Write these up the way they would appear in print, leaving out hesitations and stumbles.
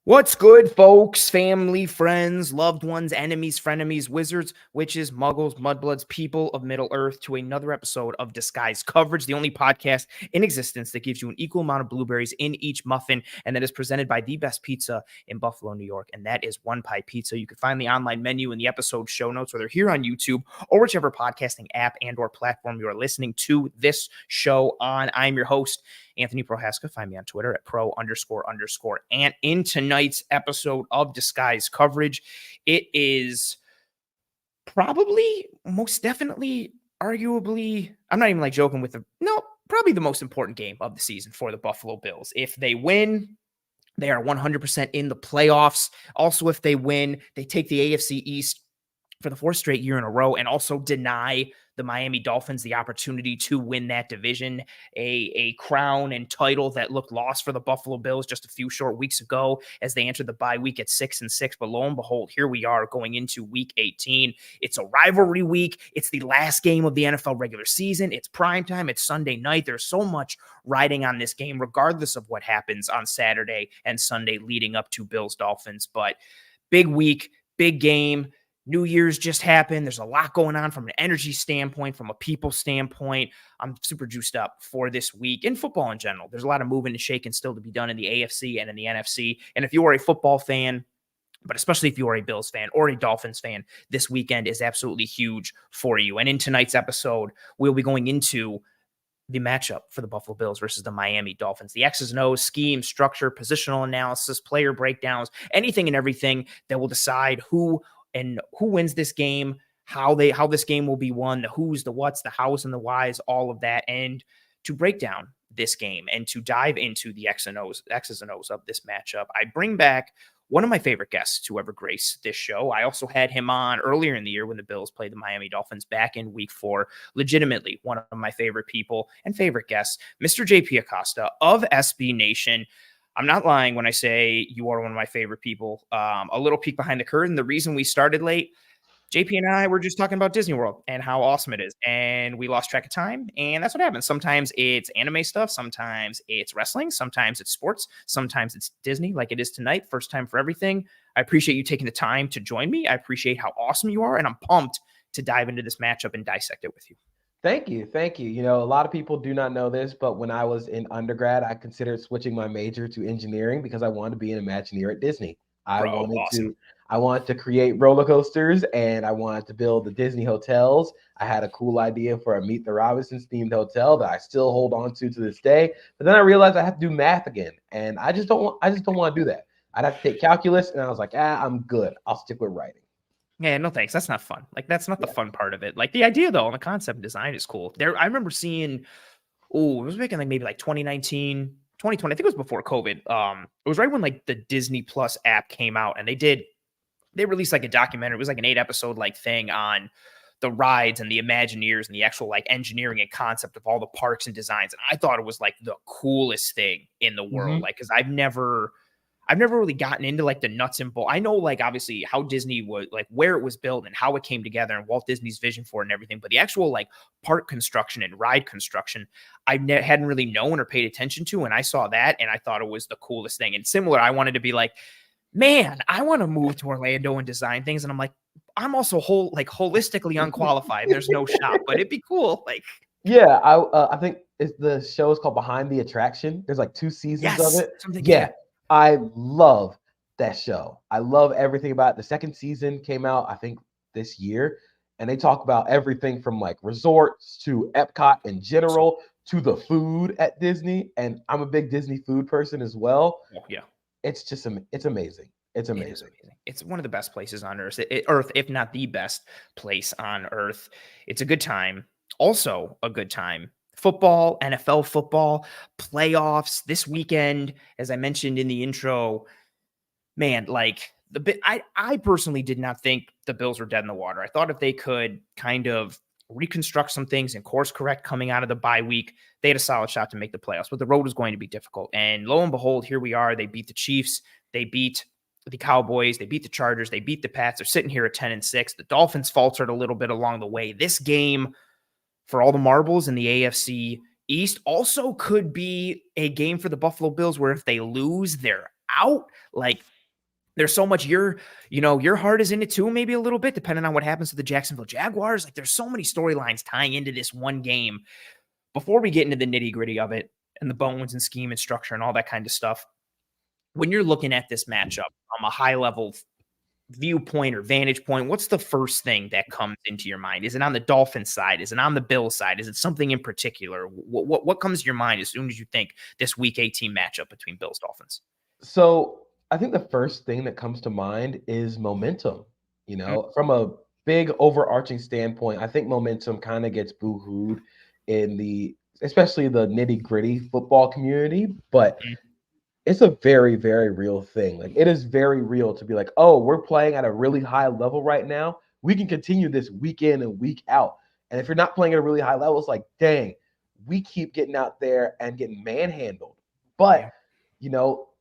What's good, folks, family, friends, loved ones, enemies, frenemies, wizards, witches, muggles, mudbloods, people of Middle Earth, to another episode of Disguised Coverage, the only podcast in existence that gives you an equal amount of blueberries in each muffin, and that is presented by the best pizza in Buffalo, New York, and that is One Pie Pizza. You can find the online menu in the episode show notes, whether here on YouTube or whichever podcasting app and or platform you are listening to this show on. I'm your host, Anthony Prohaska. Find me on Twitter at pro__. And in tonight's episode of Disguised Coverage, it is probably, most definitely, arguably, I'm not even like joking with probably the most important game of the season for the Buffalo Bills. If they win, they are 100% in the playoffs. Also, if they win, they take the AFC East for the fourth straight year in a row and also deny the Miami Dolphins the opportunity to win that division, a crown and title that looked lost for the Buffalo Bills just a few short weeks ago as they entered the bye week at 6-6. But lo and behold, here we are going into week 18. It's a rivalry week. It's the last game of the NFL regular season. It's primetime. It's Sunday night. There's so much riding on this game, regardless of what happens on Saturday and Sunday leading up to Bills Dolphins. But big week, big game. New Year's just happened. There's a lot going on from an energy standpoint, from a people standpoint. I'm super juiced up for this week in football in general. There's a lot of moving and shaking still to be done in the AFC and in the NFC. And if you are a football fan, but especially if you are a Bills fan or a Dolphins fan, this weekend is absolutely huge for you. And in tonight's episode, we'll be going into the matchup for the Buffalo Bills versus the Miami Dolphins, the X's and O's, scheme, structure, positional analysis, player breakdowns, anything and everything that will decide who wins this game, how this game will be won, the who's, the what's, the hows, and the whys, all of that, and to break down this game and to dive into the X's and O's of this matchup, I bring back one of my favorite guests to ever grace this show. I also had him on earlier in the year when the Bills played the Miami Dolphins back in week 4. Legitimately one of my favorite people and favorite guests, Mr. JP Acosta of SB Nation. I'm not lying when I say you are one of my favorite people. A little peek behind the curtain. The reason we started late, JP and I were just talking about Disney World and how awesome it is. And we lost track of time. And that's what happens. Sometimes it's anime stuff. Sometimes it's wrestling. Sometimes it's sports. Sometimes it's Disney, like it is tonight. First time for everything. I appreciate you taking the time to join me. I appreciate how awesome you are. And I'm pumped to dive into this matchup and dissect it with you. Thank you. Thank you. You know, a lot of people do not know this, but when I was in undergrad, I considered switching my major to engineering because I wanted to be an Imagineer at Disney. Awesome. I wanted to create roller coasters and I wanted to build the Disney hotels. I had a cool idea for a Meet the Robinsons themed hotel that I still hold on to this day. But then I realized I have to do math again, and I just don't want to do that. I'd have to take calculus, and I was like, I'm good. I'll stick with writing. Yeah, no thanks. That's not fun. Like, that's not the fun part of it. Like, the idea, though, and the concept and design is cool. I remember seeing, it was making like maybe like 2019, 2020. I think it was before COVID. It was right when like the Disney Plus app came out, and they released like a documentary. It was like an 8-episode like thing on the rides and the Imagineers and the actual like engineering and concept of all the parks and designs. And I thought it was like the coolest thing in the world. Like, because I've never really gotten into like the nuts and bolts. I know like obviously how Disney was, like where it was built and how it came together and Walt Disney's vision for it and everything. But the actual like park construction and ride construction, I hadn't really known or paid attention to. And I saw that and I thought it was the coolest thing. And similar, I wanted to be like, man, I want to move to Orlando and design things. And I'm like, I'm also holistically unqualified. There's no shop, but it'd be cool. Like, yeah, I think the show is called Behind the Attraction. There's like 2 seasons of it. Yeah. I love that show. I love everything about it. The second season came out, I think, this year. And they talk about everything from like resorts to Epcot in general to the food at Disney. And I'm a big Disney food person as well. Oh, yeah. It's amazing. It's amazing. It's one of the best places on earth, if not the best place on earth. It's a good time. Also a good time. Football, NFL football, playoffs this weekend, as I mentioned in the intro, man, like I personally did not think the Bills were dead in the water. I thought if they could kind of reconstruct some things and course correct coming out of the bye week, they had a solid shot to make the playoffs, but the road was going to be difficult. And lo and behold, here we are. They beat the Chiefs. They beat the Cowboys. They beat the Chargers. They beat the Pats. They're sitting here at 10-6. The Dolphins faltered a little bit along the way. This game, for all the marbles in the AFC East, also could be a game for the Buffalo Bills where if they lose, they're out. Like, there's so much your heart is in it too, maybe a little bit, depending on what happens to the Jacksonville Jaguars. Like there's so many storylines tying into this one game. Before we get into the nitty-gritty of it and the bones and scheme and structure and all that kind of stuff, when you're looking at this matchup from a high level viewpoint or vantage point, what's the first thing that comes into your mind? Is it on the Dolphins side? Is it on the Bills side? Is it something in particular? What comes to your mind as soon as you think this Week 18 matchup between Bills Dolphins? So I think the first thing that comes to mind is momentum. From a big overarching standpoint, I think momentum kind of gets boo-hooed especially the nitty-gritty football community, but it's a very, very real thing. Like it is very real to be like, oh, we're playing at a really high level right now. We can continue this week in and week out. And if you're not playing at a really high level, it's like, dang, we keep getting out there and getting manhandled. But,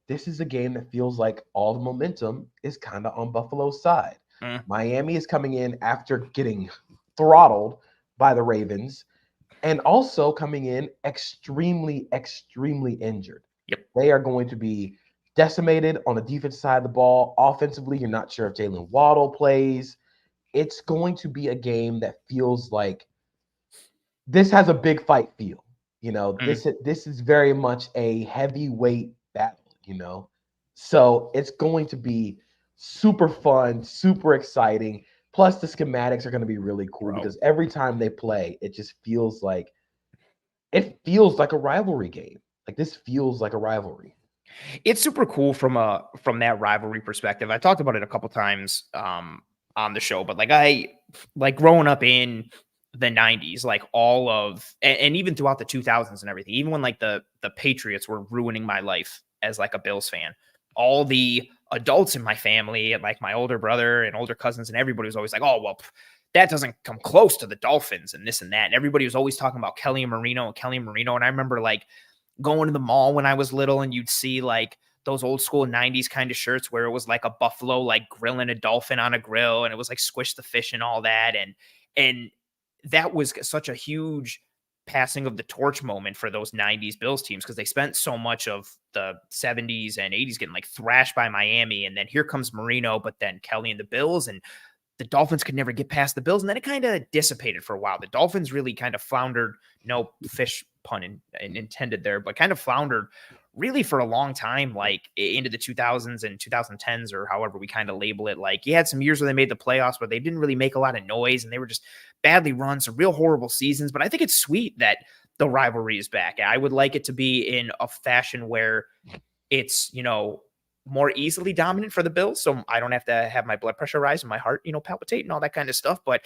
this is a game that feels like all the momentum is kind of on Buffalo's side. Miami is coming in after getting throttled by the Ravens and also coming in extremely, extremely injured. Yep. They are going to be decimated on the defensive side of the ball. Offensively, you're not sure if Jalen Waddle plays. It's going to be a game that feels like this has a big fight feel. This is very much a heavyweight battle, So it's going to be super fun, super exciting. Plus, the schematics are going to be really cool because every time they play, it just feels like a rivalry game. Like this feels like a rivalry. It's super cool from that rivalry perspective. I talked about it a couple times on the show, but I growing up in the 90s, and even throughout the 2000s and everything, even when the Patriots were ruining my life as a Bills fan, all the adults in my family, my older brother and older cousins and everybody was always like, oh, well, that doesn't come close to the Dolphins and this and that. And everybody was always talking about Kelly and Marino. And I remember going to the mall when I was little and you'd see those old school 90s kind of shirts where it was a buffalo, grilling a dolphin on a grill. And it was squish the fish and all that. And that was such a huge passing of the torch moment for those 90s Bills teams because they spent so much of the 70s and 80s getting thrashed by Miami. And then here comes Marino, but then Kelly and the Bills, and the Dolphins could never get past the Bills. And then it kind of dissipated for a while. The Dolphins really kind of floundered, no fish pun intended there, but kind of floundered really for a long time, into the 2000s and 2010s or however we kind of label it. You had some years where they made the playoffs, but they didn't really make a lot of noise and they were just badly run, some real horrible seasons. But I think it's sweet that the rivalry is back. I would like it to be in a fashion where it's, more easily dominant for the Bills. So I don't have to have my blood pressure rise and my heart, palpitate and all that kind of stuff. But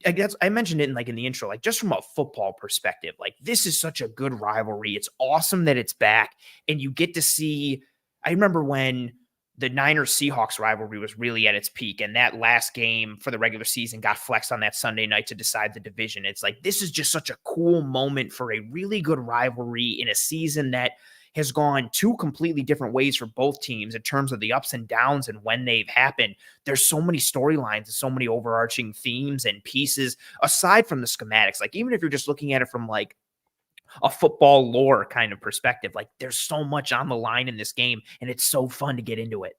I guess I mentioned it in the intro, just from a football perspective, this is such a good rivalry. It's awesome that it's back and you get to see, I remember when the Niners Seahawks rivalry was really at its peak and that last game for the regular season got flexed on that Sunday night to decide the division. It's this is just such a cool moment for a really good rivalry in a season that has gone two completely different ways for both teams in terms of the ups and downs and when they've happened. There's so many storylines and so many overarching themes and pieces aside from the schematics. Even if you're just looking at it from a football lore kind of perspective, there's so much on the line in this game and it's so fun to get into it.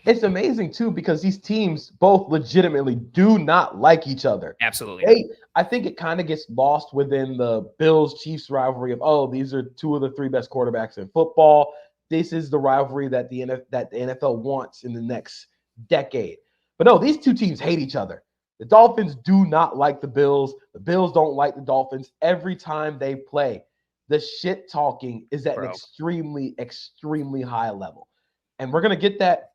It's amazing too, because these teams both legitimately do not like each other. Absolutely. I think it kind of gets lost within the Bills-Chiefs rivalry of, oh, these are two of the three best quarterbacks in football. This is the rivalry that the NFL wants in the next decade. But no, these two teams hate each other. The Dolphins do not like the Bills. The Bills don't like the Dolphins. Every time they play, the shit talking is at an extremely, extremely high level. And we're going to get that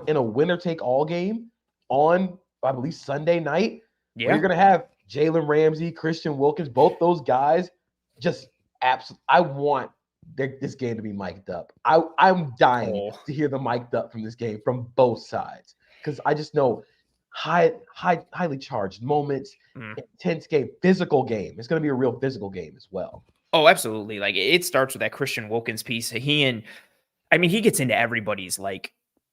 in a winner-take-all game on, I believe, Sunday night. Yeah. Where you're going to have Jalen Ramsey, Christian Wilkins, both those guys just absolutely. I want this game to be mic'd up. I'm dying to hear the mic'd up from this game from both sides because I just know highly charged moments, intense game, physical game. It's going to be a real physical game as well. Oh, absolutely. It starts with that Christian Wilkins piece. He gets into everybody's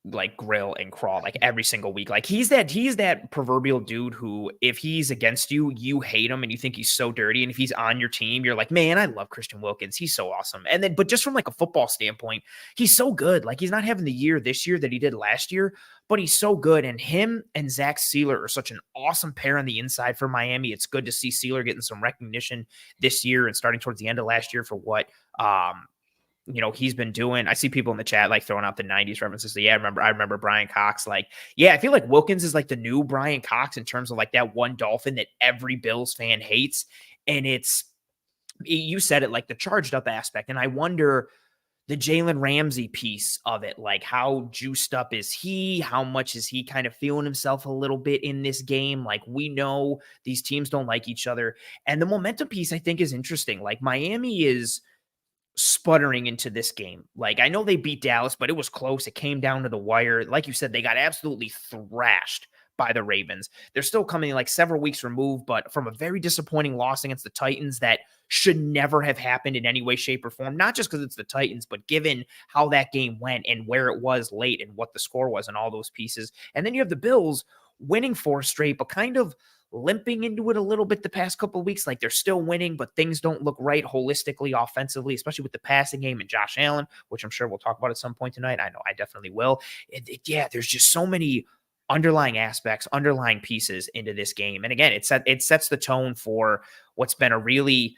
like grill and crawl like every single week. Like he's that proverbial dude who, if he's against you, you hate him and you think he's so dirty. And if he's on your team, you're like, man, I love Christian Wilkins. He's so awesome. And then, but just from like a football standpoint, he's so good. Like he's not having the year this year that he did last year, but he's so good. And him and Zach Sealer are such an awesome pair on the inside for Miami. It's good to see Sealer getting some recognition this year and starting towards the end of last year for what, he's been doing. I see people in the chat like throwing out the 90s references. So yeah, I remember Brian Cox. Like, yeah, I feel like Wilkins is like the new Brian Cox in terms of like that one Dolphin that every Bills fan hates. And you said it, like the charged up aspect. And I wonder the Jalen Ramsey piece of it, like how juiced up is he? How much is he kind of feeling himself a little bit in this game? Like we know these teams don't like each other. And the momentum piece I think is interesting. Like Miami is sputtering into this game. Like I know they beat Dallas, but it was close. It came down to the wire. Like you said, they got absolutely thrashed by the Ravens. They're still coming like several weeks removed, but from a very disappointing loss against the Titans that should never have happened in any way, shape, or form. Not just because it's the Titans, but given how that game went and where it was late and what the score was and all those pieces. And then you have the Bills winning 4 straight, but kind of limping into it a little bit the past couple of weeks. Like they're still winning, but things don't look right holistically, offensively, especially with the passing game and Josh Allen, which I'm sure we'll talk about at some point tonight. I know I definitely will. There's just so many underlying aspects, underlying pieces into this game. And again, it sets the tone for what's been a really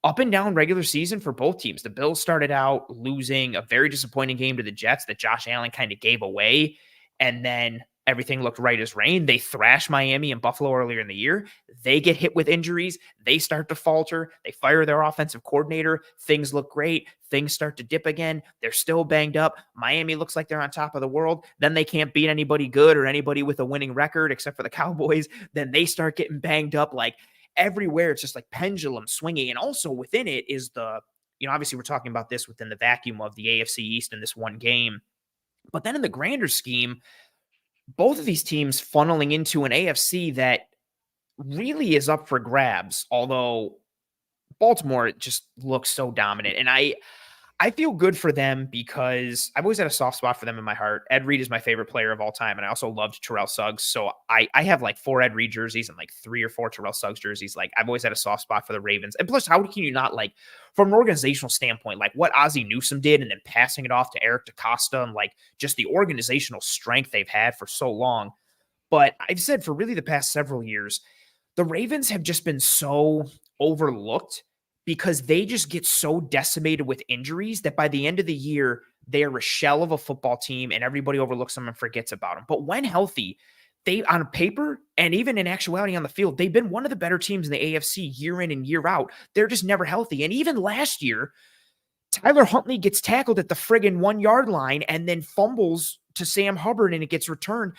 up and down regular season for both teams. The Bills started out losing a very disappointing game to the Jets that Josh Allen kind of gave away. And then everything looked right as rain. They thrashed Miami and Buffalo earlier in the year. They get hit with injuries. They start to falter. They fire their offensive coordinator. Things look great. Things start to dip again. They're still banged up. Miami looks like they're on top of the world. Then they can't beat anybody good or anybody with a winning record except for the Cowboys. Then they start getting banged up. Like everywhere, it's just like pendulum swinging. And also within it is obviously we're talking about this within the vacuum of the AFC East in this one game. But then in the grander scheme, both of these teams funneling into an AFC that really is up for grabs, although Baltimore just looks so dominant. And I feel good for them because I've always had a soft spot for them in my heart. Ed Reed is my favorite player of all time, and I also loved Terrell Suggs. So I have like 4 Ed Reed jerseys and like 3 or 4 Terrell Suggs jerseys. Like I've always had a soft spot for the Ravens. And plus, how can you not, like, from an organizational standpoint, like what Ozzie Newsome did and then passing it off to Eric Acosta and like just the organizational strength they've had for so long. But I've said for really the past several years, the Ravens have just been so overlooked because they just get so decimated with injuries that by the end of the year, they are a shell of a football team and everybody overlooks them and forgets about them. But when healthy, they, on paper and even in actuality on the field, they've been one of the better teams in the AFC year in and year out. They're just never healthy. And even last year, Tyler Huntley gets tackled at the friggin' 1-yard line and then fumbles to Sam Hubbard and it gets returned.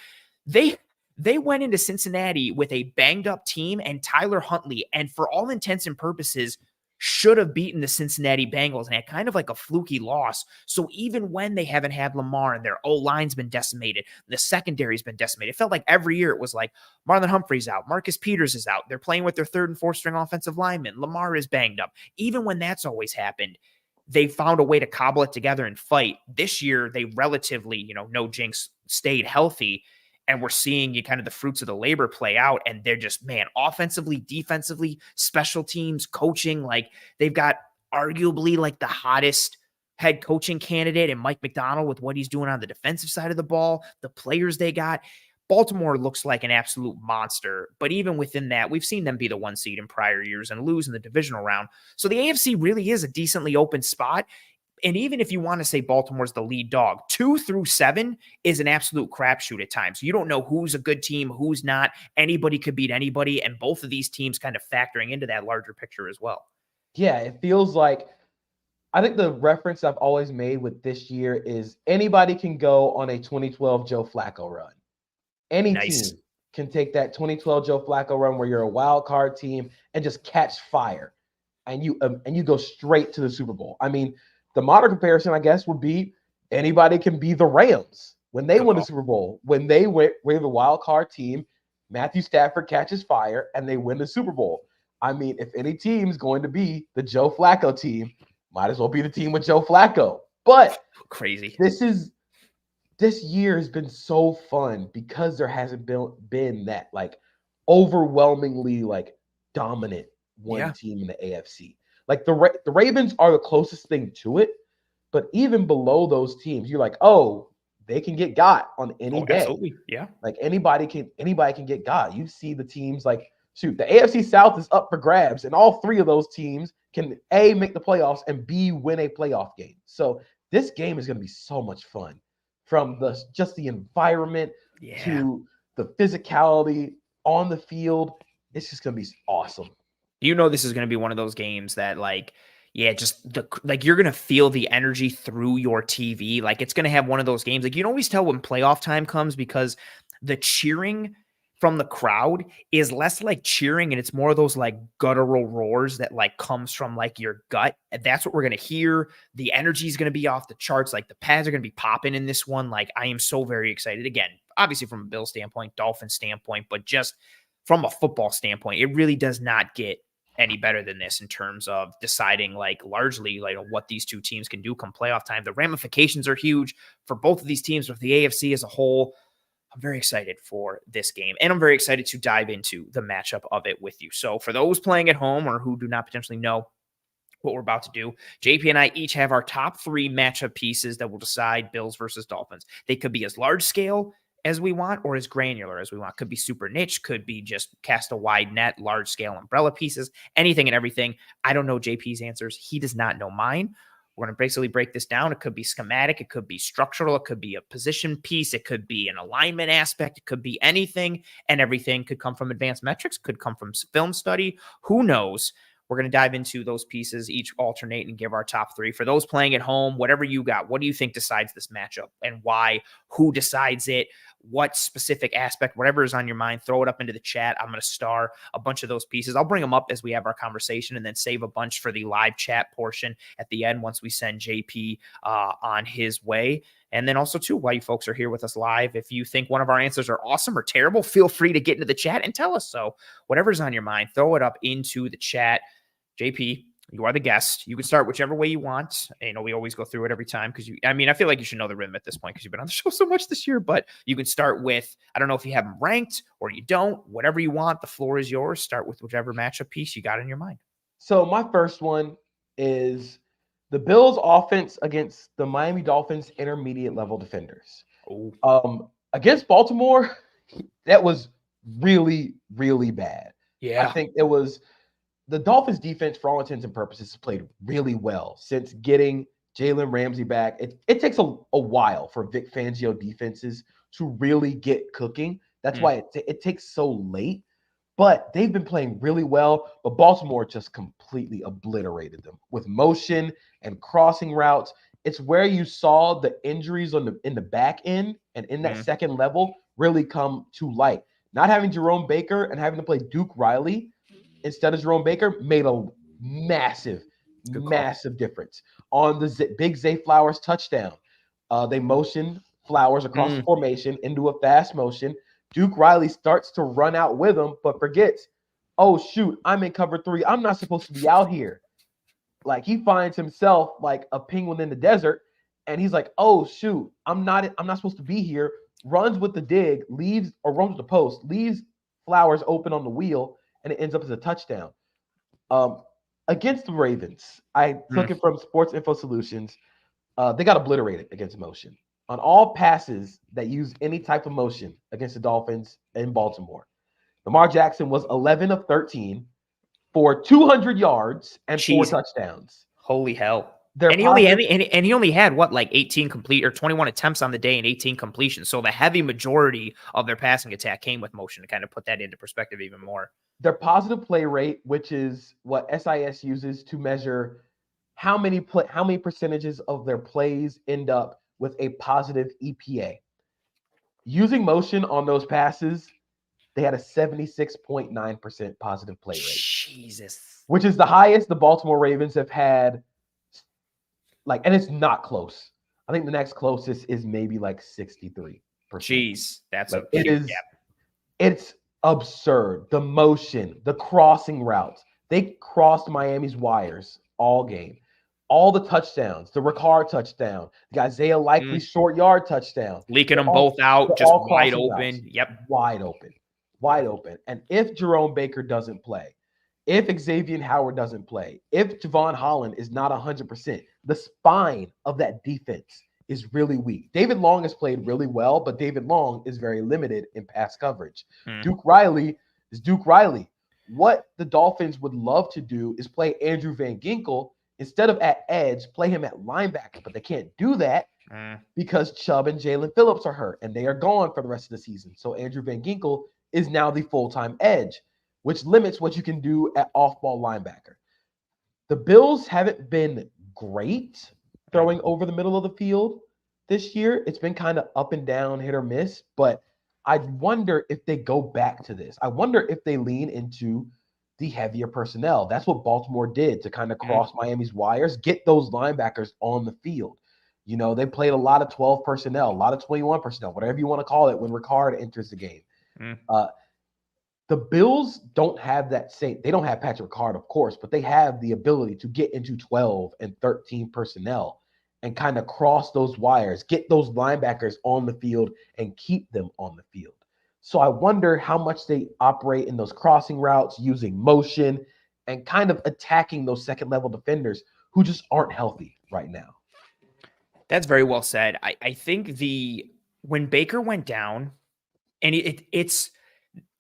They went into Cincinnati with a banged up team and Tyler Huntley, and for all intents and purposes, should have beaten the Cincinnati Bengals and had kind of like a fluky loss. So even when they haven't had Lamar and their O-line's been decimated, the secondary's been decimated, it felt like every year it was like Marlon Humphrey's out, Marcus Peters is out, they're playing with their 3rd and 4th string offensive linemen, Lamar is banged up. Even when that's always happened, they found a way to cobble it together and fight. This year, they relatively, no jinx, stayed healthy. And we're seeing kind of the fruits of the labor play out. And they're just, man, offensively, defensively, special teams, coaching, like they've got arguably like the hottest head coaching candidate in Mike McDonald with what he's doing on the defensive side of the ball, the players they got. Baltimore looks like an absolute monster. But even within that, we've seen them be the 1 seed in prior years and lose in the divisional round. So the AFC really is a decently open spot. And even if you want to say Baltimore's the lead dog, 2 through 7 is an absolute crapshoot at times. You don't know who's a good team, who's not. Anybody could beat anybody. And both of these teams kind of factoring into that larger picture as well. Yeah, it feels like, I think the reference I've always made with this year is anybody can go on a 2012 Joe Flacco run. Any team can take that 2012 Joe Flacco run where you're a wild card team and just catch fire. And you go straight to the Super Bowl. I mean, the modern comparison, I guess, would be anybody can be the Rams when they won the Super Bowl. When they were the wild card team, Matthew Stafford catches fire and they win the Super Bowl. I mean, if any team's going to be the Joe Flacco team, might as well be the team with Joe Flacco. But crazy. This is this year has been so fun because there hasn't been that like overwhelmingly like dominant one team in the AFC. Like the Ravens are the closest thing to it, but even below those teams, you're like, oh, they can get got on any day. Absolutely. Yeah. Like anybody can get got. You see the teams like shoot, the AFC South is up for grabs, and all three of those teams can A, make the playoffs, and B, win a playoff game. So this game is going to be so much fun, from just the environment to the physicality on the field. It's just going to be awesome. This is going to be one of those games that you're going to feel the energy through your TV. Like it's going to have one of those games. Like you can always tell when playoff time comes because the cheering from the crowd is less like cheering and it's more of those like guttural roars that like comes from like your gut. And that's what we're going to hear. The energy is going to be off the charts. Like the pads are going to be popping in this one. Like I am so very excited. Again, obviously from a Bill standpoint, Dolphin standpoint, but just from a football standpoint, it really does not get any better than this in terms of deciding like largely like what these two teams can do come playoff time. The ramifications are huge for both of these teams with the AFC as a whole. I'm very excited for this game, and I'm very excited to dive into the matchup of it with you. So for those playing at home or who do not potentially know what we're about to do, JP and I each have our top 3 matchup pieces that will decide Bills versus Dolphins. They could be as large scale as we want or as granular as we want. Could be super niche, could be just cast a wide net, large scale umbrella pieces, anything and everything. I don't know JP's answers. He does not know mine. We're going to basically break this down. It could be schematic. It could be structural. It could be a position piece. It could be an alignment aspect. It could be anything and everything. Could come from advanced metrics. Could come from film study. Who knows? We're going to dive into those pieces, each alternate, and give our top 3. For those playing at home, whatever you got, what do you think decides this matchup and why? Who decides it? What specific aspect, whatever is on your mind, throw it up into the chat. I'm going to star a bunch of those pieces. I'll bring them up as we have our conversation and then save a bunch for the live chat portion at the end once we send JP on his way. And then also, too, while you folks are here with us live, if you think one of our answers are awesome or terrible, feel free to get into the chat and tell us so. Whatever's on your mind, throw it up into the chat. JP, you are the guest. You can start whichever way you want. We always go through it every time because I feel like you should know the rhythm at this point because you've been on the show so much this year, but you can start with, I don't know if you have them ranked or you don't, whatever you want. The floor is yours. Start with whichever matchup piece you got in your mind. So my first one is the Bills offense against the Miami Dolphins intermediate level defenders. Against Baltimore, that was really, really bad. Yeah. I think it was the Dolphins defense, for all intents and purposes, played really well since getting Jalen Ramsey back. It takes a while for Vic Fangio defenses to really get cooking. That's why it takes so late. But they've been playing really well. But Baltimore just completely obliterated them with motion and crossing routes. It's where you saw the injuries in the back end and in that second level really come to light. Not having Jerome Baker and having to play Duke Riley instead of Jerome Baker made a massive difference. On the big Zay Flowers touchdown, they motioned Flowers across the formation into a fast motion. Duke Riley starts to run out with him, but forgets, oh, shoot, I'm in cover 3. I'm not supposed to be out here. Like, he finds himself like a penguin in the desert, and he's like, oh, shoot, I'm not supposed to be here. Runs with the dig, runs with the post, leaves Flowers open on the wheel, and it ends up as a touchdown. Against the Ravens, I took it from Sports Info Solutions. They got obliterated against motion. On all passes that use any type of motion against the Dolphins in Baltimore, Lamar Jackson was 11 of 13 for 200 yards and 4 touchdowns. Holy hell. And he only had what, like 18 complete or 21 attempts on the day and 18 completions. So the heavy majority of their passing attack came with motion, to kind of put that into perspective even more. Their positive play rate, which is what SIS uses to measure how many percentages of their plays end up with a positive EPA. Using motion on those passes, they had a 76.9% positive play rate. Jesus. Which is the highest the Baltimore Ravens have had. And it's not close. I think the next closest is maybe like 63%. Jeez, that's a huge gap. It's absurd. The motion, the crossing routes. They crossed Miami's wires all game. all the touchdowns, the Ricard touchdown, the Isaiah Likely short yard touchdown. Leaking them both out, just wide open. Routes, yep. Wide open. And if Jerome Baker doesn't play, if Xavier Howard doesn't play, if Javon Holland is not 100%, the spine of that defense is really weak. David Long has played really well, but David Long is very limited in pass coverage. Duke Riley is Duke Riley. What the Dolphins would love to do is play Andrew Van Ginkel instead of at edge, play him at linebacker, but they can't do that because Chubb and Jalen Phillips are hurt, and they are gone for the rest of the season. So Andrew Van Ginkel is now the full-time edge, which limits what you can do at off-ball linebacker. The Bills haven't been great throwing over the middle of the field this year. It's been kind of up and down, hit or miss, but I wonder if they go back to this. I wonder if they lean into the heavier personnel. That's what Baltimore did to kind of cross Miami's wires, get those linebackers on the field. You know, they played a lot of 12 personnel, a lot of 21 personnel, whatever you want to call it, when Ricard enters the game. The Bills don't have that same – they don't have Patrick Ricard, of course, but they have the ability to get into 12 and 13 personnel and kind of cross those wires, get those linebackers on the field and keep them on the field. So I wonder how much they operate in those crossing routes, using motion and kind of attacking those second-level defenders who just aren't healthy right now. That's very well said. I think when Baker went down, and it's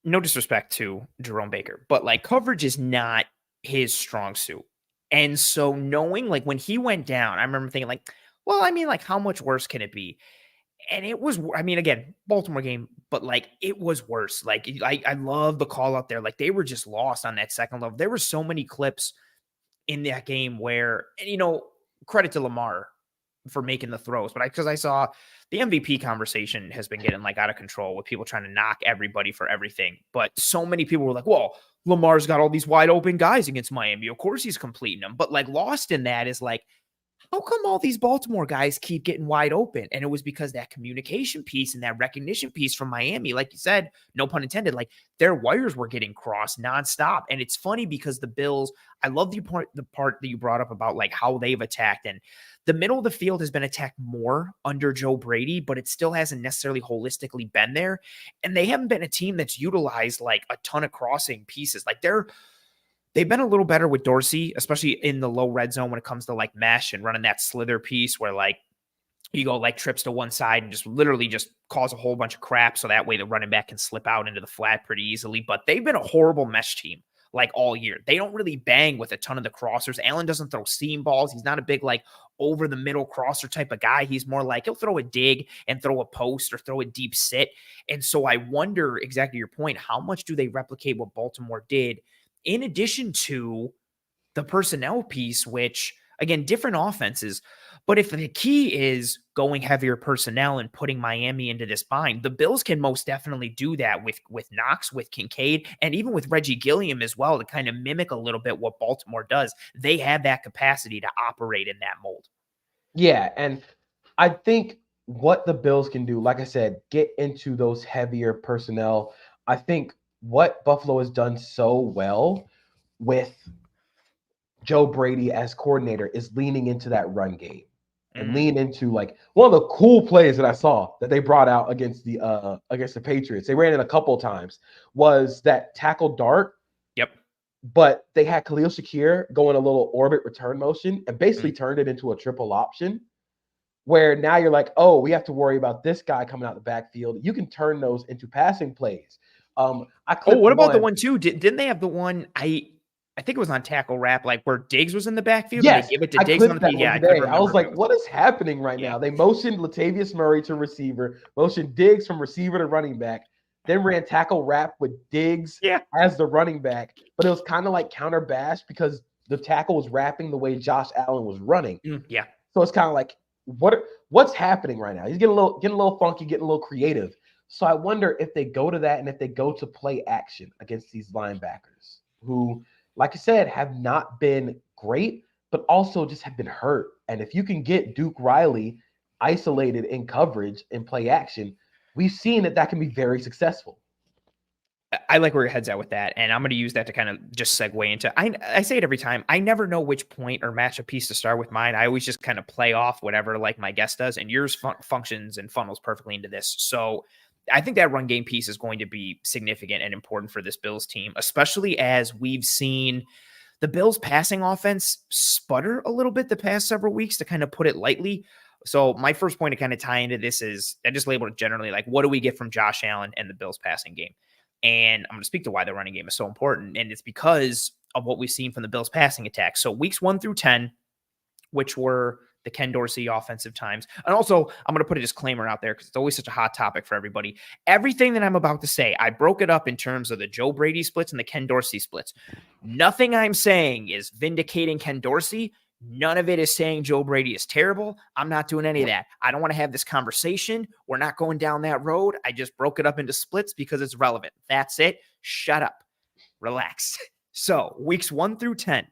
no disrespect to Jerome Baker, but like coverage is not his strong suit. And so knowing like when he went down, I remember thinking like, well, I mean, like how much worse can it be? And it was, I mean, again, Baltimore game, but like it was worse. Like I love the call out there. Like they were just lost on that second level. There were so many clips in that game where, and you know, credit to Lamar for making the throws, but because I saw the MVP conversation has been getting like out of control with people trying to knock everybody for everything. But so many people were like, well, Lamar's got all these wide open guys against Miami. Of course he's completing them. But like lost in that is like, how come all these Baltimore guys keep getting wide open? And it was because that communication piece and that recognition piece from Miami, like you said, no pun intended, like their wires were getting crossed nonstop. And it's funny because the Bills, I love the part that you brought up about like how they've attacked, and the middle of the field has been attacked more under Joe Brady, but it still hasn't necessarily holistically been there. And they haven't been a team that's utilized like a ton of crossing pieces. Like they've been a little better with Dorsey, especially in the low red zone when it comes to like mesh and running that slither piece where like you go like trips to one side and just literally just cause a whole bunch of crap. So that way the running back can slip out into the flat pretty easily. But they've been a horrible mesh team like all year. They don't really bang with a ton of the crossers. Allen doesn't throw seam balls. He's not a big like over the middle crosser type of guy. He's more like he'll throw a dig and throw a post or throw a deep sit. And so I wonder, exactly your point, how much do they replicate what Baltimore did in addition to the personnel piece, which again, different offenses. But if the key is going heavier personnel and putting Miami into this bind, the Bills can most definitely do that with Knox, with Kincaid, and even with Reggie Gilliam as well to kind of mimic a little bit what Baltimore does. They have that capacity to operate in that mold. Yeah, and I think what the Bills can do, like I said, get into those heavier personnel. I think what Buffalo has done so well with Joe Brady as coordinator is leaning into that run game and lean into like one of the cool plays that I saw that they brought out against the Patriots. They ran it a couple of times was that tackle dart. Yep. But they had Khalil Shakir go in a little orbit return motion and basically turned it into a triple option where now you're like, oh, we have to worry about this guy coming out the backfield. You can turn those into passing plays. What about the one too? Didn't they have the one? I think it was on Tackle Wrap, like where Diggs was in the backfield. Yes, and they give it to Diggs on the field. Yeah, I was like, what is happening right now? They motioned Latavius Murray to receiver, motioned Diggs from receiver to running back, then ran Tackle Wrap with Diggs as the running back. But it was kind of like counter bash because the tackle was wrapping the way Josh Allen was running. So it's kind of like, what's happening right now? He's getting a little funky, getting a little creative. So I wonder if they go to that and if they go to play action against these linebackers who, like I said, have not been great, but also just have been hurt. And if you can get Duke Riley isolated in coverage and play action, we've seen that can be very successful. I like where your head's at with that, and I'm going to use that to kind of just segue into. I say it every time. I never know which point or matchup piece to start with mine. I always just kind of play off whatever like my guest does, and yours functions and funnels perfectly into this. So I think that run game piece is going to be significant and important for this Bills team, especially as we've seen the Bills passing offense sputter a little bit the past several weeks, to kind of put it lightly. So my first point to kind of tie into this is I just labeled it generally like, what do we get from Josh Allen and the Bills passing game? And I'm going to speak to why the running game is so important. And it's because of what we've seen from the Bills passing attack. So weeks 1 through 10, which were the Ken Dorsey offensive times. And also, I'm going to put a disclaimer out there because it's always such a hot topic for everybody. Everything that I'm about to say, I broke it up in terms of the Joe Brady splits and the Ken Dorsey splits. Nothing I'm saying is vindicating Ken Dorsey. None of it is saying Joe Brady is terrible. I'm not doing any of that. I don't want to have this conversation. We're not going down that road. I just broke it up into splits because it's relevant. That's it. Shut up. Relax. So weeks 1 through 10,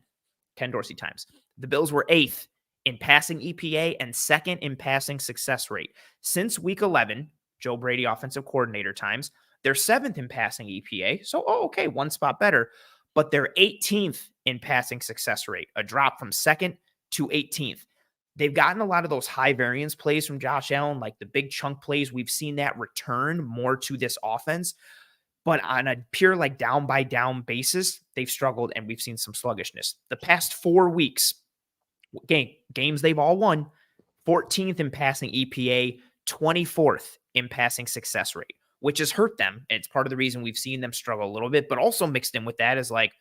Ken Dorsey times. The Bills were 8th in passing EPA and 2nd in passing success rate. Since week 11, Joe Brady offensive coordinator times, they're 7th in passing EPA. So, okay, one spot better. But they're 18th in passing success rate, a drop from 2nd to 18th. They've gotten a lot of those high variance plays from Josh Allen, like the big chunk plays. We've seen that return more to this offense. But on a pure like down by down basis, they've struggled and we've seen some sluggishness. The past 4 weeks, games they've all won, 14th in passing EPA, 24th in passing success rate, which has hurt them. And it's part of the reason we've seen them struggle a little bit, but also mixed in with that is like,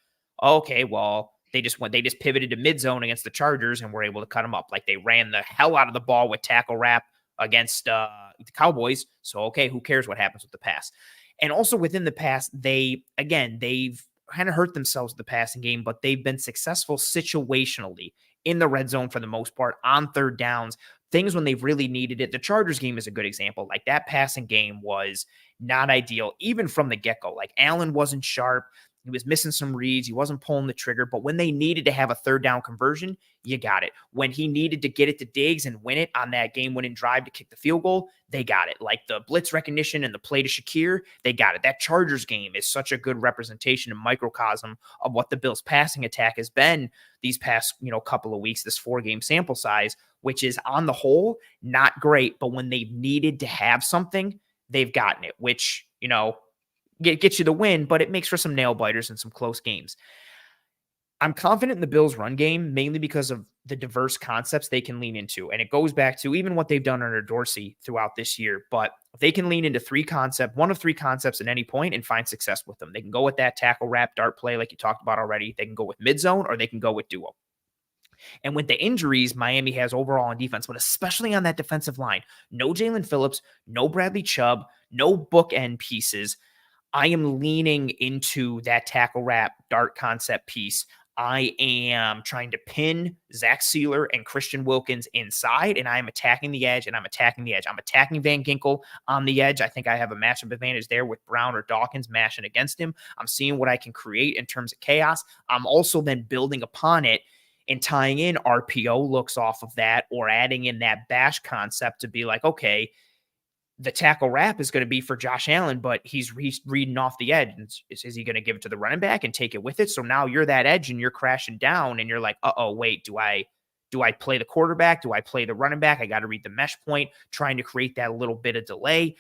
okay, well, they just pivoted to mid zone against the Chargers and were able to cut them up. Like they ran the hell out of the ball with tackle wrap against the Cowboys. So, okay, who cares what happens with the pass? And also within the pass, they've kind of hurt themselves with the passing game, but they've been successful situationally in the red zone for the most part, on third downs, things when they've really needed it. The Chargers game is a good example. Like that passing game was not ideal, even from the get-go. Like Allen wasn't sharp. He was missing some reads. He wasn't pulling the trigger. But when they needed to have a third down conversion, you got it. When he needed to get it to Diggs and win it on that game-winning drive to kick the field goal, they got it. Like the blitz recognition and the play to Shakir, they got it. That Chargers game is such a good representation and microcosm of what the Bills' passing attack has been these past, couple of weeks, this 4-game sample size, which is on the whole not great. But when they've needed to have something, they've gotten it, which, gets you the win, but it makes for some nail biters and some close games. I'm confident in the Bills' run game, mainly because of the diverse concepts they can lean into. And it goes back to even what they've done under Dorsey throughout this year. But they can lean into one of three concepts at any point and find success with them. They can go with that tackle wrap dart play like you talked about already. They can go with mid zone or they can go with duo. And with the injuries Miami has overall on defense, but especially on that defensive line, no Jalen Phillips, no Bradley Chubb, no bookend pieces. I am leaning into that tackle wrap dart concept piece. I am trying to pin Zach Sealer and Christian Wilkins inside, and I'm attacking the edge, I'm attacking Van Ginkel on the edge. I think I have a matchup advantage there with Brown or Dawkins mashing against him. I'm seeing what I can create in terms of chaos. I'm also then building upon it and tying in RPO looks off of that or adding in that bash concept to be like, okay, the tackle wrap is going to be for Josh Allen, but he's reading off the edge. And is he going to give it to the running back and take it with it? So now you're that edge and you're crashing down and you're like, wait, do I play the quarterback? Do I play the running back? I got to read the mesh point, trying to create that little bit of delay.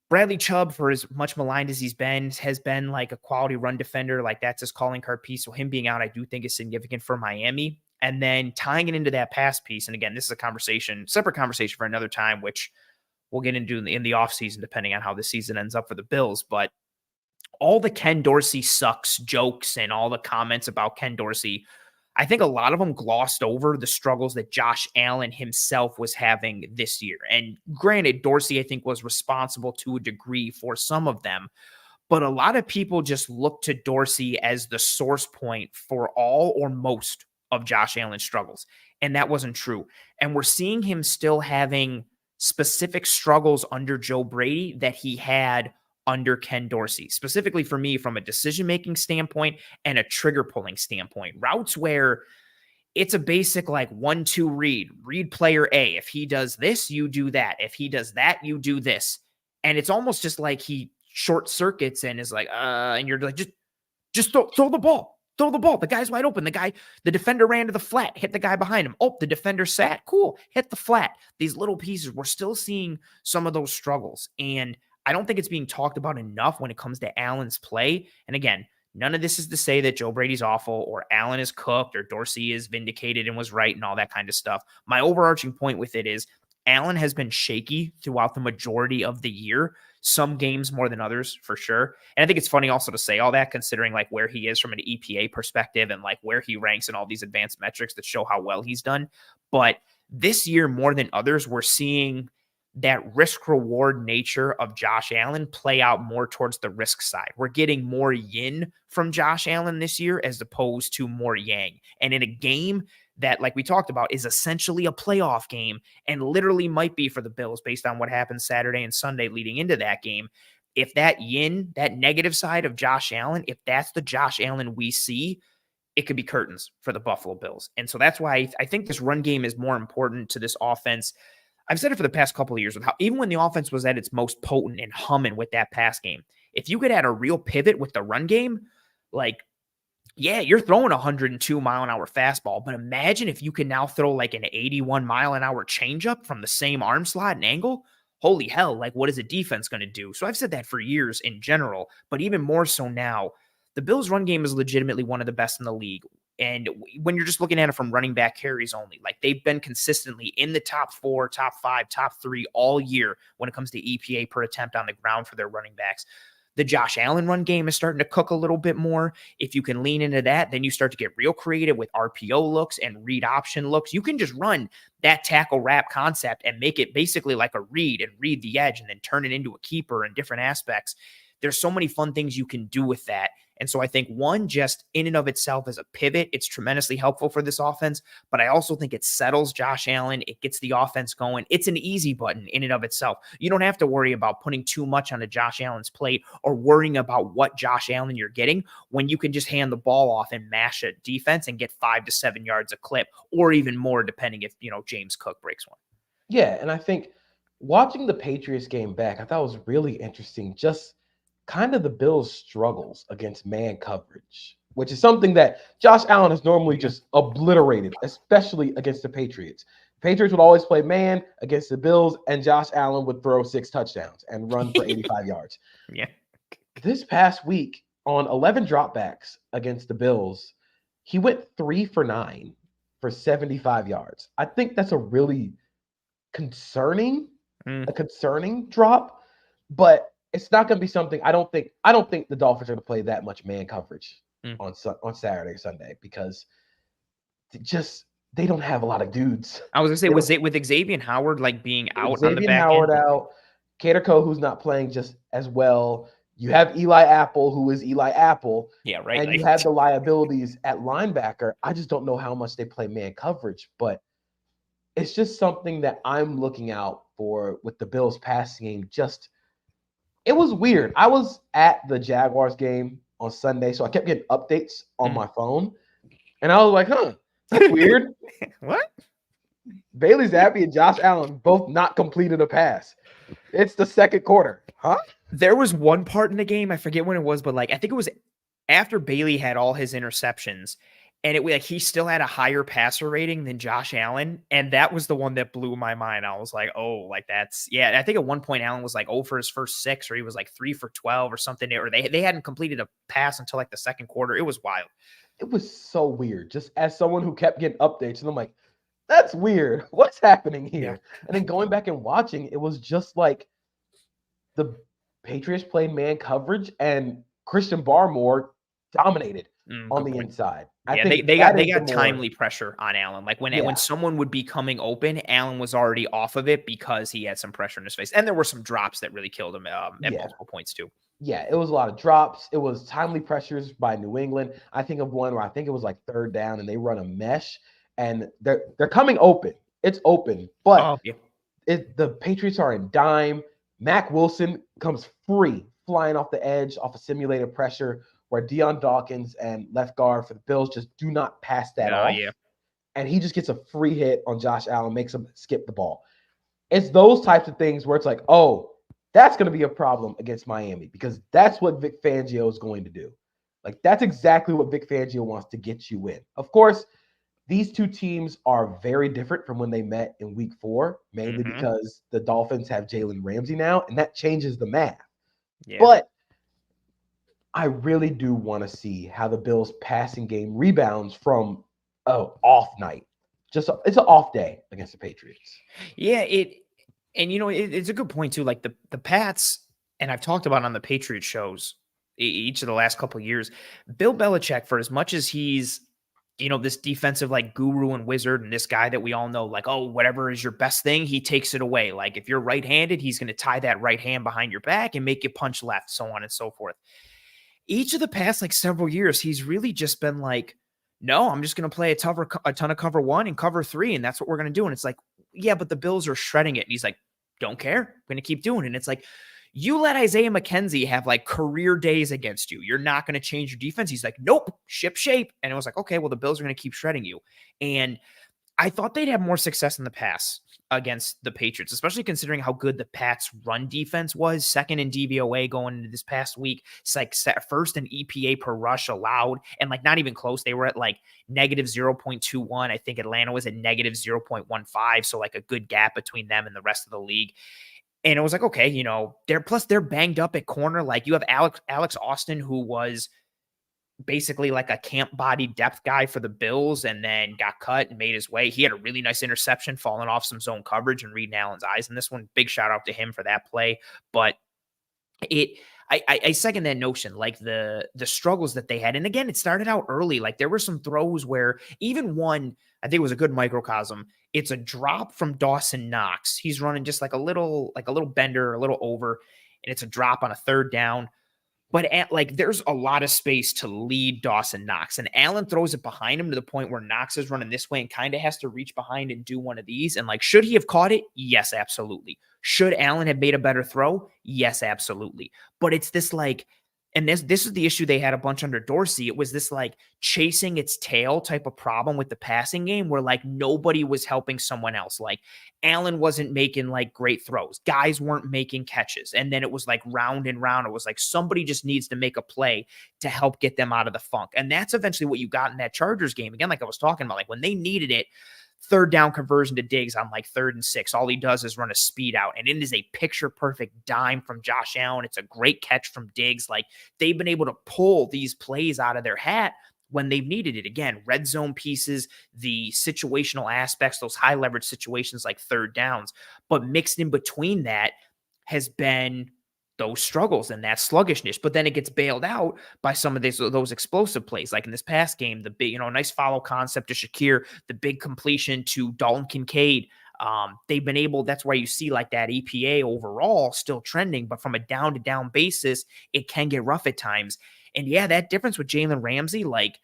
Bradley Chubb, for as much maligned as he's been, has been like a quality run defender. Like that's his calling card piece. So him being out, I do think is significant for Miami. And then tying it into that pass piece. And again, this is a separate conversation for another time, which we'll get into in the offseason, depending on how the season ends up for the Bills. But all the Ken Dorsey sucks jokes and all the comments about Ken Dorsey, I think a lot of them glossed over the struggles that Josh Allen himself was having this year. And granted, Dorsey, I think, was responsible to a degree for some of them. But a lot of people just look to Dorsey as the source point for all or most of Josh Allen's struggles. And that wasn't true. And we're seeing him still having specific struggles under Joe Brady that he had under Ken Dorsey, specifically for me from a decision-making standpoint and a trigger-pulling standpoint. Routes where it's a basic like 1-2 read player A. If he does this, you do that. If he does that, you do this. And it's almost just like he short circuits and is like, and you're like, just throw the ball. Throw the ball. The guy's wide open. The defender ran to the flat, hit the guy behind him. Oh, the defender sat. Cool. Hit the flat. These little pieces, we're still seeing some of those struggles. And I don't think it's being talked about enough when it comes to Allen's play. And again, none of this is to say that Joe Brady's awful or Allen is cooked or Dorsey is vindicated and was right and all that kind of stuff. My overarching point with it is Allen has been shaky throughout the majority of the year. Some games more than others, for sure. And I think it's funny also to say all that, considering like where he is from an EPA perspective and like where he ranks in all these advanced metrics that show how well he's done. But this year, more than others, we're seeing that risk reward nature of Josh Allen play out more towards the risk side. We're getting more yin from Josh Allen this year as opposed to more yang. And in a game that, like we talked about, is essentially a playoff game and literally might be for the Bills based on what happened Saturday and Sunday leading into that game. If that yin, that negative side of Josh Allen, if that's the Josh Allen we see, it could be curtains for the Buffalo Bills. And so that's why I think this run game is more important to this offense. I've said it for the past couple of years with how even when the offense was at its most potent and humming with that pass game, if you could add a real pivot with the run game, like, yeah, you're throwing a 102-mile-an-hour fastball, but imagine if you can now throw like an 81-mile-an-hour changeup from the same arm slot and angle. Holy hell, like what is a defense going to do? So I've said that for years in general, but even more so now. The Bills' run game is legitimately one of the best in the league. And when you're just looking at it from running back carries only, like they've been consistently in the top 4, top 5, top 3 all year when it comes to EPA per attempt on the ground for their running backs. The Josh Allen run game is starting to cook a little bit more. If you can lean into that, then you start to get real creative with RPO looks and read option looks. You can just run that tackle wrap concept and make it basically like a read and read the edge and then turn it into a keeper in different aspects. There's so many fun things you can do with that. And so I think one, just in and of itself as a pivot, it's tremendously helpful for this offense, but I also think it settles Josh Allen. It gets the offense going. It's an easy button in and of itself. You don't have to worry about putting too much onto Josh Allen's plate or worrying about what Josh Allen you're getting when you can just hand the ball off and mash a defense and get 5 to 7 yards a clip or even more, depending if, James Cook breaks one. Yeah. And I think watching the Patriots game back, I thought it was really interesting. Just kind of the Bills' struggles against man coverage, which is something that Josh Allen has normally just obliterated, especially against the Patriots. Patriots would always play man against the Bills, and Josh Allen would throw 6 touchdowns and run for 85 yards. Yeah. This past week, on 11 dropbacks against the Bills, he went 3 for 9 for 75 yards. I think that's a really concerning drop, but it's not going to be something. I don't think the Dolphins are going to play that much man coverage on Saturday or Sunday because they don't have a lot of dudes. I was going to say, was it with Xavier Howard like being out on the back Howard end? out, Caterco, who's not playing just as well. You have Eli Apple, who is Eli Apple. Yeah, right. And you have the liabilities at linebacker. I just don't know how much they play man coverage, but it's just something that I'm looking out for with the Bills passing game. It was weird. I was at the Jaguars game on Sunday, so I kept getting updates on my phone. And I was like, that's weird. What? Bailey Zappi and Josh Allen both not completed a pass. It's the second quarter. Huh? There was one part in the game, I forget when it was, but I think it was after Bailey had all his interceptions, and he still had a higher passer rating than Josh Allen, and that was the one that blew my mind. I was like, oh, that's I think at one point Allen was 0 for his first 6, or he was 3 for 12 or something, or they hadn't completed a pass until the second quarter. It was wild. It was so weird. Just as someone who kept getting updates, and I'm like, that's weird. What's happening here? Yeah. And then going back and watching, it was just like the Patriots played man coverage, and Christian Barmore dominated on the inside. I think they got timely pressure on Allen. When someone would be coming open, Allen was already off of it because he had some pressure in his face. And there were some drops that really killed him at multiple points too. Yeah, it was a lot of drops. It was timely pressures by New England. I think of one where I think it was 3rd down and they run a mesh and they're coming open. It's open, but the Patriots are in dime. Mac Wilson comes free, flying off the edge off a simulated pressure where Deion Dawkins and left guard for the Bills just do not pass that off. Yeah. And he just gets a free hit on Josh Allen, makes him skip the ball. It's those types of things where it's That's going to be a problem against Miami because that's what Vic Fangio is going to do. Like, that's exactly what Vic Fangio wants to get you in. Of course, these two teams are very different from when they met in week 4, mainly because the Dolphins have Jalen Ramsey now, and that changes the math. Yeah. But I really do want to see how the Bills' passing game rebounds from an off night. It's an off day against the Patriots. Yeah, it's a good point too. Like the Pats, and I've talked about on the Patriots shows each of the last couple of years. Bill Belichick, for as much as he's this defensive like guru and wizard and this guy that we all know, like, oh, whatever is your best thing, he takes it away. Like if you're right-handed, he's going to tie that right hand behind your back and make you punch left, so on and so forth. Each of the past like several years, he's really just been like, no, I'm just going to play a ton of cover 1 and cover 3, and that's what we're going to do. And it's like, yeah, but the Bills are shredding it. And he's like, don't care. I'm going to keep doing it. And it's like, you let Isaiah McKenzie have like career days against you. You're not going to change your defense. He's like, nope, ship shape. And it was like, okay, well, the Bills are going to keep shredding you. And I thought they'd have more success in the pass against the Patriots, especially considering how good the Pats' run defense was. Second in DVOA going into this past week. It's like first in EPA per rush allowed, and like not even close. They were at like negative 0.21. I think Atlanta was at negative 0.15. So like a good gap between them and the rest of the league. And it was like, okay, they're banged up at corner. Like you have Alex Austin, who was basically like a camp body depth guy for the Bills and then got cut and made his way. He had a really nice interception falling off some zone coverage and reading Allen's eyes in this one. Big shout out to him for that play. But I second that notion, like the struggles that they had. And again, it started out early. Like there were some throws where even one, I think it was a good microcosm. It's a drop from Dawson Knox. He's running just like a little bender, a little over, and it's a drop on a third down. But there's a lot of space to lead Dawson Knox, and Allen throws it behind him to the point where Knox is running this way and kind of has to reach behind and do one of these. And like, should he have caught it? Yes, absolutely. Should Allen have made a better throw? Yes, absolutely. But it's this like, and this is the issue they had a bunch under Dorsey. It was this like chasing its tail type of problem with the passing game where like nobody was helping someone else. Like Allen wasn't making like great throws. Guys weren't making catches. And then it was like round and round. It was like somebody just needs to make a play to help get them out of the funk. And that's eventually what you got in that Chargers game. Again, like I was talking about, like when they needed it, third down conversion to Diggs on like 3rd and 6. All he does is run a speed out, and it is a picture perfect dime from Josh Allen. It's a great catch from Diggs. Like they've been able to pull these plays out of their hat when they've needed it. Again, red zone pieces, the situational aspects, those high leverage situations like third downs, but mixed in between that has been those struggles and that sluggishness. But then it gets bailed out by some of those explosive plays. Like in this past game, the big, nice follow concept to Shakir, the big completion to Dalton Kincaid. They've been able, that's why you see like that EPA overall still trending, but from a down to down basis, it can get rough at times. And yeah, that difference with Jalen Ramsey, like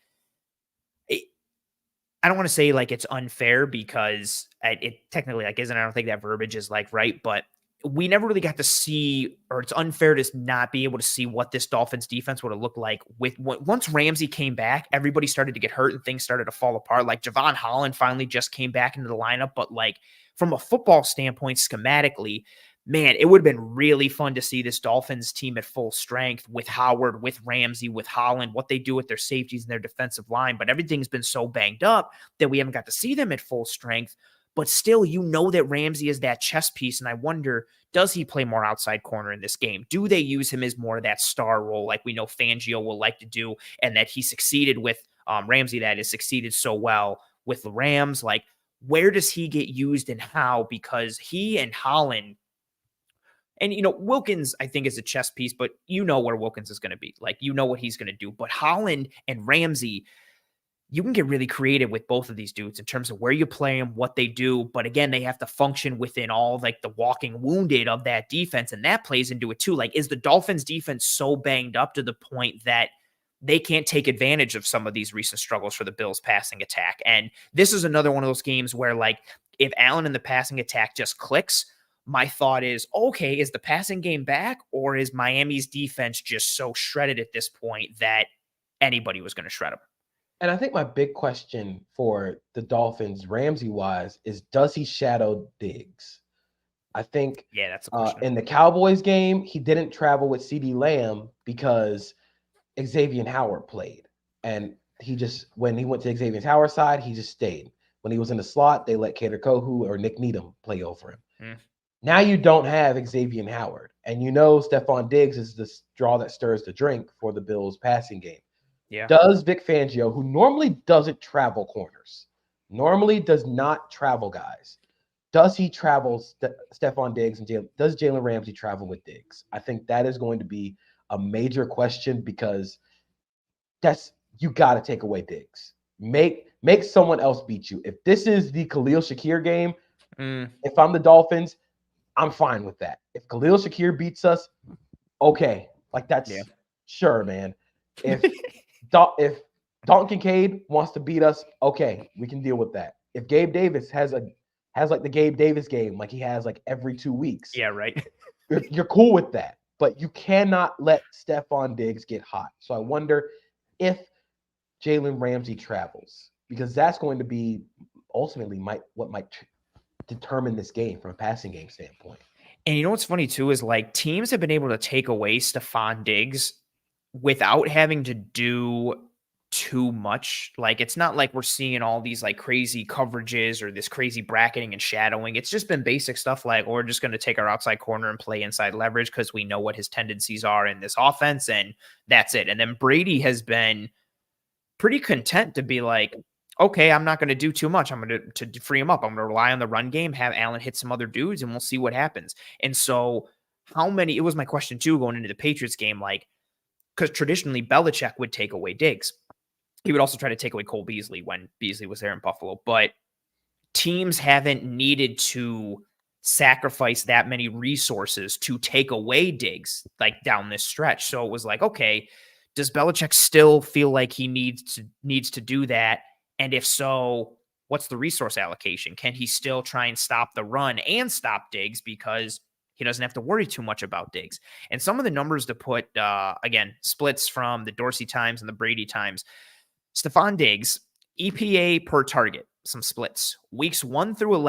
I don't want to say like it's unfair because it technically like isn't. I don't think that verbiage is like right, but we never really got to see, or it's unfair to not be able to see what this Dolphins defense would have looked like once Ramsey came back. Everybody started to get hurt and things started to fall apart. Like Javon Holland finally just came back into the lineup, but like from a football standpoint, schematically, man, it would have been really fun to see this Dolphins team at full strength with Howard, with Ramsey, with Holland, what they do with their safeties and their defensive line. But everything's been so banged up that we haven't got to see them at full strength. But still, that Ramsey is that chess piece. And I wonder, does he play more outside corner in this game? Do they use him as more of that star role like we know Fangio will like to do, and that he succeeded with Ramsey, that has succeeded so well with the Rams? Like, where does he get used and how? Because he and Holland, and, Wilkins, I think, is a chess piece, but where Wilkins is going to be. Like, what he's going to do. But Holland and Ramsey, you can get really creative with both of these dudes in terms of where you play them, what they do. But again, they have to function within all like the walking wounded of that defense. And that plays into it too. Like, is the Dolphins defense so banged up to the point that they can't take advantage of some of these recent struggles for the Bills passing attack? And this is another one of those games where like, if Allen in the passing attack just clicks, my thought is, okay, is the passing game back, or is Miami's defense just so shredded at this point that anybody was going to shred them? And I think my big question for the Dolphins, Ramsey-wise, is does he shadow Diggs? I think that's a question. In the Cowboys game, he didn't travel with CeeDee Lamb because Xavier Howard played. And when he went to Xavier Howard's side, he just stayed. When he was in the slot, they let Kader Kohu or Nick Needham play over him. Now you don't have Xavier Howard. And Stephon Diggs is the straw that stirs the drink for the Bills passing game. Yeah. Does Vic Fangio, who normally doesn't travel corners, normally does not travel guys, does he travel Stephon Diggs and does Jalen Ramsey travel with Diggs? I think that is going to be a major question because you got to take away Diggs. Make someone else beat you. If this is the Khalil Shakir game, if I'm the Dolphins, I'm fine with that. If Khalil Shakir beats us, okay. Like that's sure, man. If Dalton Kincaid wants to beat us, okay, we can deal with that. If Gabe Davis has like the Gabe Davis game, like he has like every 2 weeks. Yeah, right. You're cool with that. But you cannot let Stephon Diggs get hot. So I wonder if Jalen Ramsey travels, because that's going to be ultimately what might determine this game from a passing game standpoint. And you know what's funny too is like teams have been able to take away Stephon Diggs without having to do too much. Like it's not like we're seeing all these like crazy coverages or this crazy bracketing and shadowing. It's just been basic stuff like we're just going to take our outside corner and play inside leverage because we know what his tendencies are in this offense, and that's it. And then Brady has been pretty content to be like, okay, I'm not going to do too much. I'm going to free him up. I'm going to rely on the run game, have Allen hit some other dudes, and we'll see what happens. And so it was my question too, going into the Patriots game, like, because traditionally Belichick would take away Diggs. He would also try to take away Cole Beasley when Beasley was there in Buffalo, but teams haven't needed to sacrifice that many resources to take away Diggs like down this stretch. So it was like, okay, does Belichick still feel like he needs to do that? And if so, what's the resource allocation? Can he still try and stop the run and stop Diggs because he doesn't have to worry too much about Diggs? And some of the numbers to put, again, splits from the Dorsey times and the Brady times. Stephon Diggs, EPA per target, some splits. Weeks 1 through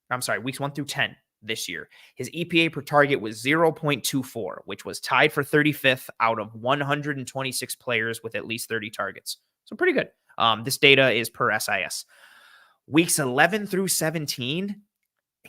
10 this year. His EPA per target was 0.24, which was tied for 35th out of 126 players with at least 30 targets. So pretty good. This data is per SIS. Weeks 11 through 17,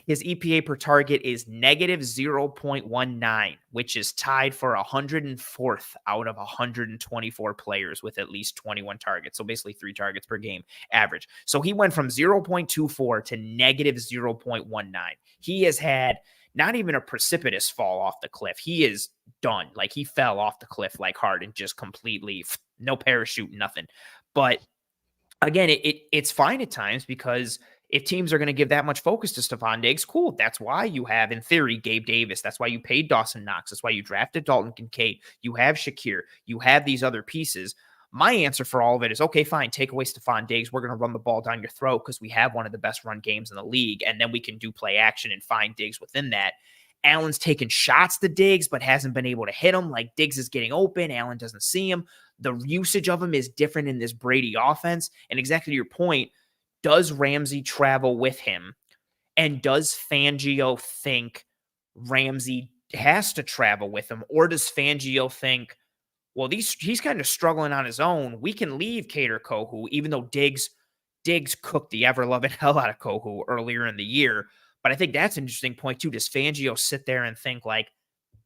his EPA per target is negative 0.19, which is tied for 104th out of 124 players with at least 21 targets. So basically 3 targets per game average. So he went from 0.24 to negative 0.19. He has had not even a precipitous fall off the cliff. He is done. Like he fell off the cliff like hard and just completely no parachute, nothing. But again, it's fine at times because if teams are going to give that much focus to Stephon Diggs, cool. That's why you have, in theory, Gabe Davis. That's why you paid Dawson Knox. That's why you drafted Dalton Kincaid. You have Shakir. You have these other pieces. My answer for all of it is, okay, fine, take away Stephon Diggs. We're going to run the ball down your throat because we have one of the best run games in the league, and then we can do play action and find Diggs within that. Allen's taken shots to Diggs, but hasn't been able to hit him. Like Diggs is getting open. Allen doesn't see him. The usage of him is different in this Brady offense. And exactly to your point, does Ramsey travel with him? And does Fangio think Ramsey has to travel with him? Or does Fangio think, well, he's kind of struggling on his own. We can leave Kader Kohu, even though Diggs cooked the ever-loving hell out of Kohu earlier in the year. But I think that's an interesting point, too. Does Fangio sit there and think like,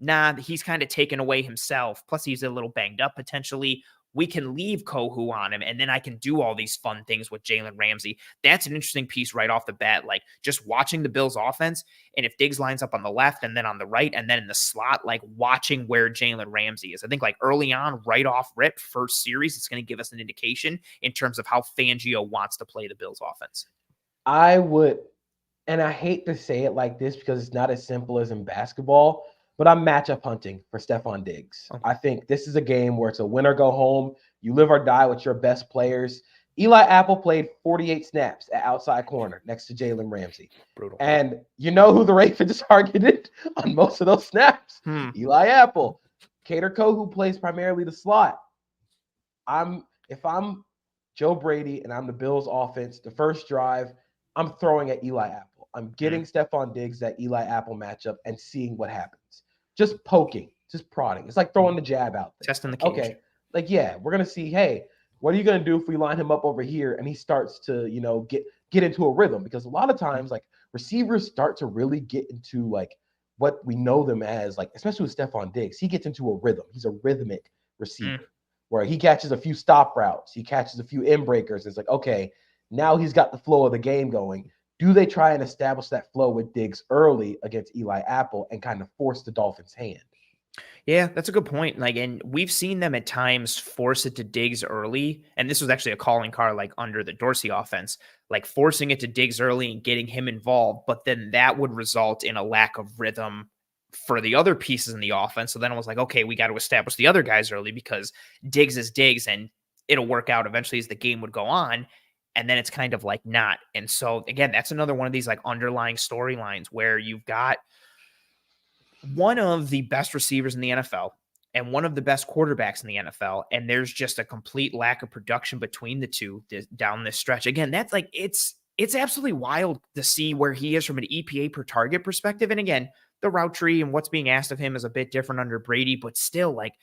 nah, he's kind of taken away himself. Plus, he's a little banged up potentially. We can leave Kohu on him, and then I can do all these fun things with Jalen Ramsey. That's an interesting piece right off the bat. Like, just watching the Bills' offense, and if Diggs lines up on the left and then on the right and then in the slot, like watching where Jalen Ramsey is. I think like early on, right off rip, first series, it's going to give us an indication in terms of how Fangio wants to play the Bills' offense. I would, and I hate to say it like this because it's not as simple as in basketball, but I'm matchup hunting for Stephon Diggs. Okay. I think this is a game where it's a win or go home. You live or die with your best players. Eli Apple played 48 snaps at outside corner next to Jalen Ramsey. Brutal. And you know who the Ravens targeted on most of those snaps? Eli Apple. Kader Kohu plays primarily the slot. If I'm Joe Brady and I'm the Bills offense, the first drive, I'm throwing at Eli Apple. I'm getting Stephon Diggs that Eli Apple matchup and seeing what happens. Just poking, just prodding. It's like throwing the jab out there. Testing the cage. Okay, like, yeah, we're going to see, hey, what are you going to do if we line him up over here and he starts to, you know, get into a rhythm? Because a lot of times, like, receivers start to really get into, like, what we know them as, like, especially with Stephon Diggs. He gets into a rhythm. He's a rhythmic receiver where he catches a few stop routes. He catches a few in breakers. It's like, okay, now he's got the flow of the game going. Do they try and establish that flow with Diggs early against Eli Apple and kind of force the Dolphins' hand? Yeah, that's a good point. Like, and we've seen them at times force it to Diggs early. And this was actually a calling card, like under the Dorsey offense, like forcing it to Diggs early and getting him involved. But then that would result in a lack of rhythm for the other pieces in the offense. So then it was like, okay, we got to establish the other guys early because Diggs is Diggs and it'll work out eventually as the game would go on. And then it's kind of like not. And so again, that's another one of these like underlying storylines where you've got one of the best receivers in the NFL and one of the best quarterbacks in the NFL. And there's just a complete lack of production between the two down this stretch. Again, that's like, it's absolutely wild to see where he is from an EPA per target perspective. And again, the route tree and what's being asked of him is a bit different under Brady, but still, like,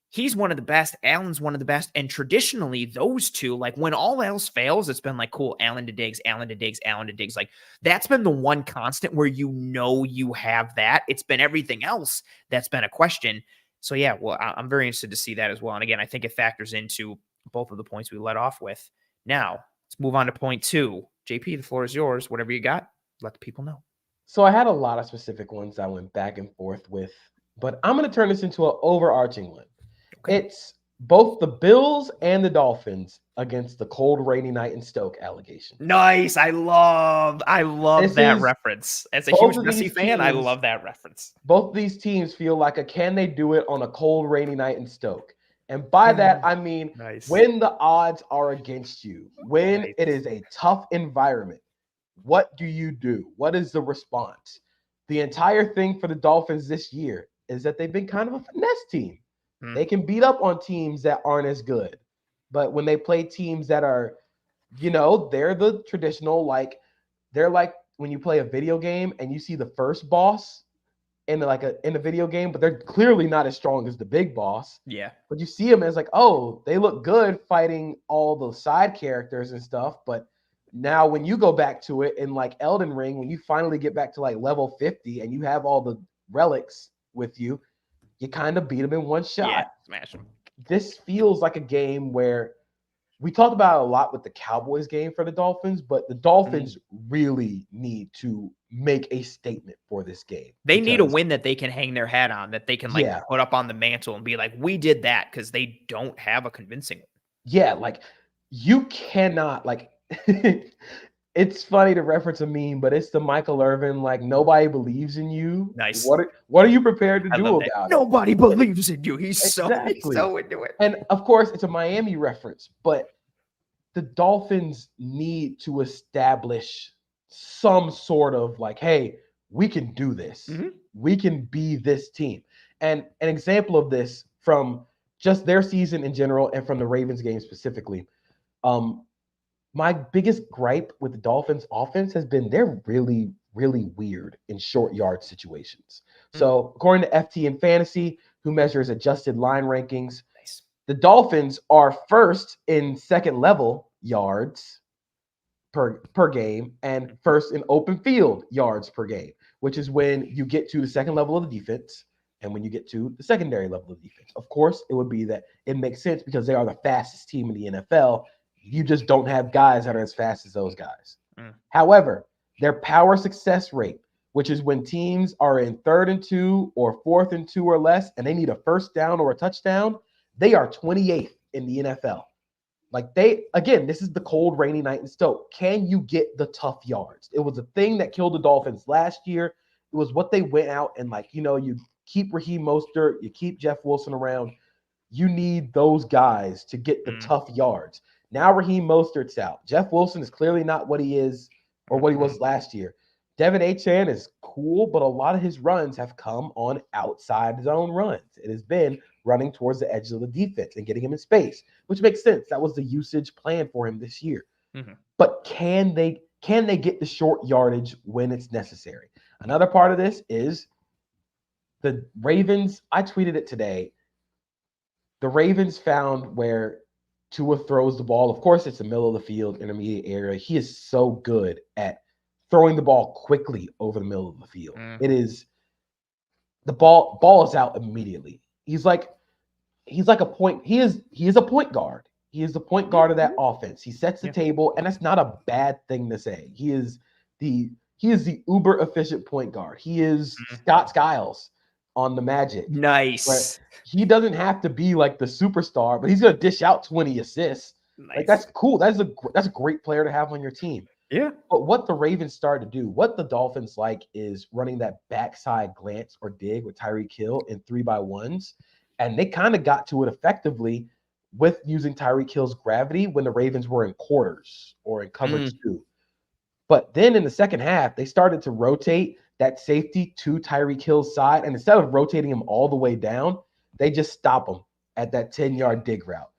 he's one of the best. Allen's one of the best. And traditionally, those two, like, when all else fails, it's been like, cool, Allen to Diggs, Allen to Diggs, Allen to Diggs. Like, that's been the one constant where you know you have that. It's been everything else that's been a question. So, yeah, well, I'm very interested to see that as well. And again, I think it factors into both of the points we let off with. Now, let's move on to point 2. JP, the floor is yours. Whatever you got, let the people know. So I had a lot of specific ones I went back and forth with, but I'm going to turn this into an overarching one. Okay. It's both the Bills and the Dolphins against the cold, rainy night in Stoke allegation. Nice. I love that reference. As a huge Messi fan, I love that reference. Both of these teams feel like can they do it on a cold, rainy night in Stoke? And by that, I mean, when the odds are against you, when it is a tough environment, what do you do? What is the response? The entire thing for the Dolphins this year is that they've been kind of a finesse team. They can beat up on teams that aren't as good. But when they play teams that are, you know, they're the traditional, like, they're like when you play a video game and you see the first boss in a video game, but they're clearly not as strong as the big boss. Yeah. But you see them as like, oh, they look good fighting all the side characters and stuff. But now when you go back to it in like Elden Ring, when you finally get back to like level 50 and you have all the relics with you, you kind of beat them in one shot. Yeah, smash them. This feels like a game where we talked about it a lot with the Cowboys game for the Dolphins, but the Dolphins really need to make a statement for this game. They need a win that they can hang their hat on, that they can put up on the mantle and be like, we did that, because they don't have a convincing one. Yeah, like you cannot like it's funny to reference a meme, but it's the Michael Irvin, like, nobody believes in you. Nice. What are you prepared to do about it? Nobody believes in you. He's so into it. And of course, it's a Miami reference, but the Dolphins need to establish some sort of like, hey, we can do this. We can be this team. And an example of this from just their season in general and from the Ravens game specifically, my biggest gripe with the Dolphins offense has been they're really, really weird in short yard situations. So according to FT and Fantasy, who measures adjusted line rankings, the Dolphins are first in second level yards per game and first in open field yards per game, which is when you get to the second level of the defense and when you get to the secondary level of defense. Of course, it would be that it makes sense because they are the fastest team in the NFL. You just don't have guys that are as fast as those guys. However, their power success rate, which is when teams are in 3rd and 2 or 4th and 2 or less, and they need a first down or a touchdown, they are 28th in the NFL. Like this is the cold, rainy night in Stoke. Can you get the tough yards? It was a thing that killed the Dolphins last year. It was what they went out and you keep Raheem Mostert, you keep Jeff Wilson around. You need those guys to get the tough yards. Now Raheem Mostert's out. Jeff Wilson is clearly not what he is or what he was last year. Devin Achane is cool, but a lot of his runs have come on outside zone runs. It has been running towards the edge of the defense and getting him in space, which makes sense. That was the usage plan for him this year. But can can they get the short yardage when it's necessary? Another part of this is the Ravens. I tweeted it today. The Ravens found where Tua throws the ball. Of course, it's the middle of the field, intermediate area. He is so good at throwing the ball quickly over the middle of the field. It is the ball is out immediately. He's like a point. He is a point guard. He is the point guard of that offense. He sets the table, and that's not a bad thing to say. He is the uber efficient point guard. He is Scott Skiles on the Magic. Nice. He doesn't have to be like the superstar, but he's gonna dish out 20 assists. Nice. Like that's cool. That's a great player to have on your team. Yeah. But what the Ravens started to do, what the Dolphins like, is running that backside glance or dig with Tyreek Hill in 3x1s. And they kind of got to it effectively with using Tyreek Hill's gravity when the Ravens were in quarters or in coverage 2. But then in the second half, they started to rotate that safety to Tyreek Hill's side. And instead of rotating him all the way down, they just stop him at that 10-yard dig route.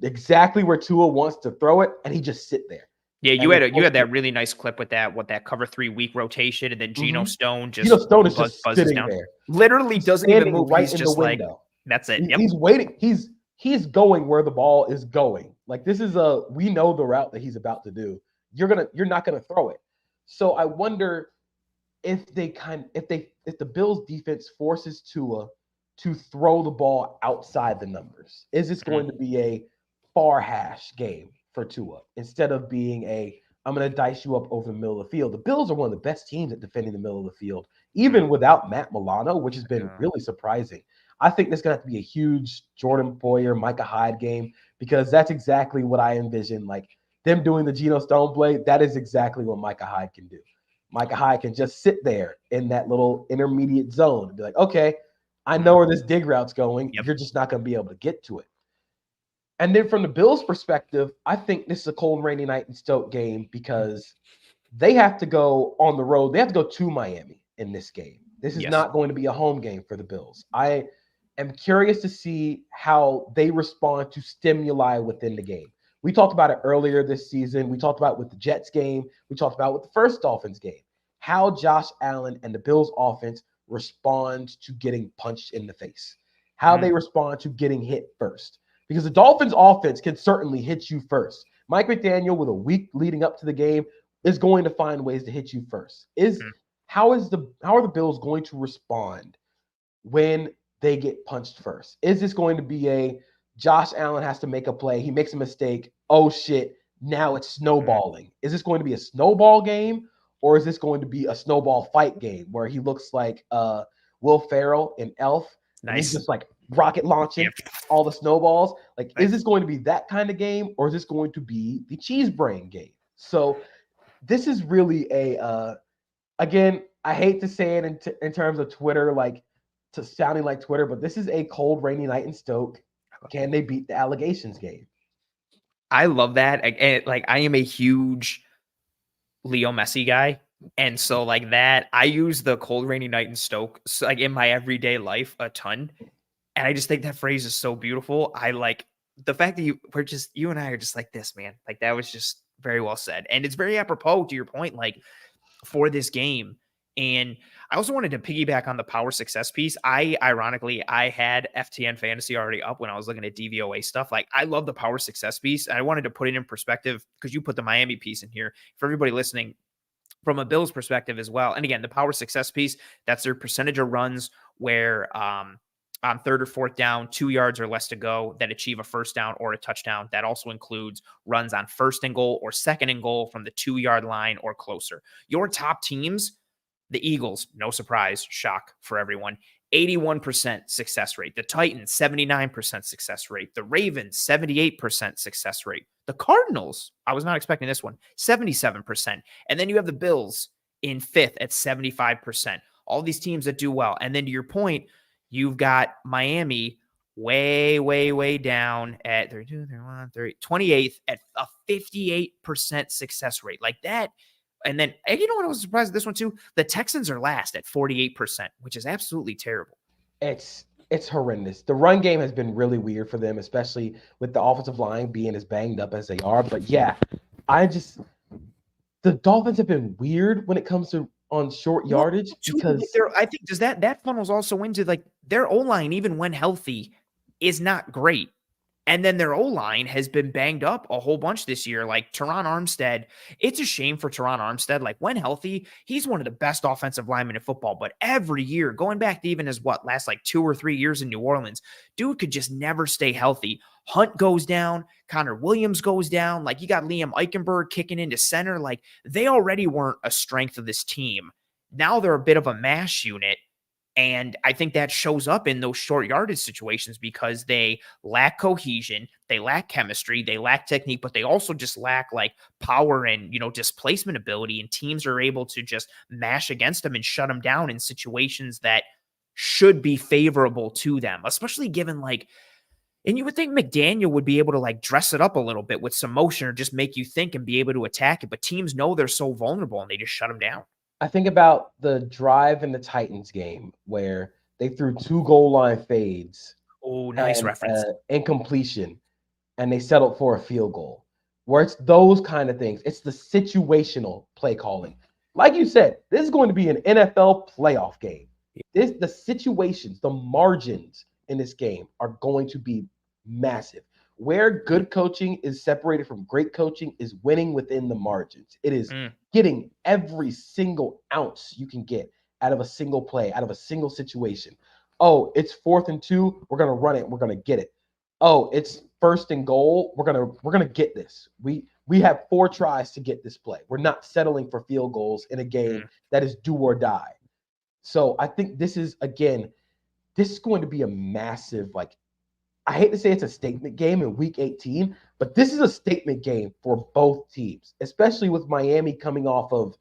Exactly where Tua wants to throw it, and he just sit there. Yeah, you had that really nice clip with that cover 3 week rotation, and then Geno Stone is just sitting down. there. Literally doesn't even move. Right he's in just the window. Like, that's it. He's waiting. He's going where the ball is going. Like, this is we know the route that he's about to do. You're not gonna throw it. So I wonder if the Bills defense forces Tua to throw the ball outside the numbers. Is this going to be a far hash game for Tua instead of being I'm going to dice you up over the middle of the field? The Bills are one of the best teams at defending the middle of the field, even without Matt Milano, which has been really surprising. I think this is going to have to be a huge Jordan Poyer, Micah Hyde game, because that's exactly what I envision. Like, them doing the Geno Stone play, that is exactly what Micah Hyde can do. Micah Hyde can just sit there in that little intermediate zone and be like, okay, I know where this dig route's going. You're just not going to be able to get to it. And then from the Bills' perspective, I think this is a cold, rainy night in Stoke game because they have to go on the road. They have to go to Miami in this game. This is not going to be a home game for the Bills. I am curious to see how they respond to stimuli within the game. We talked about it earlier this season. We talked about it with the Jets game. We talked about it with the first Dolphins game. How Josh Allen and the Bills' offense respond to getting punched in the face. How they respond to getting hit first. Because the Dolphins' offense can certainly hit you first. Mike McDaniel, with a week leading up to the game, is going to find ways to hit you first. How are the Bills going to respond when they get punched first? Is this going to be a Josh Allen has to make a play, he makes a mistake, oh shit, now it's snowballing? Is this going to be a snowball game, or is this going to be a snowball fight game where he looks like Will Ferrell in Elf? Nice. And he's just like rocket launching all the snowballs. Like, is this going to be that kind of game, or is this going to be the cheese brain game? So this is really again, I hate to say it in terms of Twitter, like to sounding like Twitter, but this is a cold, rainy night in Stoke. Can they beat the allegations game? I love that. I am a huge Leo Messi guy. And so like that, I use the cold, rainy night in Stoke like in my everyday life a ton. And I just think that phrase is so beautiful. I like the fact that you and I are just like this, man. Like, that was just very well said. And it's very apropos to your point, like, for this game. And I also wanted to piggyback on the power success piece. Ironically, I had FTN fantasy already up when I was looking at DVOA stuff. Like, I love the power success piece. And I wanted to put it in perspective because you put the Miami piece in here for everybody listening from a Bills perspective as well. And again, the power success piece, that's their percentage of runs where, on 3rd or 4th down, 2 yards or less to go, that achieve a first down or a touchdown. That also includes runs on 1st and goal or 2nd and goal from the 2-yard line or closer. Your top teams, the Eagles, no surprise, shock for everyone, 81% success rate. The Titans, 79% success rate. The Ravens, 78% success rate. The Cardinals, I was not expecting this one, 77%. And then you have the Bills in 5th at 75%. All these teams that do well. And then to your point, you've got Miami way, way, way down at 32, 31, 30, 28th at a 58% success rate. Like that. And then, you know what, I was surprised at this one too? The Texans are last at 48%, which is absolutely terrible. It's horrendous. The run game has been really weird for them, especially with the offensive line being as banged up as they are. But yeah, the the Dolphins have been weird when it comes to on short yardage because I think does that funnels also into like their O-line, even when healthy, is not great. And then their O-line has been banged up a whole bunch this year. Like Teron Armstead, it's a shame for Teron Armstead. Like when healthy, he's one of the best offensive linemen in football. But every year, going back to even his last like 2 or 3 years in New Orleans, dude could just never stay healthy. Hunt goes down, Connor Williams goes down. Like you got Liam Eichenberg kicking into center. Like they already weren't a strength of this team. Now they're a bit of a mash unit. And I think that shows up in those short yardage situations because they lack cohesion, they lack chemistry, they lack technique, but they also just lack like power and, displacement ability. And teams are able to just mash against them and shut them down in situations that should be favorable to them, especially given and you would think McDaniel would be able to like dress it up a little bit with some motion or just make you think and be able to attack it. But teams know they're so vulnerable and they just shut them down. I think about the drive in the Titans game where they threw 2 goal line fades. Oh, nice reference. Incompletion, and they settled for a field goal. Where it's those kind of things. It's the situational play calling. Like you said, this is going to be an NFL playoff game. The situations, the margins in this game are going to be massive. Where good coaching is separated from great coaching is winning within the margins. It is getting every single ounce you can get out of a single play, out of a single situation. Oh, it's 4th and 2. We're going to run it. We're going to get it. Oh, it's 1st and goal. We're going to get this. We have 4 tries to get this play. We're not settling for field goals in a game that is do or die. So I think this is going to be a massive, I hate to say it's a statement game in week 18, but this is a statement game for both teams, especially with Miami coming off of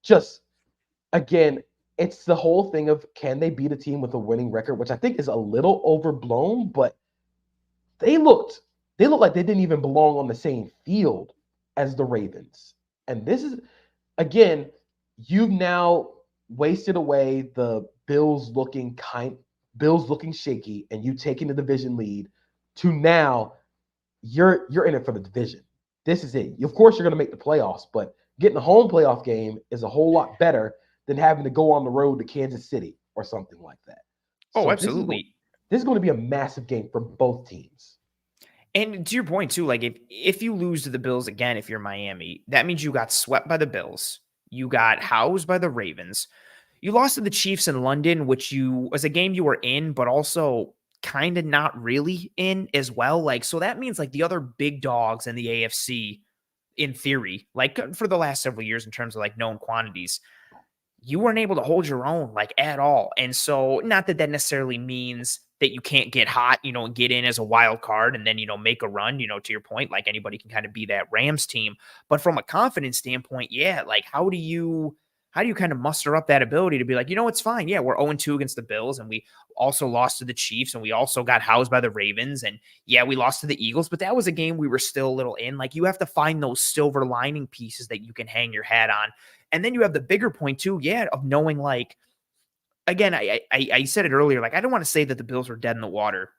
just, again, it's the whole thing of can they beat a team with a winning record, which I think is a little overblown, but they looked like they didn't even belong on the same field as the Ravens. And this is, again, you've now wasted away the Bills looking shaky and you taking the division lead to now you're in it for the division. This is it. Of course, you're going to make the playoffs, but getting a home playoff game is a whole lot better than having to go on the road to Kansas City or something like that. Oh, absolutely. This is going to be a massive game for both teams. And to your point, too, like if you lose to the Bills again, if you're Miami, that means you got swept by the Bills. You got housed by the Ravens. You lost to the Chiefs in London, which was a game you were in, but also kind of not really in as well. Like, so that means like the other big dogs in the AFC, in theory, like for the last several years in terms of like known quantities, you weren't able to hold your own like at all. And so not that necessarily means that you can't get hot, and get in as a wild card and then, make a run, to your point, like anybody can kind of be that Rams team. But from a confidence standpoint, yeah, like how do you kind of muster up that ability to be like, it's fine. Yeah, we're 0-2 against the Bills and we also lost to the Chiefs and we also got housed by the Ravens. And yeah, we lost to the Eagles, but that was a game we were still a little in. Like you have to find those silver lining pieces that you can hang your hat on. And then you have the bigger point too, yeah, of knowing like, again, I said it earlier, like I don't want to say that the Bills were dead in the water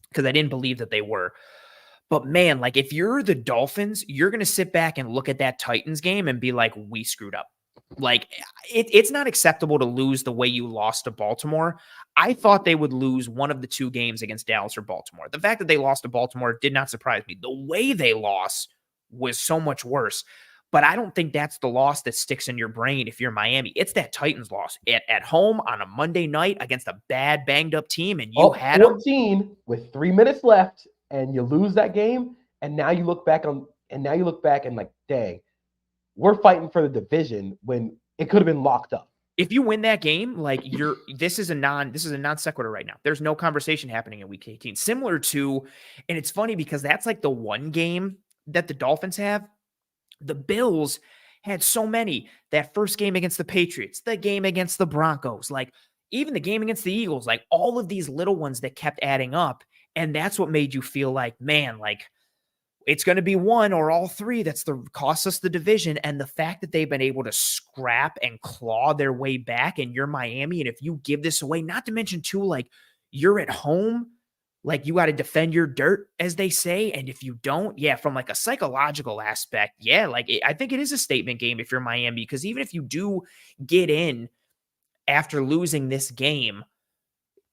because I didn't believe that they were. But man, like if you're the Dolphins, you're going to sit back and look at that Titans game and be like, we screwed up. Like it's not acceptable to lose the way you lost to Baltimore. I thought they would lose one of the 2 games against Dallas or Baltimore. The fact that they lost to Baltimore did not surprise me. The way they lost was so much worse. But I don't think that's the loss that sticks in your brain if you're Miami. It's that Titans loss at home on a Monday night against a bad, banged-up team, and you had 14 them with 3 minutes left, and you lose that game. And now you look back and like, dang, we're fighting for the division when it could have been locked up. If you win that game, like this is a non sequitur right now. There's no conversation happening in week 18. Similar to, and it's funny because that's like the one game that the Dolphins have. The Bills had so many. That first game against the Patriots, the game against the Broncos, like even the game against the Eagles, like all of these little ones that kept adding up. And that's what made you feel like, man, like it's going to be one or all 3 that's cost us the division. And the fact that they've been able to scrap and claw their way back, and you're Miami, and if you give this away, not to mention too, like you're at home, like you got to defend your dirt, as they say. And if you don't, yeah, from like a psychological aspect, yeah, like I think it is a statement game if you're Miami, because even if you do get in after losing this game,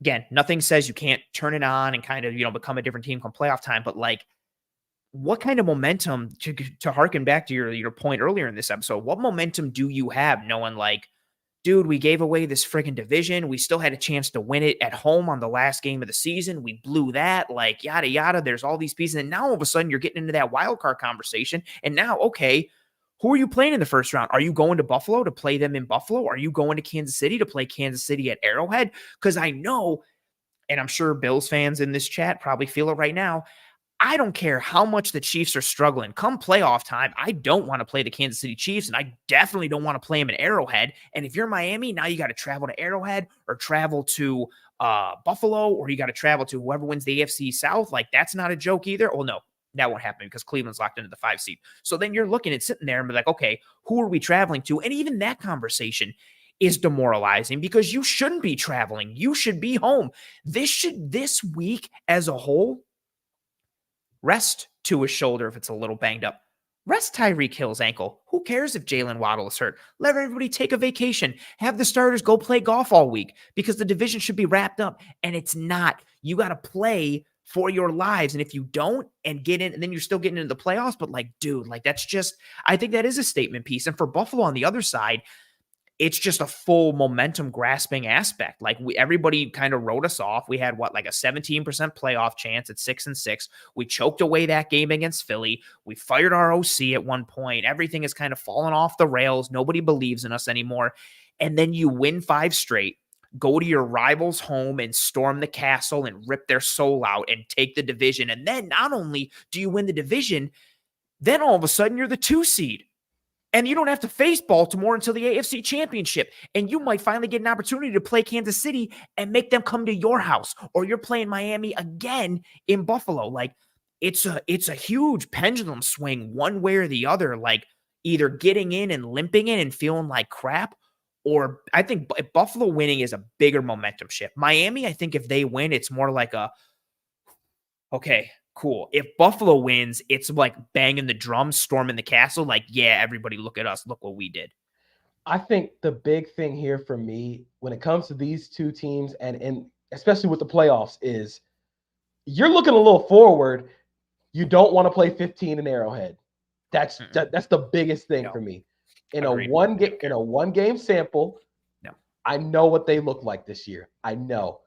again, nothing says you can't turn it on and kind of, become a different team come playoff time. But like, what kind of momentum, to harken back to your point earlier in this episode, what momentum do you have knowing like, dude, we gave away this freaking division. We still had a chance to win it at home on the last game of the season. We blew that, like yada, yada. There's all these pieces. And now all of a sudden you're getting into that wild card conversation. And now, okay, who are you playing in the first round? Are you going to Buffalo to play them in Buffalo? Are you going to Kansas City to play Kansas City at Arrowhead? Because I know, and I'm sure Bills fans in this chat probably feel it right now, I don't care how much the Chiefs are struggling. Come playoff time, I don't want to play the Kansas City Chiefs, and I definitely don't want to play them in Arrowhead. And if you're Miami, now you got to travel to Arrowhead or travel to Buffalo, or you got to travel to whoever wins the AFC South. Like, that's not a joke either. Well, no, that won't happen because Cleveland's locked into the 5 seed. So then you're looking at sitting there and be like, okay, who are we traveling to? And even that conversation is demoralizing because you shouldn't be traveling. You should be home. This week as a whole, rest Tua's shoulder if it's a little banged up. Rest Tyreek Hill's ankle. Who cares if Jalen Waddle is hurt? Let everybody take a vacation. Have the starters go play golf all week because the division should be wrapped up. And it's not. You got to play for your lives. And if you don't and get in, and then you're still getting into the playoffs, but like, dude, like that's just, I think that is a statement piece. And for Buffalo on the other side, it's just a full momentum grasping aspect. Like everybody kind of wrote us off. We had like a 17% playoff chance at 6-6. We choked away that game against Philly. We fired our OC at one point. Everything has kind of fallen off the rails. Nobody believes in us anymore. And then you win 5 straight, go to your rivals' home and storm the castle and rip their soul out and take the division. And then not only do you win the division, then all of a sudden you're the 2 seed. And you don't have to face Baltimore until the AFC Championship. And you might finally get an opportunity to play Kansas City and make them come to your house. Or you're playing Miami again in Buffalo. Like, it's a huge pendulum swing one way or the other. Like, either getting in and limping in and feeling like crap. Or I think Buffalo winning is a bigger momentum shift. Miami, I think if they win, it's more like okay, cool. If Buffalo wins, it's like banging the drums, storming the castle. Like, yeah, everybody look at us. Look what we did. I think the big thing here for me when it comes to these two teams and especially with the playoffs is you're looking a little forward. You don't want to play 15 in Arrowhead. That's the biggest thing for me. In a one game sample, I know what they look like this year. I know.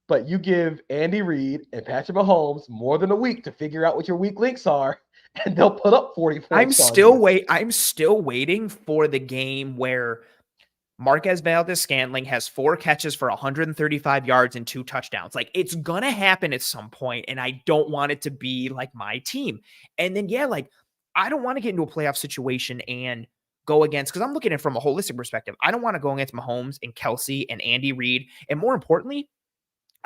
But you give Andy Reid and Patrick Mahomes more than a week to figure out what your weak links are, and they'll put up 40 points. I'm still waiting for the game where Marquez Valdes-Scantling has 4 catches for 135 yards and 2 touchdowns. Like, it's gonna happen at some point, and I don't want it to be like my team. And then, yeah, like, I don't want to get into a playoff situation and go against, because I'm looking at it from a holistic perspective. I don't want to go against Mahomes and Kelsey and Andy Reid, and more importantly,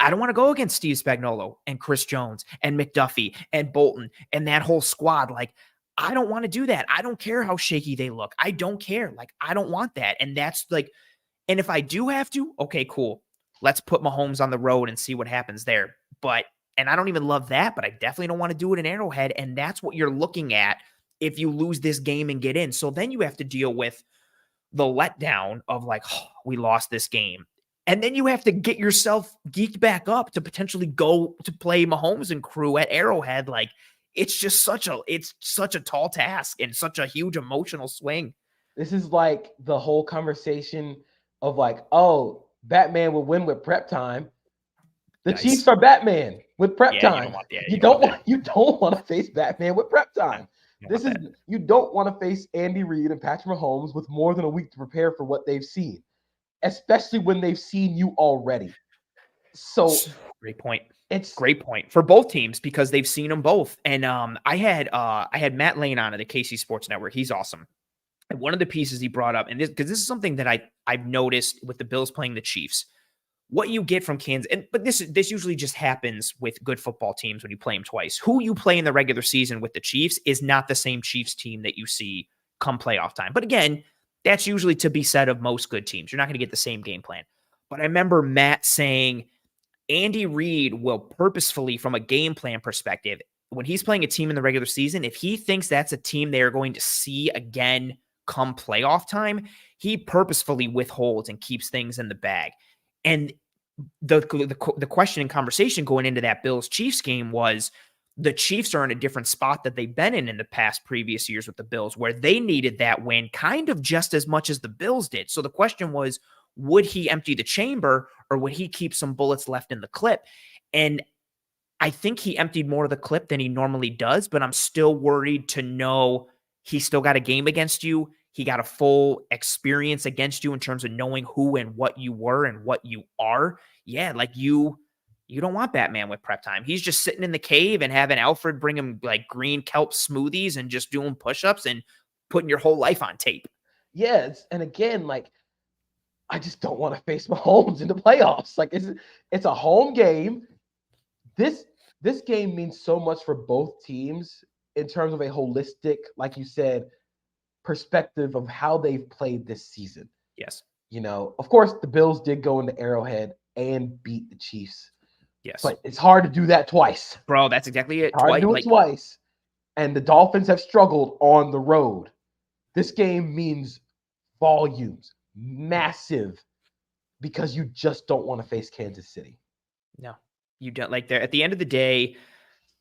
I don't want to go against Steve Spagnuolo and Chris Jones and McDuffie and Bolton and that whole squad. Like, I don't want to do that. I don't care how shaky they look. I don't care. Like, I don't want that. And that's like, and if I do have to, okay, cool. Let's put Mahomes on the road and see what happens there. But, and I don't even love that, but I definitely don't want to do it in Arrowhead. And that's what you're looking at if you lose this game and get in. So then you have to deal with the letdown of like, oh, we lost this game. And then you have to get yourself geeked back up to potentially go to play Mahomes and crew at Arrowhead. Like, it's just such a tall task and such a huge emotional swing. This is like the whole conversation of like, oh, Batman will win with prep time. The Chiefs are Batman with prep time. You don't want to face Batman with prep time. You don't want to face Andy Reid and Patrick Mahomes with more than a week to prepare for what they've seen, especially when they've seen you already. So great point. It's great point for both teams because they've seen them both. And I had Matt Lane on at the KC Sports Network. He's awesome. And one of the pieces he brought up, and because this is something that I've noticed with the Bills playing the Chiefs, what you get from Kansas, but this usually just happens with good football teams when you play them twice. Who you play in the regular season with the Chiefs is not the same Chiefs team that you see come playoff time. But again, that's usually to be said of most good teams. You're not going to get the same game plan. But I remember Matt saying, Andy Reid will purposefully, from a game plan perspective, when he's playing a team in the regular season, if he thinks that's a team they are going to see again come playoff time, he purposefully withholds and keeps things in the bag. And the question and conversation going into that Bills-Chiefs game was the Chiefs are in a different spot that they've been in the past previous years with the Bills, where they needed that win kind of just as much as the Bills did. So the question was, would he empty the chamber or would he keep some bullets left in the clip? And I think he emptied more of the clip than he normally does, but I'm still worried to know he still got a game against you. He got a full experience against you in terms of knowing who and what you were and what you are. Yeah, like you don't want Batman with prep time. He's just sitting in the cave and having Alfred bring him like green kelp smoothies and just doing push-ups and putting your whole life on tape. Yes, and again, like I just don't want to face Mahomes in the playoffs. Like it's a home game. This game means so much for both teams in terms of a holistic, like you said, perspective of how they've played this season. Yes. You know, of course, the Bills did go into Arrowhead and beat the Chiefs. Yes. But it's hard to do that twice. Bro, that's exactly it. It's hard to do it twice. And the Dolphins have struggled on the road. This game means volumes, massive, because you just don't want to face Kansas City. No, you don't. Like, at the end of the day,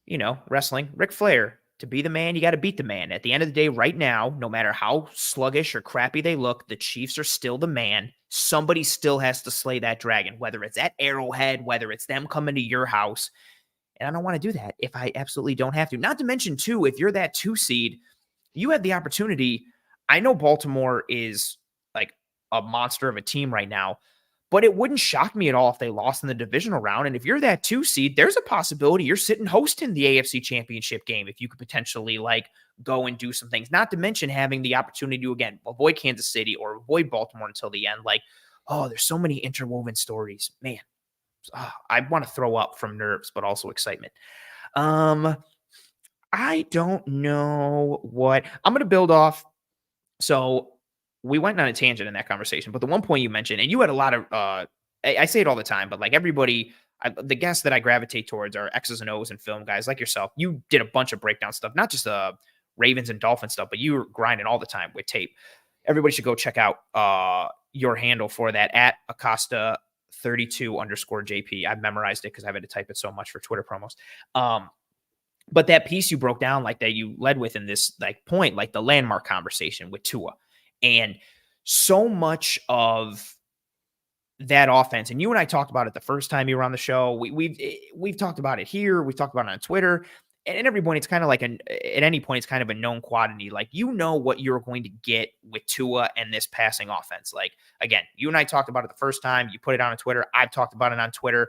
you know, wrestling, Ric Flair, to be the man, you got to beat the man. At the end of the day, right now, no matter how sluggish or crappy they look, the Chiefs are still the man. Somebody still has to slay that dragon, whether it's at Arrowhead, whether it's them coming to your house. And I don't want to do that if I absolutely don't have to. Not to mention, too, if you're that 2 seed, you have the opportunity. I know Baltimore is like a monster of a team right now, but it wouldn't shock me at all if they lost in the divisional round. And if you're that 2 seed, there's a possibility you're sitting hosting the AFC Championship game if you could potentially like go and do some things. Not to mention having the opportunity to, again, avoid Kansas City or avoid Baltimore until the end. Like, oh, there's so many interwoven stories. Man, I want to throw up from nerves, but also excitement. I don't know what I'm going to build off. So we went on a tangent in that conversation, but the one point you mentioned, and you had a lot of, I say it all the time, but like everybody, the guests that I gravitate towards are X's and O's and film guys like yourself. You did a bunch of breakdown stuff, not just Ravens and Dolphins stuff, but you were grinding all the time with tape. Everybody should go check out your handle for that at Acosta 32_JP. I've memorized it because I've had to type it so much for Twitter promos. But that piece you broke down, like that you led with in this like point, like the landmark conversation with Tua, and so much of that offense. And you and I talked about it the first time you were on the show. We've talked about it here. We've talked about it on Twitter. And at every point, it's kind of like at any point, it's kind of a known quantity. Like, you know what you're going to get with Tua and this passing offense. Like, again, you and I talked about it the first time. You put it on Twitter. I've talked about it on Twitter.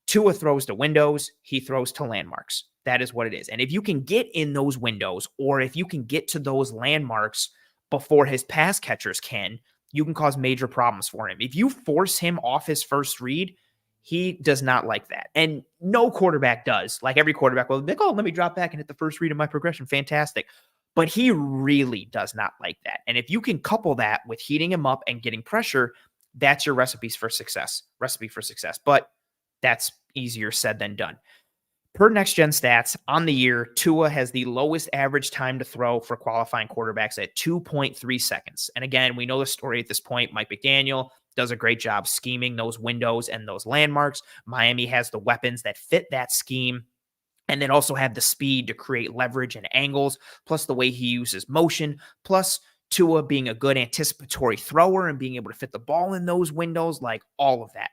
Tua throws to windows. He throws to landmarks. That is what it is. And if you can get in those windows, or if you can get to those landmarks before his pass catchers can, you can cause major problems for him. If you force him off his first read, he does not like that. And no quarterback does. Like, every quarterback will be like, oh, let me drop back and hit the first read of my progression. Fantastic. But he really does not like that. And if you can couple that with heating him up and getting pressure, that's your recipe for success. But that's easier said than done. Per Next Gen Stats, on the year, Tua has the lowest average time to throw for qualifying quarterbacks at 2.3 seconds. And again, we know the story at this point. Mike McDaniel does a great job scheming those windows and those landmarks. Miami has the weapons that fit that scheme, and then also have the speed to create leverage and angles, plus the way he uses motion, plus Tua being a good anticipatory thrower and being able to fit the ball in those windows, like all of that.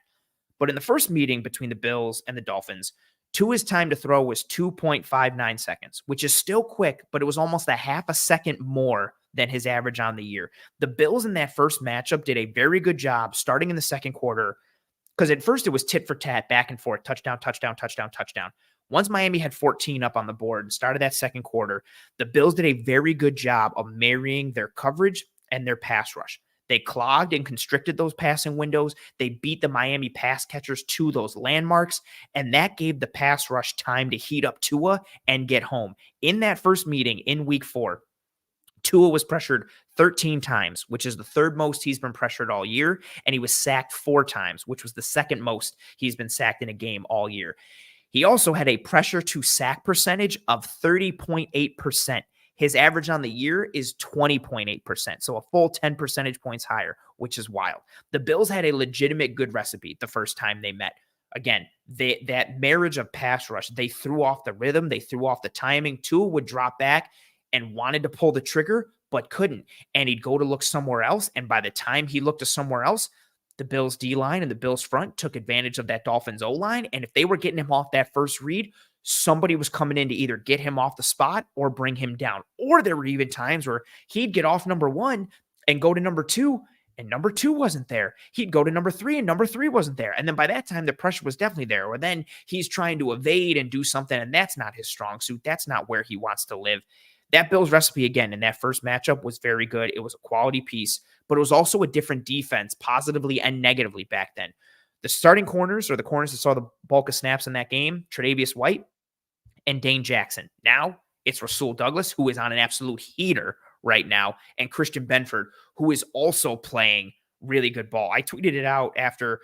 But in the first meeting between the Bills and the Dolphins, Tua's time to throw was 2.59 seconds, which is still quick, but it was almost a half a second more than his average on the year. The Bills in that first matchup did a very good job starting in the second quarter, because at first it was tit for tat, back and forth, touchdown, touchdown, touchdown, touchdown. Once Miami had 14 up on the board and started that second quarter, the Bills did a very good job of marrying their coverage and their pass rush. They clogged and constricted those passing windows. They beat the Miami pass catchers to those landmarks, and that gave the pass rush time to heat up Tua and get home. In that first meeting in week 4, Tua was pressured 13 times, which is the third most he's been pressured all year. And he was sacked 4 times, which was the second most he's been sacked in a game all year. He also had a pressure to sack percentage of 30.8%. His average on the year is 20.8%, so a full 10 percentage points higher, which is wild. The Bills had a legitimate good recipe the first time they met. Again, that marriage of pass rush, they threw off the rhythm, they threw off the timing. Tua would drop back and wanted to pull the trigger, but couldn't. And he'd go to look somewhere else, and by the time he looked to somewhere else, the Bills D-line and the Bills front took advantage of that Dolphins O-line, and if they were getting him off that first read, somebody was coming in to either get him off the spot or bring him down. Or there were even times where he'd get off number 1 and go to number 2, and number 2 wasn't there. He'd go to number 3, and number 3 wasn't there. And then by that time, the pressure was definitely there. Or then he's trying to evade and do something, and that's not his strong suit. That's not where he wants to live. That Bills recipe, again, in that first matchup was very good. It was a quality piece, but it was also a different defense, positively and negatively back then. The starting corners, or the corners that saw the bulk of snaps in that game, Tre'Davious White and Dane Jackson. Now it's Rasul Douglas, who is on an absolute heater right now, and Christian Benford, who is also playing really good ball. I tweeted it out after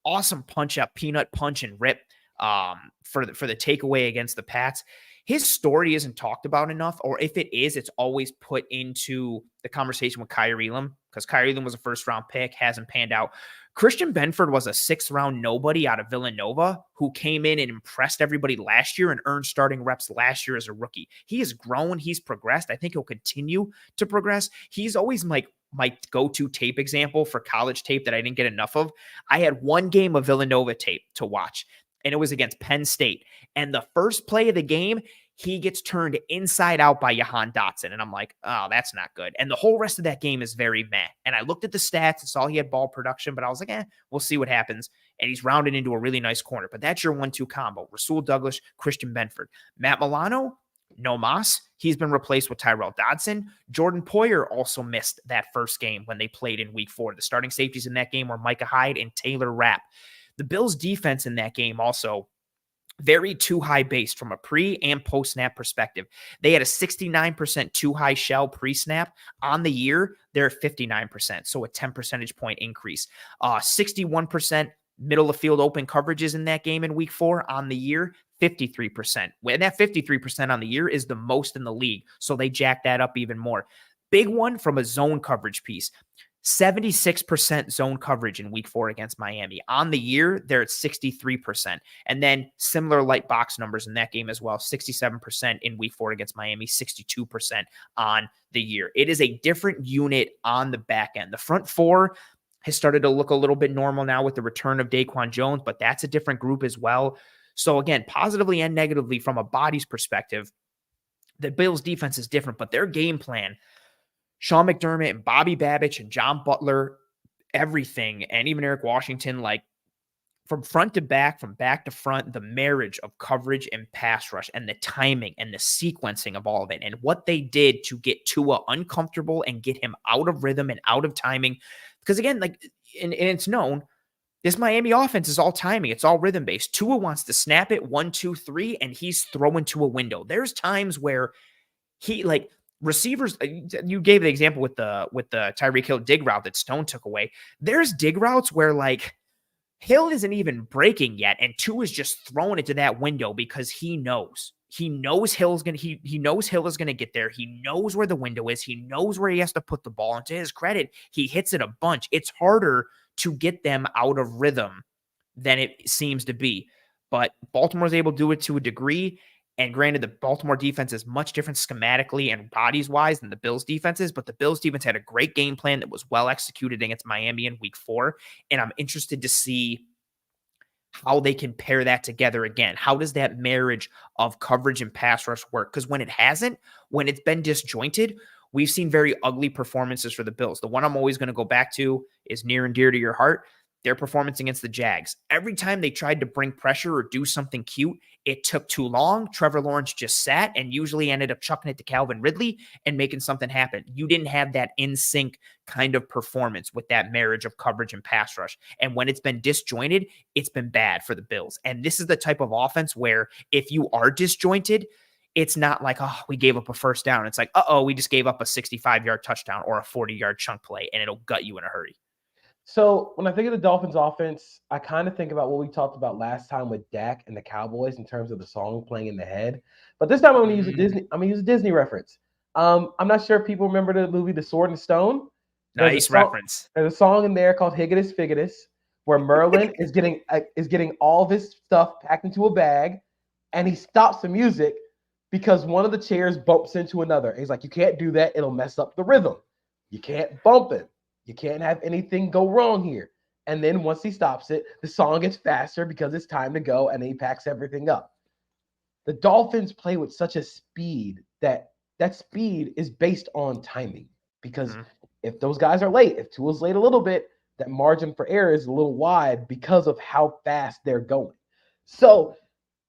awesome punch-up, peanut punch and rip for the takeaway against the Pats. His story isn't talked about enough, or if it is, it's always put into the conversation with Kyrie Elam, because Kyrie Elam was a first-round pick, hasn't panned out. Christian Benford was a 6th-round nobody out of Villanova who came in and impressed everybody last year and earned starting reps last year as a rookie. He has grown. He's progressed. I think he'll continue to progress. He's always my go-to tape example for college tape that I didn't get enough of. I had one game of Villanova tape to watch, and it was against Penn State. And the first play of the game, he gets turned inside out by Jahan Dotson. And I'm like, oh, that's not good. And the whole rest of that game is very meh. And I looked at the stats and saw he had ball production, but I was like, we'll see what happens. And he's rounded into a really nice corner. But that's your 1-2 combo. Rasul Douglas, Christian Benford. Matt Milano, no mas. He's been replaced with Tyrell Dodson. Jordan Poyer also missed that first game when they played in week 4. The starting safeties in that game were Micah Hyde and Taylor Rapp. The Bills' defense in that game also very too high based from a pre and post snap perspective. They had a 69% too high shell pre snap. On the year, they're at 59%, so a 10 percentage point increase. 61% middle of field open coverages in that game in week 4. On the year, 53%. And that 53% on the year is the most in the league, so they jacked that up even more. Big one from a zone coverage piece. 76% zone coverage in week 4 against Miami. On the year, they're at 63%. And then similar light box numbers in that game as well. 67% in week 4 against Miami, 62% on the year. It is a different unit on the back end. The front 4 has started to look a little bit normal now with the return of Daquan Jones, but that's a different group as well. So again, positively and negatively from a bodies perspective, the Bills defense is different, but their game plan, Sean McDermott and Bobby Babich and John Butler, everything, and even Eric Washington, like from front to back, from back to front, the marriage of coverage and pass rush and the timing and the sequencing of all of it and what they did to get Tua uncomfortable and get him out of rhythm and out of timing. Because again, like, and it's known, this Miami offense is all timing. It's all rhythm based. Tua wants to snap it 1, 2, 3, and he's throwing to a window. There's times where he like, receivers, you gave the example with the Tyreek Hill dig route that Stone took away. There's dig routes where like Hill isn't even breaking yet, and Tua is just throwing it to that window because he knows Hill's gonna he knows Hill is gonna get there. He knows where the window is. He knows where he has to put the ball. And to his credit, he hits it a bunch. It's harder to get them out of rhythm than it seems to be, but Baltimore's able to do it to a degree. And granted, the Baltimore defense is much different schematically and bodies-wise than the Bills defenses, but the Bills defense had a great game plan that was well executed against Miami in week 4, and I'm interested to see how they can pair that together again. How does that marriage of coverage and pass rush work? Because when it hasn't, when it's been disjointed, we've seen very ugly performances for the Bills. The one I'm always going to go back to is near and dear to your heart. Their performance against the Jags. Every time they tried to bring pressure or do something cute, it took too long. Trevor Lawrence just sat and usually ended up chucking it to Calvin Ridley and making something happen. You didn't have that in sync kind of performance with that marriage of coverage and pass rush. And when it's been disjointed, it's been bad for the Bills. And this is the type of offense where if you are disjointed, it's not like, oh, we gave up a first down. It's like, we just gave up a 65-yard touchdown or a 40-yard chunk play, and it'll gut you in a hurry. So when I think of the Dolphins offense, I kind of think about what we talked about last time with Dak and the Cowboys in terms of the song playing in the head. But this time I'm going to use a Disney. I'm going to use a Disney reference. I'm not sure if people remember the movie The Sword and Stone. Nice reference. There's a song in there called Higgitus Figgitus, where Merlin is getting all of his stuff packed into a bag, and he stops the music because one of the chairs bumps into another. And he's like, you can't do that. It'll mess up the rhythm. You can't bump it. You can't have anything go wrong here. And then once he stops it, the song gets faster because it's time to go, and he packs everything up. The Dolphins play with such a speed that speed is based on timing, because if those guys are late, if Tua's late a little bit, that margin for error is a little wide because of how fast they're going. So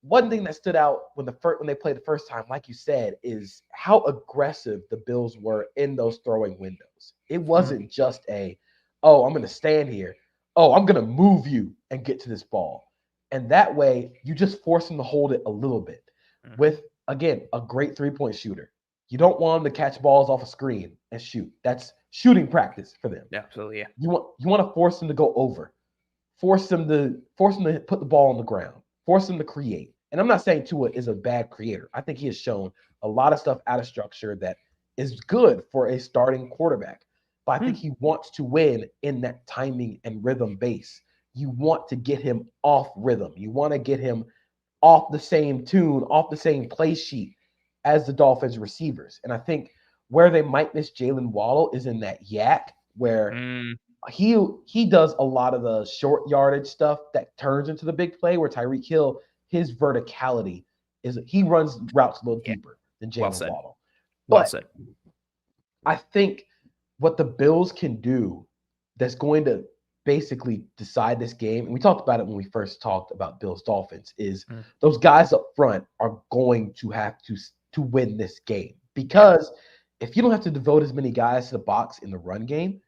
one thing that stood out when they played the first time, like you said, is how aggressive the Bills were in those throwing windows. It wasn't just I'm going to stand here. Oh, I'm going to move you and get to this ball. And that way, you just force them to hold it a little bit with, again, a great three-point shooter. You don't want them to catch balls off a screen and shoot. That's shooting practice for them. Yeah, absolutely. Yeah. You want to force them to go over. Force them to put the ball on the ground. Force them to create. And I'm not saying Tua is a bad creator. I think he has shown a lot of stuff out of structure that is good for a starting quarterback. But I think he wants to win in that timing and rhythm base. You want to get him off rhythm. You want to get him off the same tune, off the same play sheet as the Dolphins receivers. And I think where they might miss Jalen Waddle is in that yak, where he does a lot of the short yardage stuff that turns into the big play, where Tyreek Hill, his verticality is he runs routes a little deeper than Jalen Waddle. But I think what the Bills can do that's going to basically decide this game, and we talked about it when we first talked about Bills Dolphins, is those guys up front are going to have to win this game, because if you don't have to devote as many guys to the box in the run game,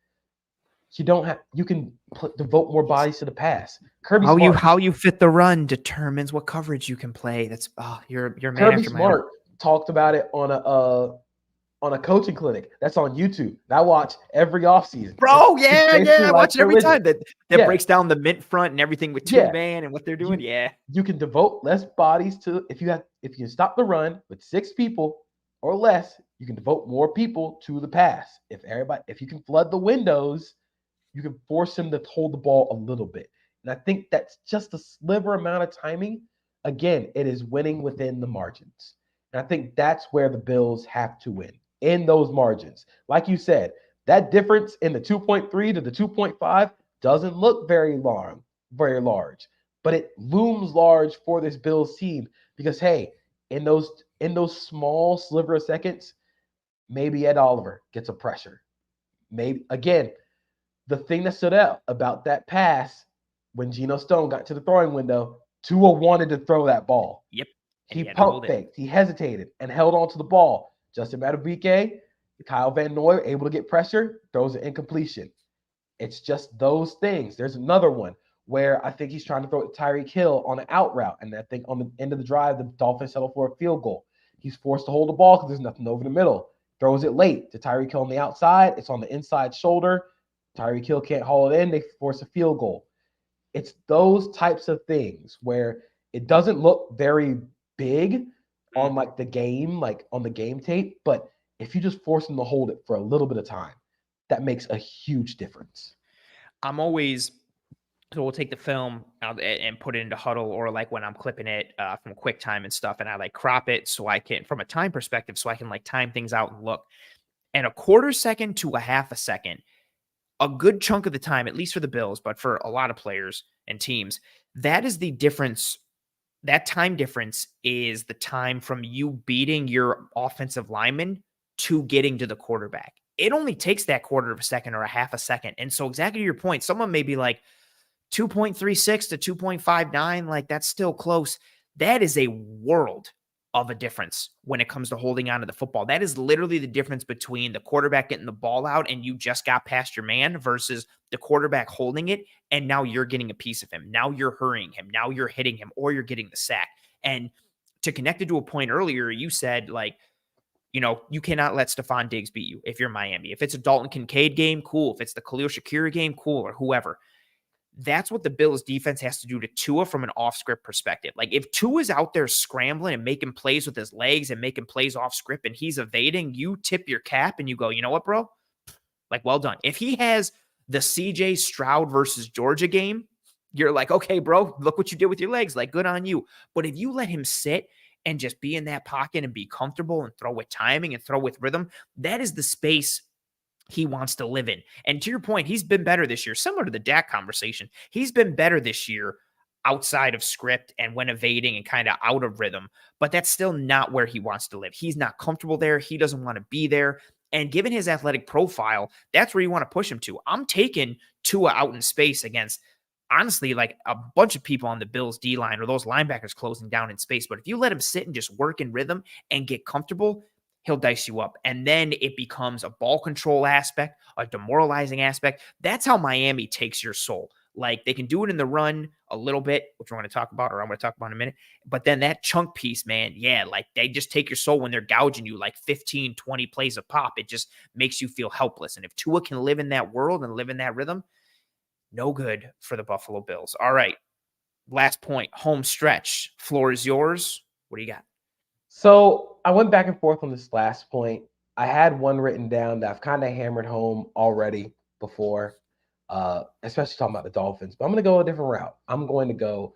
you can devote more bodies to the pass. How you fit the run determines what coverage you can play. That's you're man Kirby Smart talked about it on a coaching clinic that's on YouTube. I watch every offseason. Bro, I watch it every time. That breaks down the mint front and everything with two-man and what they're doing. You can devote less bodies to if you stop the run with 6 people or less, you can devote more people to the pass. If you can flood the windows, you can force him to hold the ball a little bit. And I think that's just a sliver amount of timing. Again, it is winning within the margins. And I think that's where the Bills have to win, in those margins. Like you said, that difference in the 2.3 to the 2.5 doesn't look very large, but it looms large for this Bills team because, hey, in those small sliver of seconds, maybe Ed Oliver gets a pressure. Maybe, again, the thing that stood out about that pass when Geno Stone got to the throwing window, Tua wanted to throw that ball. Yep. He pump faked. He hesitated and held on to the ball. Justin Madubuike, Kyle Van Noy able to get pressure, throws an incompletion. It's just those things. There's another one where I think he's trying to throw it to Tyreek Hill on an out route, and I think on the end of the drive, the Dolphins settle for a field goal. He's forced to hold the ball because there's nothing over the middle. Throws it late to Tyreek Hill on the outside. It's on the inside shoulder. Tyreek Hill can't haul it in. They force a field goal. It's those types of things where it doesn't look very big on like the game, like on the game tape, but if you just force them to hold it for a little bit of time, that makes a huge difference. So we'll take the film out and put it into Huddle, or like when I'm clipping it from QuickTime and stuff, and I like crop it so I can, from a time perspective, so I can like time things out and look. And a quarter second to a half a second, a good chunk of the time, at least for the Bills, but for a lot of players and teams, that is the difference. That time difference is the time from you beating your offensive lineman to getting to the quarterback. It only takes that quarter of a second or a half a second. And so exactly to your point, someone may be like 2.36 to 2.59, like that's still close. That is a world of a difference when it comes to holding on to the football. That is literally the difference between the quarterback getting the ball out and you just got past your man versus the quarterback holding it and now you're getting a piece of him. Now you're hurrying him. Now you're hitting him or you're getting the sack. And to connect it to a point earlier, you said, like, you cannot let Stephon Diggs beat you if you're Miami. If it's a Dalton Kincaid game, cool. If it's the Khalil Shakir game, cool, or whoever. That's what the Bills defense has to do to Tua from an off-script perspective. Like, if Tua is out there scrambling and making plays with his legs and making plays off-script and he's evading, you tip your cap and you go, you know what, bro? Like, well done. If he has the CJ Stroud versus Georgia game, you're like, okay, bro, look what you did with your legs. Like, good on you. But if you let him sit and just be in that pocket and be comfortable and throw with timing and throw with rhythm, that is the space he wants to live in. And to your point, he's been better this year, similar to the Dak conversation. He's been better this year outside of script and when evading and kind of out of rhythm, but that's still not where he wants to live. He's not comfortable there. He doesn't want to be there. And given his athletic profile, that's where you want to push him to. I'm taking Tua out in space against, honestly, like a bunch of people on the Bills D line or those linebackers closing down in space. But if you let him sit and just work in rhythm and get comfortable, he'll dice you up. And then it becomes a ball control aspect, a demoralizing aspect. That's how Miami takes your soul. Like, they can do it in the run a little bit, which we're going to talk about, or I'm going to talk about in a minute. But then that chunk piece, man, yeah, like they just take your soul when they're gouging you like 15, 20 plays a pop. It just makes you feel helpless. And if Tua can live in that world and live in that rhythm, no good for the Buffalo Bills. All right. Last point, home stretch. Floor is yours. What do you got? So I went back and forth on this last point. I had one written down that I've kind of hammered home already before, especially talking about the Dolphins. But I'm going to go a different route. I'm going to go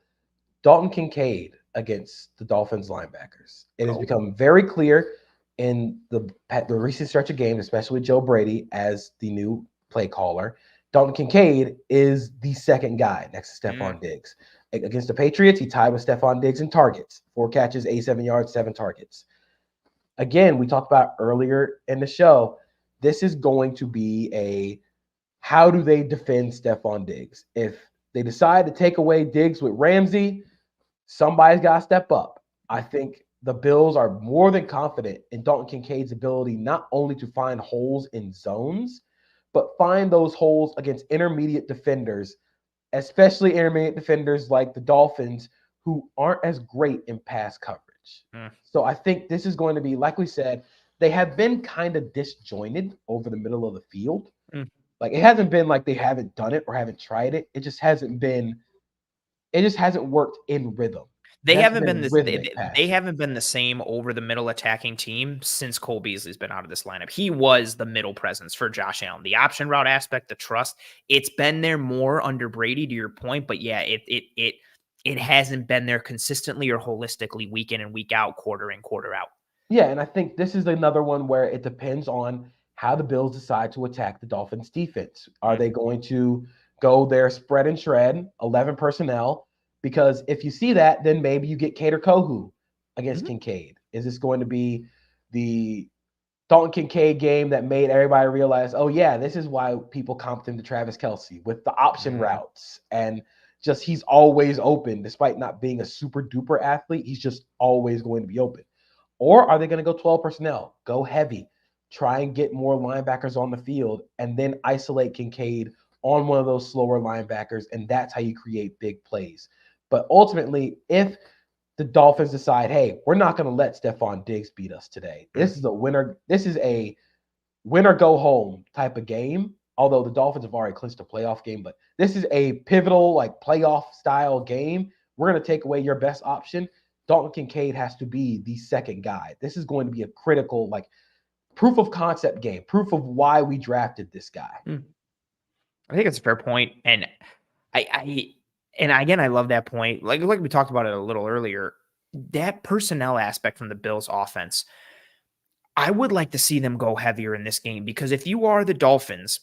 Dalton Kincaid against the Dolphins linebackers. It has become very clear in the recent stretch of games, especially with Joe Brady as the new play caller. Dalton Kincaid is the second guy next to Stephon Diggs. Against the Patriots, he tied with Stephon Diggs in targets. 4 catches, 87 yards, 7 targets. Again, we talked about earlier in the show, this is going to be a how do they defend Stephon Diggs? If they decide to take away Diggs with Ramsey, somebody's got to step up. I think the Bills are more than confident in Dalton Kincaid's ability not only to find holes in zones, but find those holes against intermediate defenders, especially intermediate defenders like the Dolphins, who aren't as great in pass coverage. So I think this is going to be, like we said, they have been kind of disjointed over the middle of the field. Like, it hasn't been like they haven't done it or haven't tried it. It just hasn't worked in rhythm. They haven't been they haven't been the same over the middle attacking team since Cole Beasley's been out of this lineup. He was the middle presence for Josh Allen. The option route aspect, the trust, it's been there more under Brady, to your point, but yeah, it hasn't been there consistently or holistically week in and week out, quarter in, quarter out. Yeah, and I think this is another one where it depends on how the Bills decide to attack the Dolphins defense. Are they going to go their spread and shred, 11 personnel? Because if you see that, then maybe you get Cater Kohu against Kincaid. Is this going to be the Dalton Kincaid game that made everybody realize, oh, yeah, this is why people comped him to Travis Kelce with the option routes and just he's always open despite not being a super duper athlete. He's just always going to be open. Or are they going to go 12 personnel, go heavy, try and get more linebackers on the field, and then isolate Kincaid on one of those slower linebackers, and that's how you create big plays. But ultimately, if the Dolphins decide, hey, we're not going to let Stephon Diggs beat us today. This is a winner. This is a win or go home type of game. Although the Dolphins have already clinched a playoff game, but this is a pivotal, like, playoff style game. We're going to take away your best option. Dalton Kincaid has to be the second guy. This is going to be a critical, like, proof of concept game, proof of why we drafted this guy. I think it's a fair point. And and again, I love that point. Like we talked about it a little earlier, that personnel aspect from the Bills offense, I would like to see them go heavier in this game, because if you are the Dolphins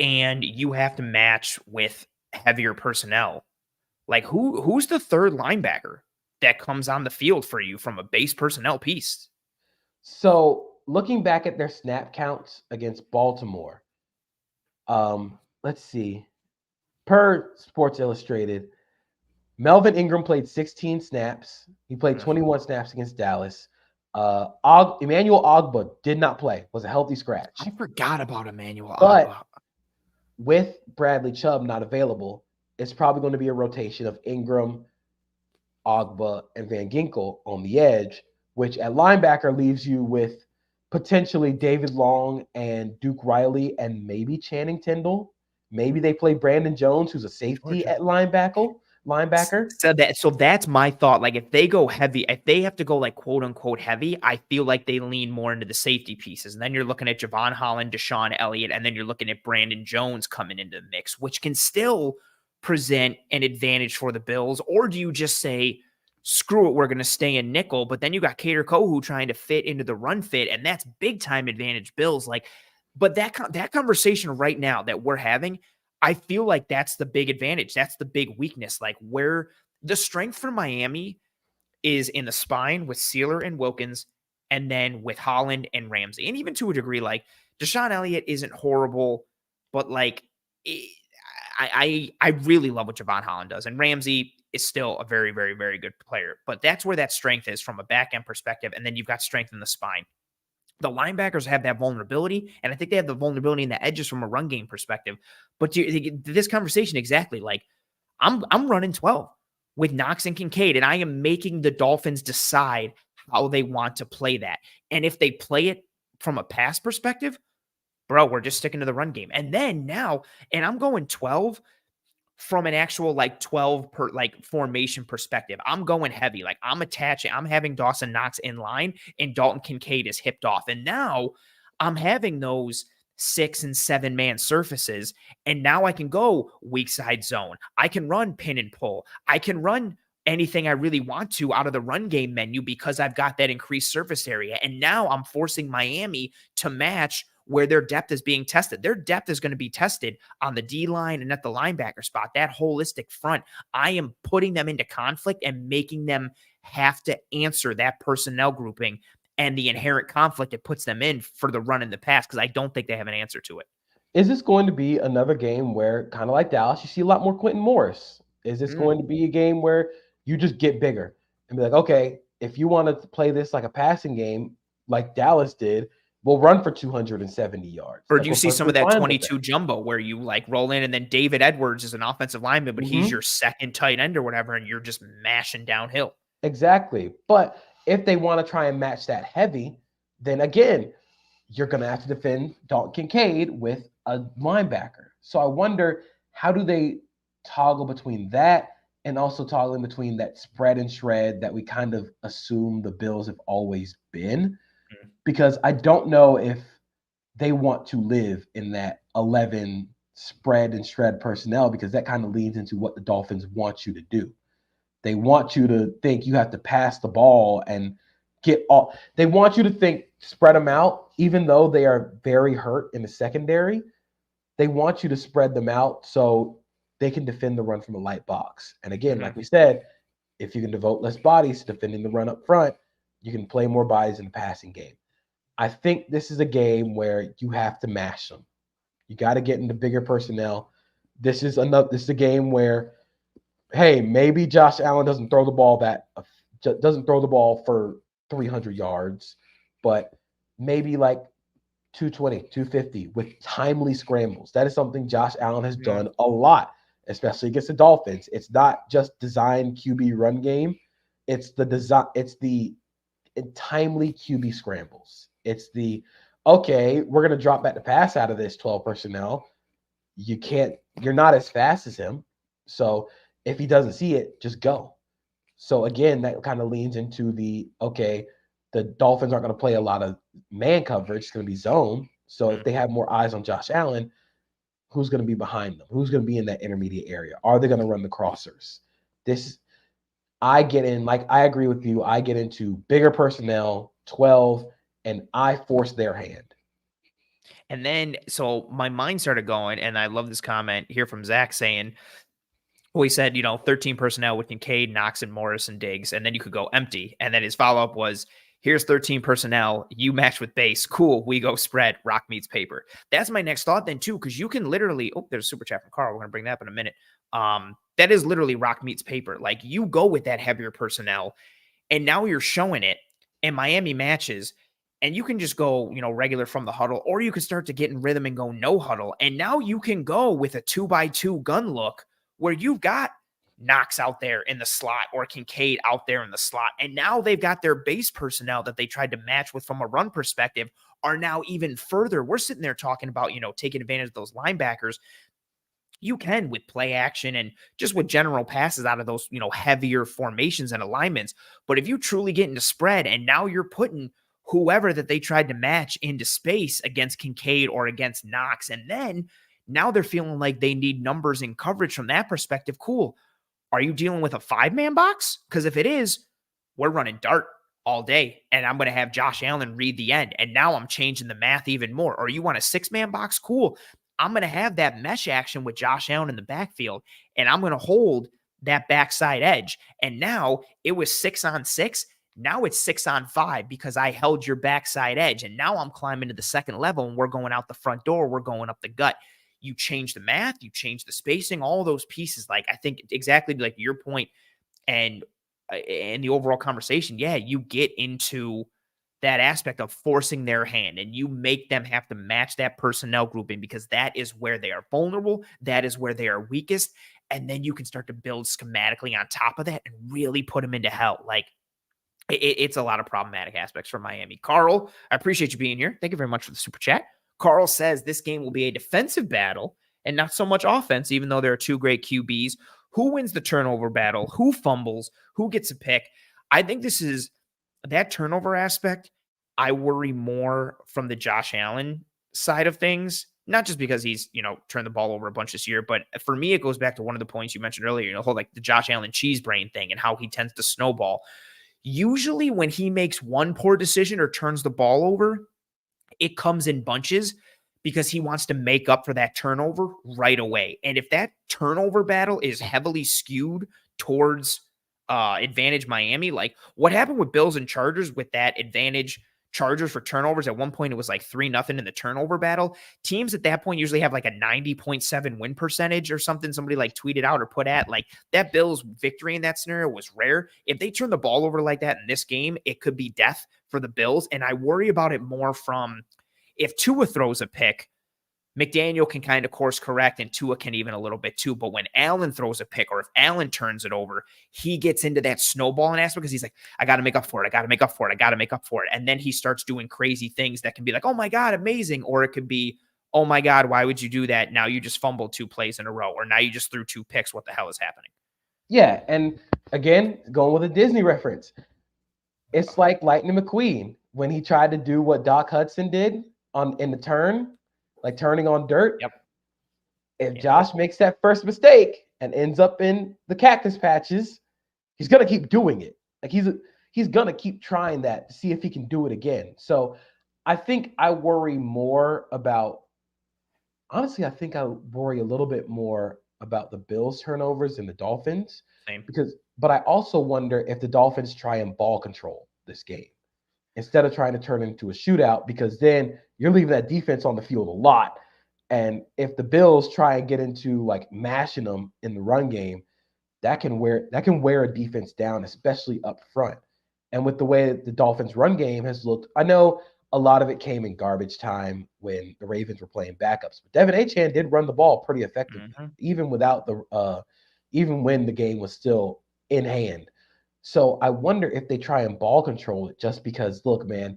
and you have to match with heavier personnel, like who's the third linebacker that comes on the field for you from a base personnel piece? So looking back at their snap counts against Baltimore, let's see. Per Sports Illustrated, Melvin Ingram played 16 snaps. He played 21 snaps against Dallas. Emmanuel Ogbah did not play, was a healthy scratch. I forgot about Emmanuel But Ogbah. With Bradley Chubb not available, it's probably going to be a rotation of Ingram, Ogba, and Van Ginkel on the edge, which at linebacker leaves you with potentially David Long and Duke Riley and maybe Channing Tindall. Maybe they play Brandon Jones, who's a safety at linebacker. So that's my thought. Like if they go heavy, if they have to go like quote unquote heavy, I feel like they lean more into the safety pieces. And then you're looking at Javon Holland, Deshaun Elliott, and then you're looking at Brandon Jones coming into the mix, which can still present an advantage for the Bills. Or do you just say, screw it, we're going to stay in nickel, but then you got Cater Kohu trying to fit into the run fit, and that's big time advantage Bills. Like, but that conversation right now that we're having, I feel like that's the big advantage. That's the big weakness. Like where the strength for Miami is in the spine with Sealer and Wilkins, and then with Holland and Ramsey. And even to a degree, like Deshaun Elliott isn't horrible, but like I really love what Javon Holland does. And Ramsey is still a very, very, very good player. But that's where that strength is from a back end perspective. And then you've got strength in the spine. The linebackers have that vulnerability, and I think they have the vulnerability in the edges from a run game perspective. But to this conversation, exactly, like I'm running 12 with Knox and Kincaid, and I am making the Dolphins decide how they want to play that. And if they play it from a pass perspective, bro, we're just sticking to the run game. And then now, and I'm going 12 from an actual like 12 per like formation perspective. I'm going heavy. Like I'm having Dawson Knox in line and Dalton Kincaid is hipped off. And now I'm having those 6 and 7 man surfaces. And now I can go weak side zone. I can run pin and pull. I can run anything I really want to out of the run game menu because I've got that increased surface area. And now I'm forcing Miami to match where their depth is being tested. Their depth is going to be tested on the D line and at the linebacker spot, that holistic front. I am putting them into conflict and making them have to answer that personnel grouping and the inherent conflict it puts them in for the run and the pass, because I don't think they have an answer to it. Is this going to be another game where, kind of like Dallas, you see a lot more Quentin Morris? Is this going to be a game where you just get bigger and be like, okay, if you want to play this like a passing game like Dallas did, we'll run for 270 yards. Or do you see some of that 22 jumbo where you like roll in and then David Edwards is an offensive lineman, but he's your second tight end or whatever, and you're just mashing downhill? Exactly. But if they want to try and match that heavy, then again, you're going to have to defend Dalton Kincaid with a linebacker. So I wonder, how do they toggle between that and also toggling between that spread and shred that we kind of assume the Bills have always been? Because I don't know if they want to live in that 11 spread and shred personnel, because that kind of leads into what the Dolphins want you to do. They want you to think you have to pass the ball and get all. They want you to think spread them out, even though they are very hurt in the secondary. They want you to spread them out so they can defend the run from a light box. And again, like we said, if you can devote less bodies to defending the run up front, you can play more bodies in the passing game. I think this is a game where you have to mash them. You got to get into bigger personnel. This is a game where, hey, maybe Josh Allen doesn't throw the ball for 300 yards, but maybe like 220, 250 with timely scrambles. That is something Josh Allen has done a lot, especially against the Dolphins. It's not just design QB run game. It's the timely QB scrambles. It's okay, we're going to drop back the pass out of this 12 personnel. You're not as fast as him. So if he doesn't see it, just go. So again, that kind of leans into the Dolphins aren't going to play a lot of man coverage. It's going to be zone. So if they have more eyes on Josh Allen, who's going to be behind them? Who's going to be in that intermediate area? Are they going to run the crossers? I agree with you. I get into bigger personnel, 12, and I force their hand. And then, so my mind started going, and I love this comment here from Zach saying, well, he said, 13 personnel with Kincaid, Knox, and Morris and Diggs, and then you could go empty. And then his follow-up was, here's 13 personnel, you match with base, cool, we go spread, rock meets paper. That's my next thought then, too, because you can literally, there's a super chat from Carl, we're going to bring that up in a minute. That is literally rock meets paper. Like, you go with that heavier personnel, and now you're showing it, and Miami matches, and you can just go, regular from the huddle, or you can start to get in rhythm and go no huddle. And now you can go with a 2x2 gun look where you've got Knox out there in the slot or Kincaid out there in the slot. And now they've got their base personnel that they tried to match with from a run perspective are now even further. We're sitting there talking about, taking advantage of those linebackers. You can with play action and just with general passes out of those, heavier formations and alignments. But if you truly get into spread and now you're putting whoever that they tried to match into space against Kincaid or against Knox, and then now they're feeling like they need numbers and coverage from that perspective. Cool. Are you dealing with a 5-man box? Because if it is, we're running dart all day, and I'm going to have Josh Allen read the end. And now I'm changing the math even more. Or you want a 6-man box? Cool. I'm going to have that mesh action with Josh Allen in the backfield, and I'm going to hold that backside edge. And now it was 6-on-6. Now it's 6-on-5 because I held your backside edge. And now I'm climbing to the second level, and we're going out the front door. We're going up the gut. You change the math, you change the spacing, all those pieces. Like, I think exactly like your point and the overall conversation. Yeah, you get into that aspect of forcing their hand and you make them have to match that personnel grouping because that is where they are vulnerable. That is where they are weakest. And then you can start to build schematically on top of that and really put them into hell. Like, it's a lot of problematic aspects for Miami. Carl, I appreciate you being here. Thank you very much for the super chat. Carl says this game will be a defensive battle and not so much offense, even though there are two great QBs. Who wins the turnover battle? Who fumbles? Who gets a pick? I think this is that turnover aspect. I worry more from the Josh Allen side of things, not just because he's, turned the ball over a bunch this year, but for me, it goes back to one of the points you mentioned earlier, whole like the Josh Allen cheese brain thing and how he tends to snowball. Usually when he makes one poor decision or turns the ball over, it comes in bunches because he wants to make up for that turnover right away. And if that turnover battle is heavily skewed towards advantage Miami, like what happened with Bills and Chargers with that advantage Chargers for turnovers, at one point it was like 3-0 in the turnover battle. Teams at that point usually have like a 90.7 win percentage or something. Somebody like tweeted out or put at like that Bills victory in that scenario was rare. If they turn the ball over like that in this game, it could be death for the Bills. And I worry about it more from if Tua throws a pick, McDaniel can kind of course correct and Tua can even a little bit too. But when Allen throws a pick or if Allen turns it over, he gets into that snowballing aspect because he's like, I got to make up for it. I got to make up for it. I got to make up for it. And then he starts doing crazy things that can be like, oh my God, amazing. Or it could be, oh my God, why would you do that? Now you just fumbled 2 plays in a row, or now you just threw 2 picks. What the hell is happening? Yeah. And again, going with a Disney reference, it's like Lightning McQueen when he tried to do what Doc Hudson did in the turn, like turning on dirt. Yep. If Josh makes that first mistake and ends up in the cactus patches, he's gonna keep doing it. Like he's gonna keep trying that to see if he can do it again. So I think I worry more about. Honestly, I think I worry a little bit more about the Bills turnovers than the Dolphins. Same. But I also wonder if the Dolphins try and ball control this game instead of trying to turn it into a shootout, because then you're leaving that defense on the field a lot. And if the Bills try and get into like mashing them in the run game, that can wear a defense down, especially up front. And with the way the Dolphins run game has looked, I know a lot of it came in garbage time when the Ravens were playing backups, but Devin Achane did run the ball pretty effectively, even without even when the game was still in hand. So I wonder if they try and ball control it, just because, look, man,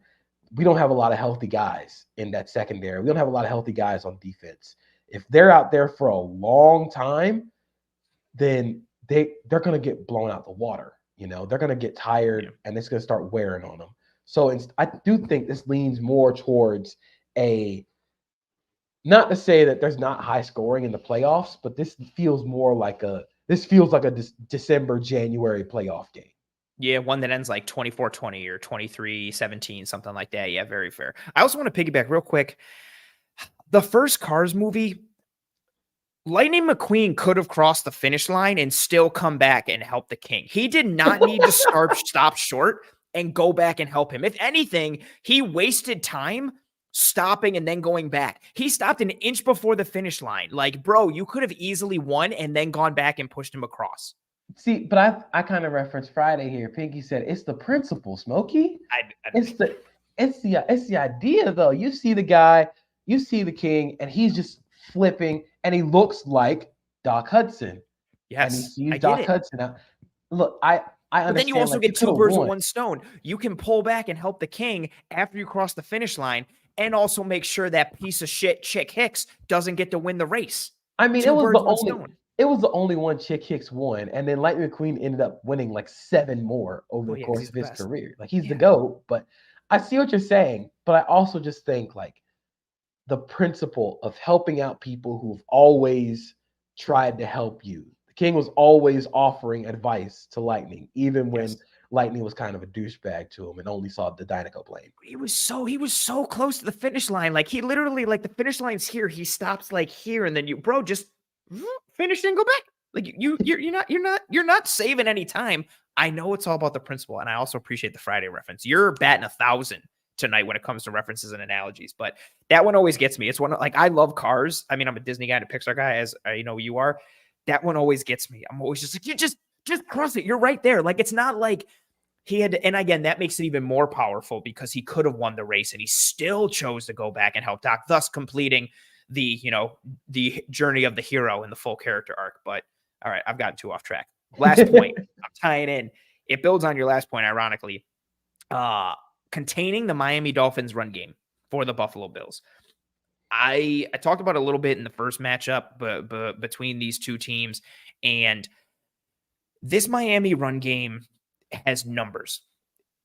we don't have a lot of healthy guys in that secondary. We don't have a lot of healthy guys on defense. If they're out there for a long time, then they're going to get blown out the water. They're going to get tired, and it's going to start wearing on them. So I do think this leans more towards not to say that there's not high scoring in the playoffs, but this feels like a December, January playoff game. Yeah, one that ends like 24-20 or 23-17, something like that. Yeah, very fair. I also want to piggyback real quick. The first Cars movie, Lightning McQueen could have crossed the finish line and still come back and help the king. He did not need to stop short and go back and help him. If anything, he wasted time stopping and then going back. He stopped an inch before the finish line. Like, bro, you could have easily won and then gone back and pushed him across. See, but I kind of referenced Friday here. Pinky said it's the principle, Smokey. It's the idea, though. You see the guy, you see the king, and he's just flipping, and he looks like Doc Hudson. and he Yes, sees I get Doc it. Hudson out. Look, I understand. But then you also like, you get could two have birds with won. one stone. You can pull back and help the king after you cross the finish line, and also make sure that piece of shit Chick Hicks doesn't get to win the race. I mean, Two birds, one stone. it was the only one Chick Hicks won, and then Lightning McQueen ended up winning like 7 more over Well, the yeah, because course he's of the his best. career. Like, he's the Yeah. GOAT, but I see what you're saying, but I also just think, like, the principle of helping out people who've always tried to help you. The king was always offering advice to Lightning, even when Yes. Lightning was kind of a douchebag to him and only saw the Dynaco plane. He was so close to the finish line. Like, he literally, like, the finish line's here. He stops like here, and then you, bro, just finish and go back. Like, you're not saving any time. I know it's all about the principle, and I also appreciate the Friday reference. You're batting 1,000 tonight when it comes to references and analogies, but that one always gets me. It's one, like, I love cars. I mean, I'm a Disney guy and a Pixar guy, as you know you are. That one always gets me. I'm always just like, you just cross it. You're right there. Like, it's not like he had to, and again, that makes it even more powerful because he could have won the race and he still chose to go back and help Doc, thus completing the, the journey of the hero in the full character arc. But all right, I've gotten too off track. Last point, I'm tying in. It builds on your last point, ironically. Containing the Miami Dolphins run game for the Buffalo Bills. I talked about it a little bit in the first matchup, but between these two teams, and this Miami run game has numbers.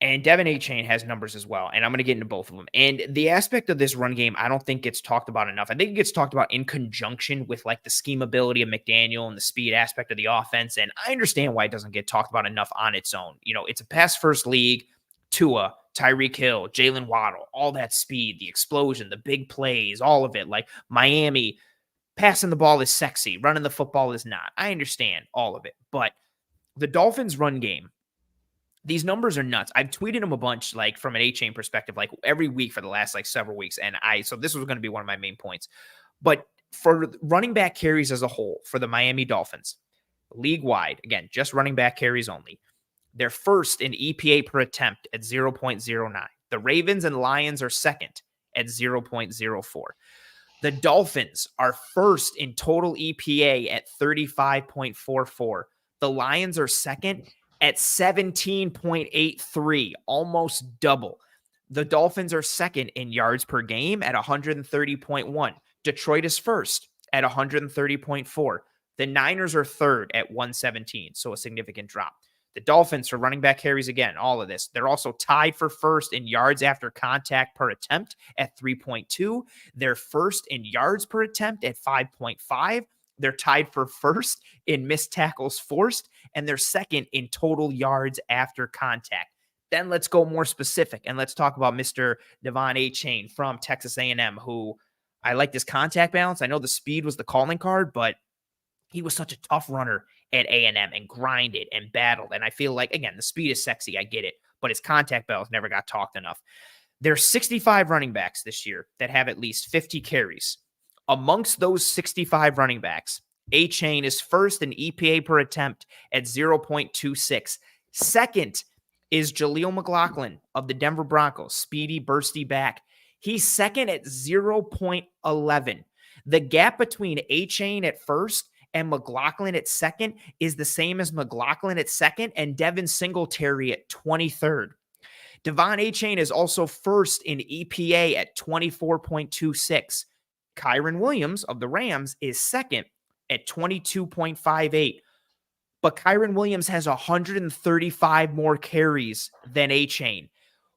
And Devin Achane has numbers as well. And I'm going to get into both of them. And the aspect of this run game, I don't think gets talked about enough. I think it gets talked about in conjunction with like the scheme ability of McDaniel and the speed aspect of the offense. And I understand why it doesn't get talked about enough on its own. It's a pass first league. Tua, Tyreek Hill, Jalen Waddle, all that speed, the explosion, the big plays, all of it. Like Miami, passing the ball is sexy. Running the football is not. I understand all of it. But the Dolphins run game, these numbers are nuts. I've tweeted them a bunch, like from an A-Chain perspective, like every week for the last like several weeks. And so this was going to be one of my main points. But for running back carries as a whole for the Miami Dolphins, league wide, again, just running back carries only, they're first in EPA per attempt at 0.09. The Ravens and Lions are second at 0.04. The Dolphins are first in total EPA at 35.44. The Lions are second at 17.83, almost double. The Dolphins are second in yards per game at 130.1. Detroit is first at 130.4. The Niners are third at 117, so a significant drop. The Dolphins for running back carries, again, all of this. They're also tied for first in yards after contact per attempt at 3.2. They're first in yards per attempt at 5.5. They're tied for first in missed tackles forced, and they're second in total yards after contact. Then let's go more specific, and let's talk about Mr. Devon Achane from Texas A&M, who I like this contact balance. I know the speed was the calling card, but he was such a tough runner at A&M and grinded and battled. And I feel like, again, the speed is sexy. I get it. But his contact balance never got talked enough. There's 65 running backs this year that have at least 50 carries. Amongst those 65 running backs, Achane is first in EPA per attempt at 0.26. Second is Jaleel McLaughlin of the Denver Broncos, speedy, bursty back. He's second at 0.11. The gap between Achane at first and McLaughlin at second is the same as McLaughlin at second and Devin Singletary at 23rd. Devon Achane is also first in EPA at 24.26. Kyren Williams of the Rams is second at 22.58. But Kyren Williams has 135 more carries than Achane,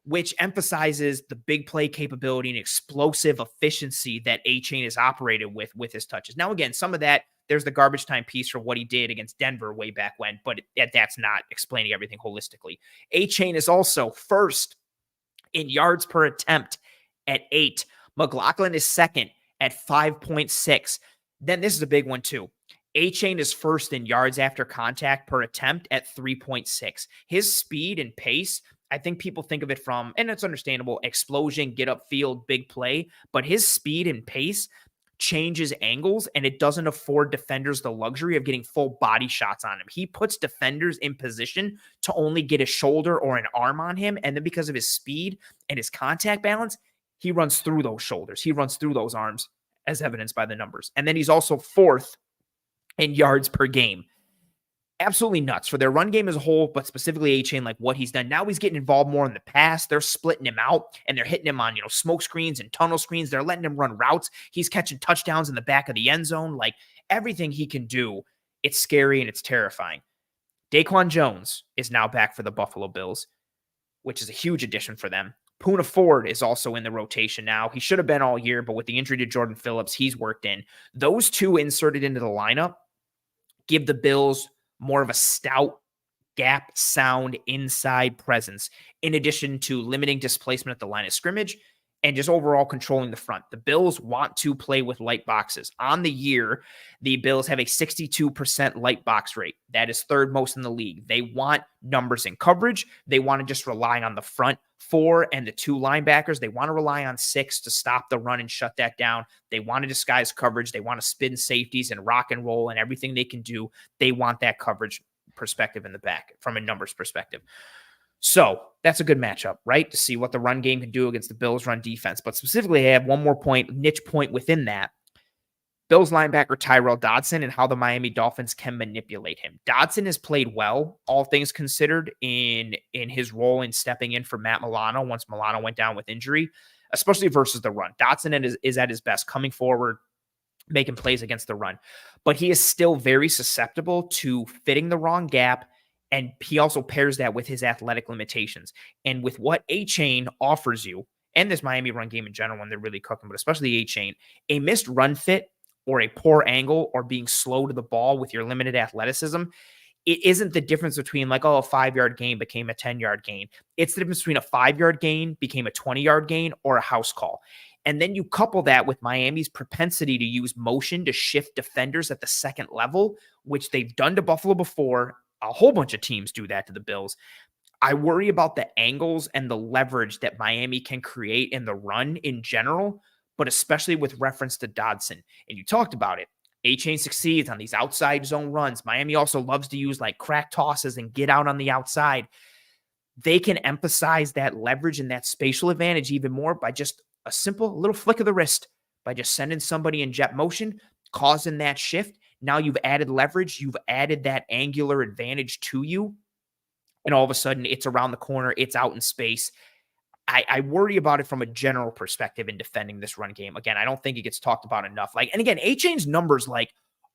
which emphasizes the big play capability and explosive efficiency that Achane is operated with his touches. Now, again, some of that, there's the garbage time piece for what he did against Denver way back when, but that's not explaining everything holistically. Achane is also first in yards per attempt at 8. McLaughlin is second at 5.6. Then this is a big one too. Achane is first in yards after contact per attempt at 3.6. His speed and pace, I think people think of it from, and it's understandable, explosion, get upfield, big play, but his speed and pace changes angles, and it doesn't afford defenders the luxury of getting full body shots on him. He puts defenders in position to only get a shoulder or an arm on him, and then because of his speed and his contact balance, he runs through those shoulders. He runs through those arms, as evidenced by the numbers. And then he's also fourth in yards per game. absolutely nuts for their run game as a whole, but specifically A-Chain, like what he's done. Now he's getting involved more in the pass. They're splitting him out and they're hitting him on, smoke screens and tunnel screens. They're letting him run routes. He's catching touchdowns in the back of the end zone. Like everything he can do, it's scary and it's terrifying. Daquan Jones is now back for the Buffalo Bills, which is a huge addition for them. Poona Ford is also in the rotation now. He should have been all year, but with the injury to Jordan Phillips, he's worked in. Those two inserted into the lineup give the Bills more of a stout, gap sound inside presence, in addition to limiting displacement at the line of scrimmage and just overall controlling the front. The Bills want to play with light boxes. On the year, the Bills have a 62% light box rate. That is third most in the league. They want numbers in coverage. They want to just rely on the front four and the two linebackers. They want to rely on six to stop the run and shut that down. They want to disguise coverage. They want to spin safeties and rock and roll and everything they can do. They want that coverage perspective in the back from a numbers perspective. So that's a good matchup, right? To see what the run game can do against the Bills run defense. But specifically, I have one more niche point within that. Bills linebacker Tyrell Dodson and how the Miami Dolphins can manipulate him. Dodson has played well, all things considered, in his role in stepping in for Matt Milano once Milano went down with injury, especially versus the run. Dodson is at his best, coming forward, making plays against the run. But he is still very susceptible to fitting the wrong gap, and he also pairs that with his athletic limitations. And with what A-Chain offers you, and this Miami run game in general when they're really cooking, but especially A-Chain, a missed run fit or a poor angle or being slow to the ball with your limited athleticism, it isn't the difference between like, a 5-yard gain became a 10-yard gain. It's the difference between a 5-yard gain became a 20-yard gain or a house call. And then you couple that with Miami's propensity to use motion to shift defenders at the second level, which they've done to Buffalo before. A whole bunch of teams do that to the Bills. I worry about the angles and the leverage that Miami can create in the run in general, but especially with reference to Dodson. And you talked about it. A-Chain succeeds on these outside zone runs. Miami also loves to use like crack tosses and get out on the outside. They can emphasize that leverage and that spatial advantage even more by just a simple little flick of the wrist, by just sending somebody in jet motion, causing that shift. Now you've added leverage. You've added that angular advantage to you. And all of a sudden it's around the corner. It's out in space. I worry about it from a general perspective in defending this run game. Again, I don't think it gets talked about enough. And again, A-Chain's numbers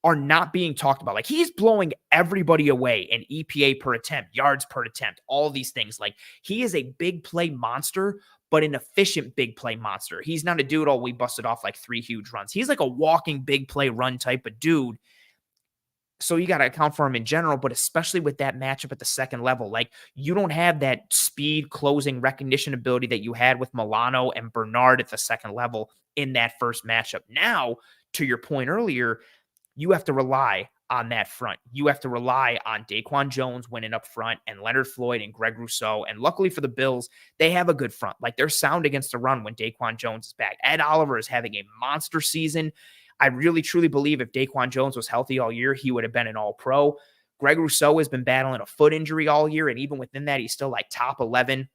are not being talked about. He's blowing everybody away in EPA per attempt, yards per attempt, all these things. He is a big play monster, but an efficient big play monster. He's not a dude, we busted off 3 huge runs. He's like a walking big play run type of dude. So you got to account for him in general, but especially with that matchup at the second level. You don't have that speed, closing, recognition ability that you had with Milano and Bernard at the second level in that first matchup. Now, to your point earlier, you have to rely on that front. You have to rely on Daquan Jones winning up front and Leonard Floyd and Greg Rousseau. And luckily for the Bills, they have a good front. They're sound against the run when Daquan Jones is back. Ed Oliver is having a monster season. I really, truly believe if Daquan Jones was healthy all year, he would have been an all-pro. Greg Rousseau has been battling a foot injury all year, and even within that, he's still top 11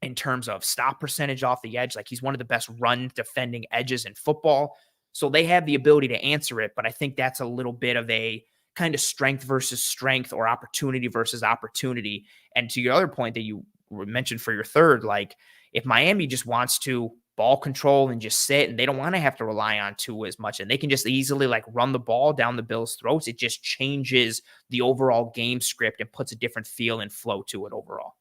in terms of stop percentage off the edge. He's one of the best run defending edges in football. So they have the ability to answer it, but I think that's a little bit of a kind of strength versus strength or opportunity versus opportunity. And to your other point that you mentioned for your third, if Miami just wants to ball control and just sit, and they don't want to have to rely on Tua as much, and they can just easily run the ball down the Bills' throats, it just changes the overall game script and puts a different feel and flow to it overall.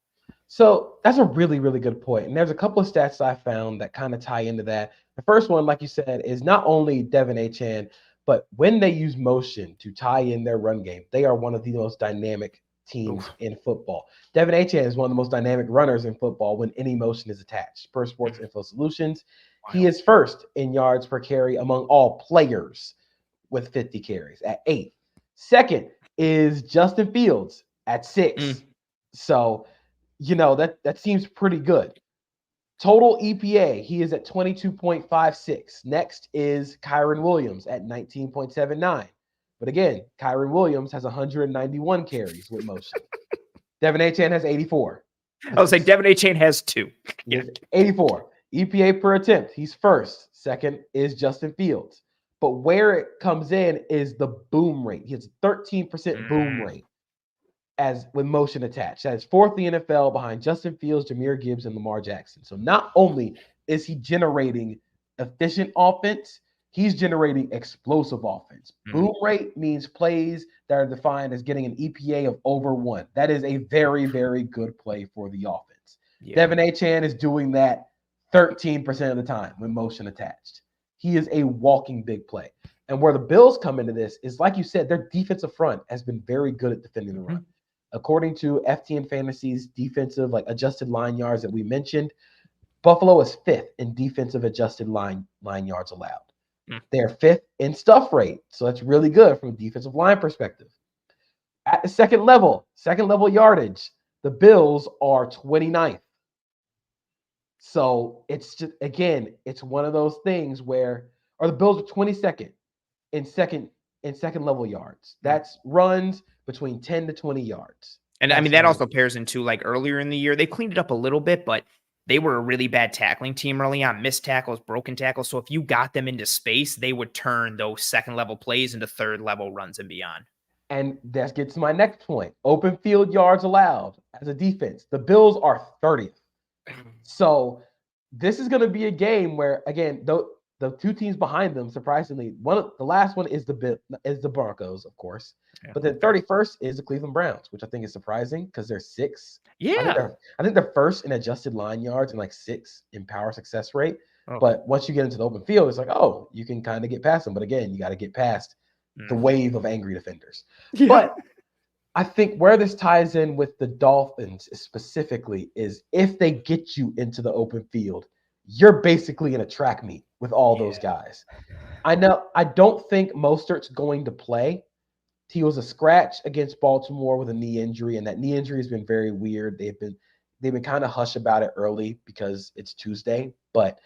So that's a really, really good point. And there's a couple of stats I found that kind of tie into that. The first one, like you said, is not only Devin Achane, but when they use motion to tie in their run game, they are one of the most dynamic teams in football. Devin Achane is one of the most dynamic runners in football when any motion is attached. Per Sports Info Solutions, he is first in yards per carry among all players with 50 carries at 8. Second is Justin Fields at 6. So, that seems pretty good. Total EPA, he is at 22.56. Next is Kyren Williams at 19.79. But again, Kyren Williams has 191 carries with motion. Devin Achane has 84. I was like, Devin Achane has 2. Yeah. 84. EPA per attempt, he's first. Second is Justin Fields. But where it comes in is the boom rate. He has 13% boom rate. as with motion attached. That is fourth in the NFL behind Justin Fields, Jahmyr Gibbs, and Lamar Jackson. So not only is he generating efficient offense, he's generating explosive offense. Boom rate means plays that are defined as getting an EPA of over 1. That is a very, very good play for the offense. Yeah. Devin Achane is doing that 13% of the time with motion attached. He is a walking big play. And where the Bills come into this is, like you said, their defensive front has been very good at defending the run. According to FTN Fantasy's defensive, like adjusted line yards that we mentioned, Buffalo is 5th in defensive adjusted line yards allowed. They're 5th in stuff rate. So that's really good from a defensive line perspective. At the second level yardage, the Bills are 29th. So it's just, again, it's one of those things where, or the Bills are 22nd in second level yards. That's runs between 10 to 20 yards. And I mean, that also pairs into like earlier in the year, they cleaned it up a little bit, but they were a really bad tackling team early on, missed tackles, broken tackles. So if you got them into space, they would turn those second level plays into third level runs and beyond. And that gets to my next point. Open field yards allowed as a defense. The Bills are 30th. So this is going to be a game where, again, the two teams behind them, surprisingly, the last one is the Broncos, of course. Yeah. But then 31st is the Cleveland Browns, which I think is surprising because they're 6th. Yeah. I think they're 1st in adjusted line yards and like 6th in power success rate. Oh. But once you get into the open field, it's like, oh, you can kind of get past them. But again, you got to get past the wave of angry defenders. Yeah. But I think where this ties in with the Dolphins specifically is if they get you into the open field, you're basically in a track meet with all those guys. I don't think Mostert's going to play. He was a scratch against Baltimore with a knee injury, and that knee injury has been very weird. They've been kind of hush about it early because it's Tuesday, but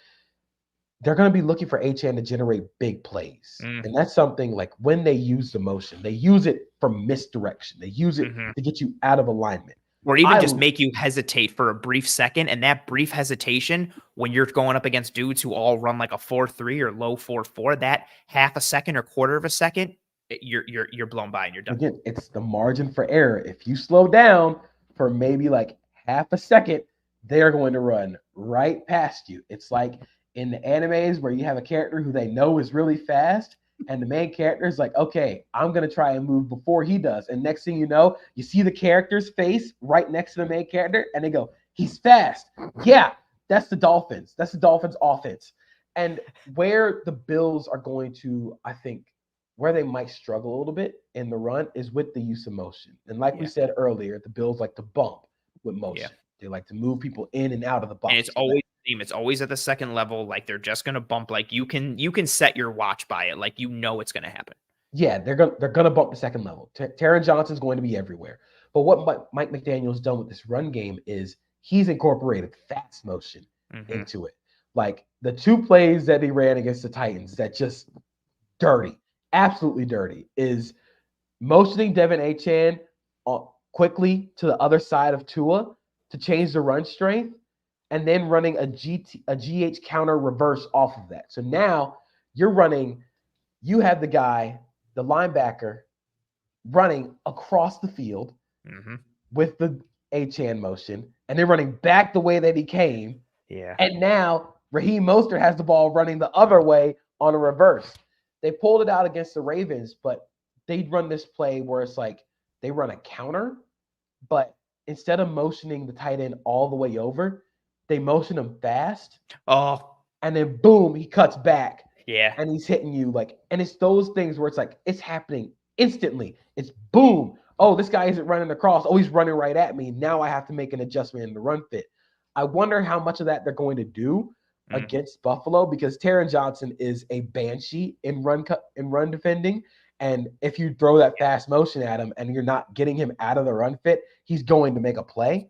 they're going to be looking for Achane to generate big plays. And that's something like when they use the motion, they use it for misdirection. They use it to get you out of alignment. Or even just make you hesitate for a brief second. And that brief hesitation, when you're going up against dudes who all run like a 4.3 or low 4.4, that half a second or quarter of a second, you're blown by and you're done. Again, it's the margin for error. If you slow down for maybe like half a second, they're going to run right past you. It's like in the animes where you have a character who they know is really fast, and the main character is like, okay, I'm going to try and move before he does. And next thing you know, you see the character's face right next to the main character, and they go, he's fast. Yeah, that's the Dolphins. That's the Dolphins offense. And where the Bills are going to, I think, where they might struggle a little bit in the run is with the use of motion. And like we said earlier, the Bills like to bump with motion. Yeah. They like to move people in and out of the box. And it's always at the second level. Like they're just going to bump. Like you can set your watch by it. Like, you know, it's going to happen. Yeah. They're going to bump the second level. Taron Johnson's going to be everywhere. But what Mike McDaniel's done with this run game is he's incorporated fast motion into it. Like the 2 plays that he ran against the Titans that just dirty, absolutely dirty, is motioning Devin Achane quickly to the other side of Tua to change the run strength, and then running a GH counter reverse off of that. So now you have the guy, the linebacker, running across the field with the Achane motion, and they're running back the way that he came. Yeah. And now Raheem Mostert has the ball running the other way on a reverse. They pulled it out against the Ravens, but they'd run this play where it's like they run a counter, but instead of motioning the tight end all the way over, they motion him fast. Oh. And then boom, he cuts back. Yeah. And he's hitting you and it's those things where it's like, it's happening instantly. It's boom. Oh, this guy isn't running across. Oh, he's running right at me. Now I have to make an adjustment in the run fit. I wonder how much of that they're going to do against Buffalo, because Taron Johnson is a banshee in run defending. And if you throw that fast motion at him and you're not getting him out of the run fit, he's going to make a play.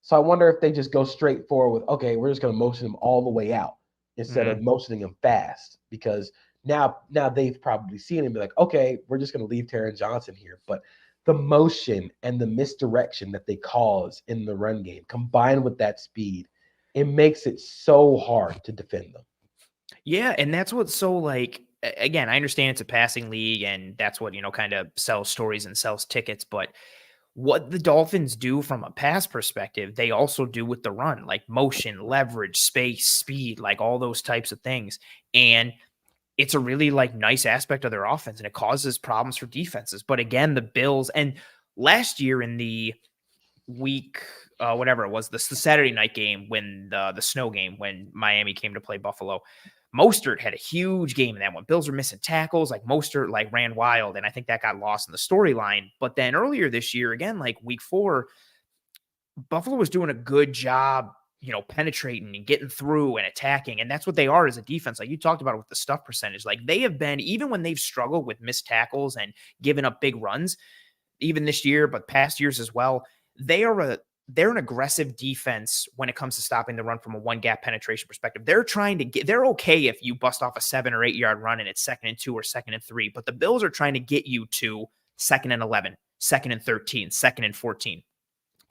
So I wonder if they just go straight forward with, okay, we're just going to motion him all the way out instead of motioning him fast, because now they've probably seen him and be like, okay, we're just going to leave Taron Johnson here. But the motion and the misdirection that they cause in the run game, combined with that speed, it makes it so hard to defend them. Yeah, and that's what's so like, again, I understand it's a passing league and that's what, kind of sells stories and sells tickets, but what the Dolphins do from a pass perspective, they also do with the run, like motion, leverage, space, speed, like all those types of things. And it's a really like nice aspect of their offense, and it causes problems for defenses. But again, the Bills, and last year in the week, whatever it was, the Saturday night game, when the snow game, when Miami came to play Buffalo, Mostert had a huge game in that one. Bills were missing tackles. Like Mostert like ran wild, and I think that got lost in the storyline. But then earlier this year, again, like week 4, Buffalo was doing a good job, penetrating and getting through and attacking. And that's what they are as a defense. Like you talked about with the stuff percentage, like they have been, even when they've struggled with missed tackles and given up big runs, even this year, but past years as well, they're an aggressive defense when it comes to stopping the run from a one gap penetration perspective. They're okay if you bust off a 7 or 8 yard run and it's 2nd and 2 or 2nd and 3, but the Bills are trying to get you to 2nd and 11, 2nd and 13, 2nd and 14.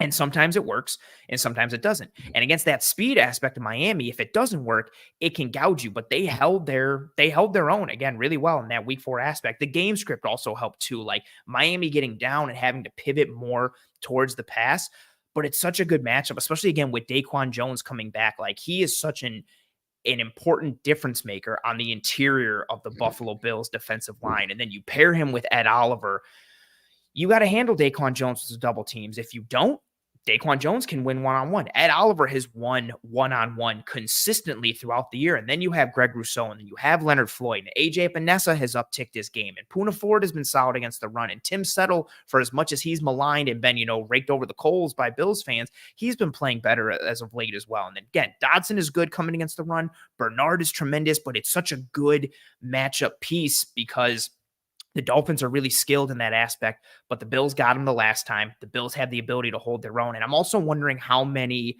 And sometimes it works and sometimes it doesn't. And against that speed aspect of Miami, if it doesn't work, it can gouge you. But they held their own again really well in that week 4 aspect. The game script also helped too, like Miami getting down and having to pivot more towards the pass. But it's such a good matchup, especially again with Daquan Jones coming back. Like he is such an important difference maker on the interior of the Buffalo Bills defensive line. And then you pair him with Ed Oliver. You got to handle Daquan Jones with double teams. If you don't, Daquan Jones can win one-on-one. Ed Oliver has won one-on-one consistently throughout the year. And then you have Greg Rousseau, and then you have Leonard Floyd. And A.J. Epinesa has upticked his game. And Poona Ford has been solid against the run. And Tim Settle, for as much as he's maligned and been, raked over the coals by Bills fans, he's been playing better as of late as well. And then again, Dodson is good coming against the run. Bernard is tremendous, but it's such a good matchup piece because the Dolphins are really skilled in that aspect, but the Bills got them the last time. The Bills have the ability to hold their own. And I'm also wondering how many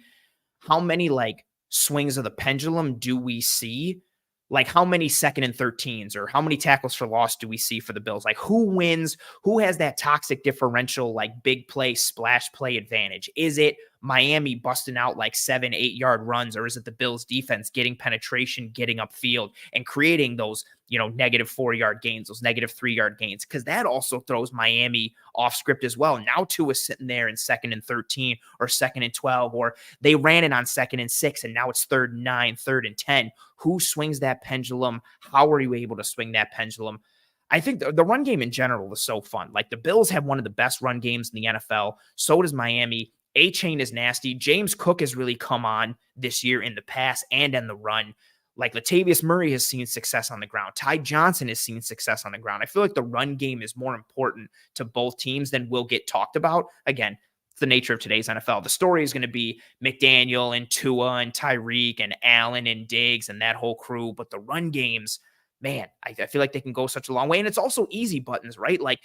like swings of the pendulum do we see? Like how many 2nd and 13s or how many tackles for loss do we see for the Bills? Like who wins? Who has that toxic differential, like big play, splash play advantage? Is it Miami busting out like 7, 8 yard runs, or is it the Bills defense getting penetration, getting upfield and creating those, -4 yard gains, those -3 yard gains? Because that also throws Miami off script as well. Now Tua is sitting there in 2nd and 13 or 2nd and 12, or they ran it on 2nd and 6 and now it's 3rd and 9, 3rd and 10. Who swings that pendulum? How are you able to swing that pendulum? I think the run game in general is so fun. Like the Bills have one of the best run games in the NFL. So does Miami. A-Chain is nasty. James Cook has really come on this year in the pass and in the run. Like Latavius Murray has seen success on the ground. Ty Johnson has seen success on the ground. I feel like the run game is more important to both teams than will get talked about. Again, it's the nature of today's NFL. The story is going to be McDaniel and Tua and Tyreek and Allen and Diggs and that whole crew. But the run games, man, I feel like they can go such a long way. And it's also easy buttons, right? Like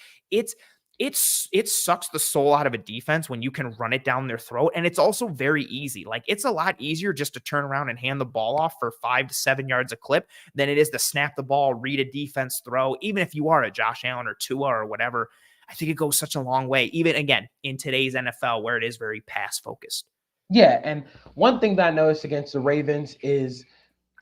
it sucks the soul out of a defense when you can run it down their throat. And it's also very easy. Like it's a lot easier just to turn around and hand the ball off for 5 to 7 yards a clip than it is to snap the ball, read a defense throw. Even if you are a Josh Allen or Tua or whatever, I think it goes such a long way, even again, in today's NFL where it is very pass focused. Yeah. And one thing that I noticed against the Ravens is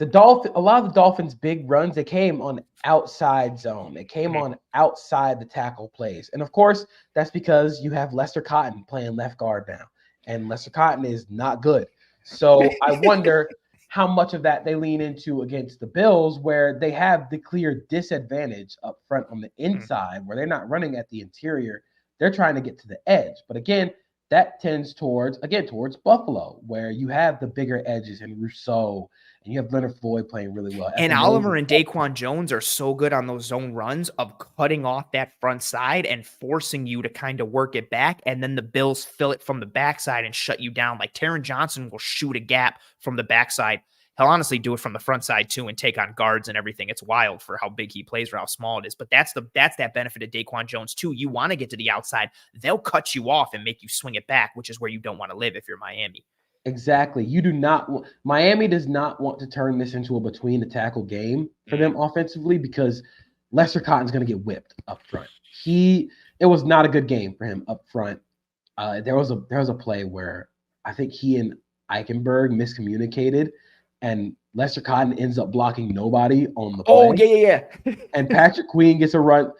a lot of the Dolphins' big runs, they came on outside zone. They came on outside the tackle plays. And of course, that's because you have Lester Cotton playing left guard now. And Lester Cotton is not good. So I wonder how much of that they lean into against the Bills, where they have the clear disadvantage up front on the inside, where they're not running at the interior. They're trying to get to the edge. But again, that tends towards Buffalo, where you have the bigger edges in Rousseau, and you have Leonard Floyd playing really well. And Oliver and Daquan Jones are so good on those zone runs of cutting off that front side and forcing you to kind of work it back. And then the Bills fill it from the backside and shut you down. Like Taron Johnson will shoot a gap from the backside. He'll honestly do it from the front side too and take on guards and everything. It's wild for how big he plays or how small it is. But that's that benefit of Daquan Jones too. You want to get to the outside. They'll cut you off and make you swing it back, which is where you don't want to live if you're Miami. Exactly. You do not want Miami does not want to turn this into a between the tackle game for them offensively, because Lester Cotton's going to get whipped up front. It was not a good game for him up front. There was a play where I think he and Eichenberg miscommunicated, and Lester Cotton ends up blocking nobody on the play. Oh, yeah. And Patrick Queen gets a run.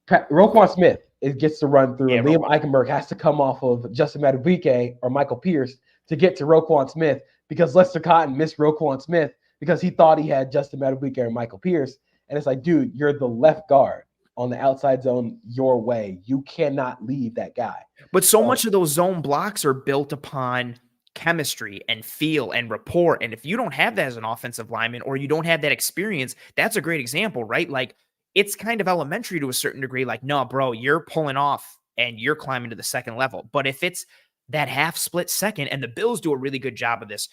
Roquan Smith it gets to run through, and Liam Eichenberg has to come off of Justin Madubuike or Michael Pierce to get to Roquan Smith, because Lester Cotton missed Roquan Smith because he thought he had Justin Madubuike or Michael Pierce. And it's like, dude, you're the left guard on the outside zone your way. You cannot leave that guy. But so much of those zone blocks are built upon chemistry and feel and rapport. And if you don't have that as an offensive lineman, or you don't have that experience, that's a great example, right? Like, it's kind of elementary to a certain degree. Like, no, bro, you're pulling off and you're climbing to the second level. But if it's that half split second, and the Bills do a really good job of this,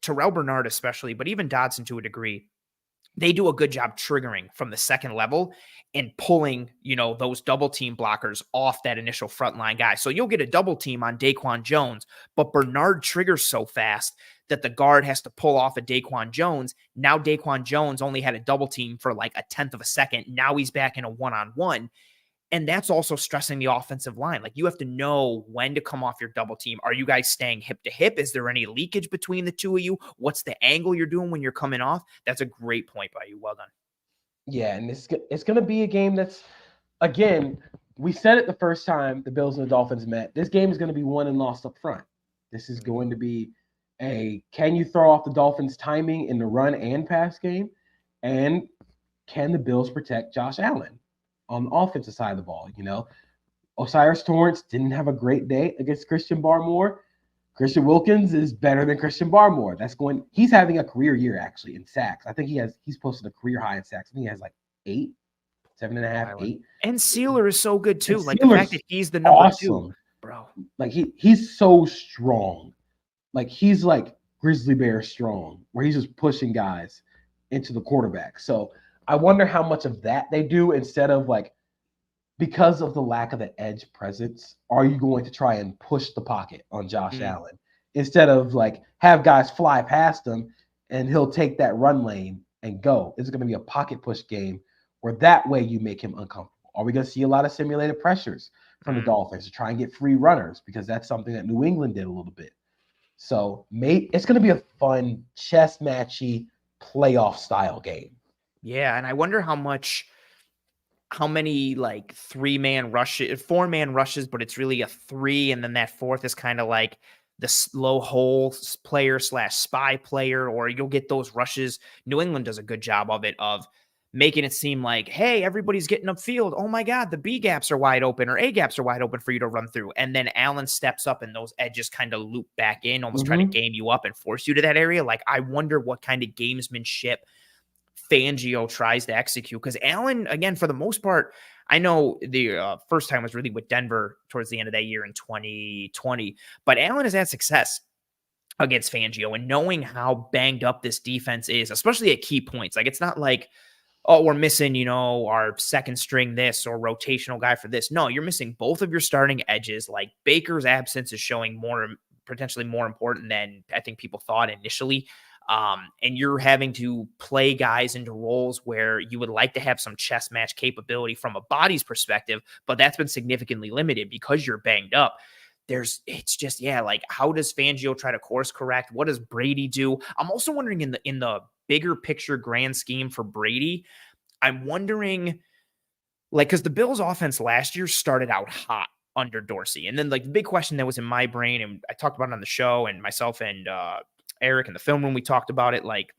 Terrell Bernard especially, but even Dodson to a degree, they do a good job triggering from the second level and pulling, those double team blockers off that initial frontline guy. So you'll get a double team on Daquan Jones, but Bernard triggers so fast that the guard has to pull off a Daquan Jones. Now Daquan Jones only had a double team for like a tenth of a second. Now he's back in a one-on-one. And that's also stressing the offensive line. Like, you have to know when to come off your double team. Are you guys staying hip to hip? Is there any leakage between the two of you? What's the angle you're doing when you're coming off? That's a great point by you. Well done. Yeah, and it's going to be a game that's, again, we said it the first time the Bills and the Dolphins met. This game is going to be won and lost up front. This is going to be can you throw off the Dolphins' timing in the run and pass game? And can the Bills protect Josh Allen on the offensive side of the ball? Osiris Torrance didn't have a great day against Christian Barmore. Christian Wilkins is better than Christian Barmore. He's having a career year actually in sacks. I think he's posted a career high in sacks. I think he has like 7.5, 8. And Sealer is so good too. Like, the fact that he's the number awesome. 2, bro. Like, he's so strong. Like, he's like grizzly bear strong, where he's just pushing guys into the quarterback. So I wonder how much of that they do, instead of like, because of the lack of the edge presence, are you going to try and push the pocket on Josh Allen instead of like have guys fly past him and he'll take that run lane and go? It's going to be a pocket push game where that way you make him uncomfortable. Are we going to see a lot of simulated pressures from the Dolphins to try and get free runners? Because that's something that New England did a little bit. So it's going to be a fun chess matchy playoff style game. Yeah, and I wonder how many like 4-man rushes, but it's really a 3, and then that 4th is kind of like the slow hole player / spy player, or you'll get those rushes. New England does a good job of it, of making it seem like, hey, everybody's getting upfield. Oh my God, the B gaps are wide open, or A gaps are wide open for you to run through. And then Allen steps up and those edges kind of loop back in, almost trying to game you up and force you to that area. Like, I wonder what kind of gamesmanship Fangio tries to execute, because Allen, again, for the most part, I know the first time was really with Denver towards the end of that year in 2020, but Allen has had success against Fangio, and knowing how banged up this defense is, especially at key points. Like, it's not like, oh, we're missing, our second string this or rotational guy for this. No, you're missing both of your starting edges. Like, Baker's absence is showing potentially more important than I think people thought initially. And you're having to play guys into roles where you would like to have some chess match capability from a body's perspective, but that's been significantly limited because you're banged up. Like, how does Fangio try to course correct? What does Brady do? I'm also wondering in the bigger picture grand scheme for Brady, I'm wondering, like, because the Bills offense last year started out hot under Dorsey. And then, like, the big question that was in my brain, and I talked about it on the show, and myself and Eric in the film room, we talked about it, like,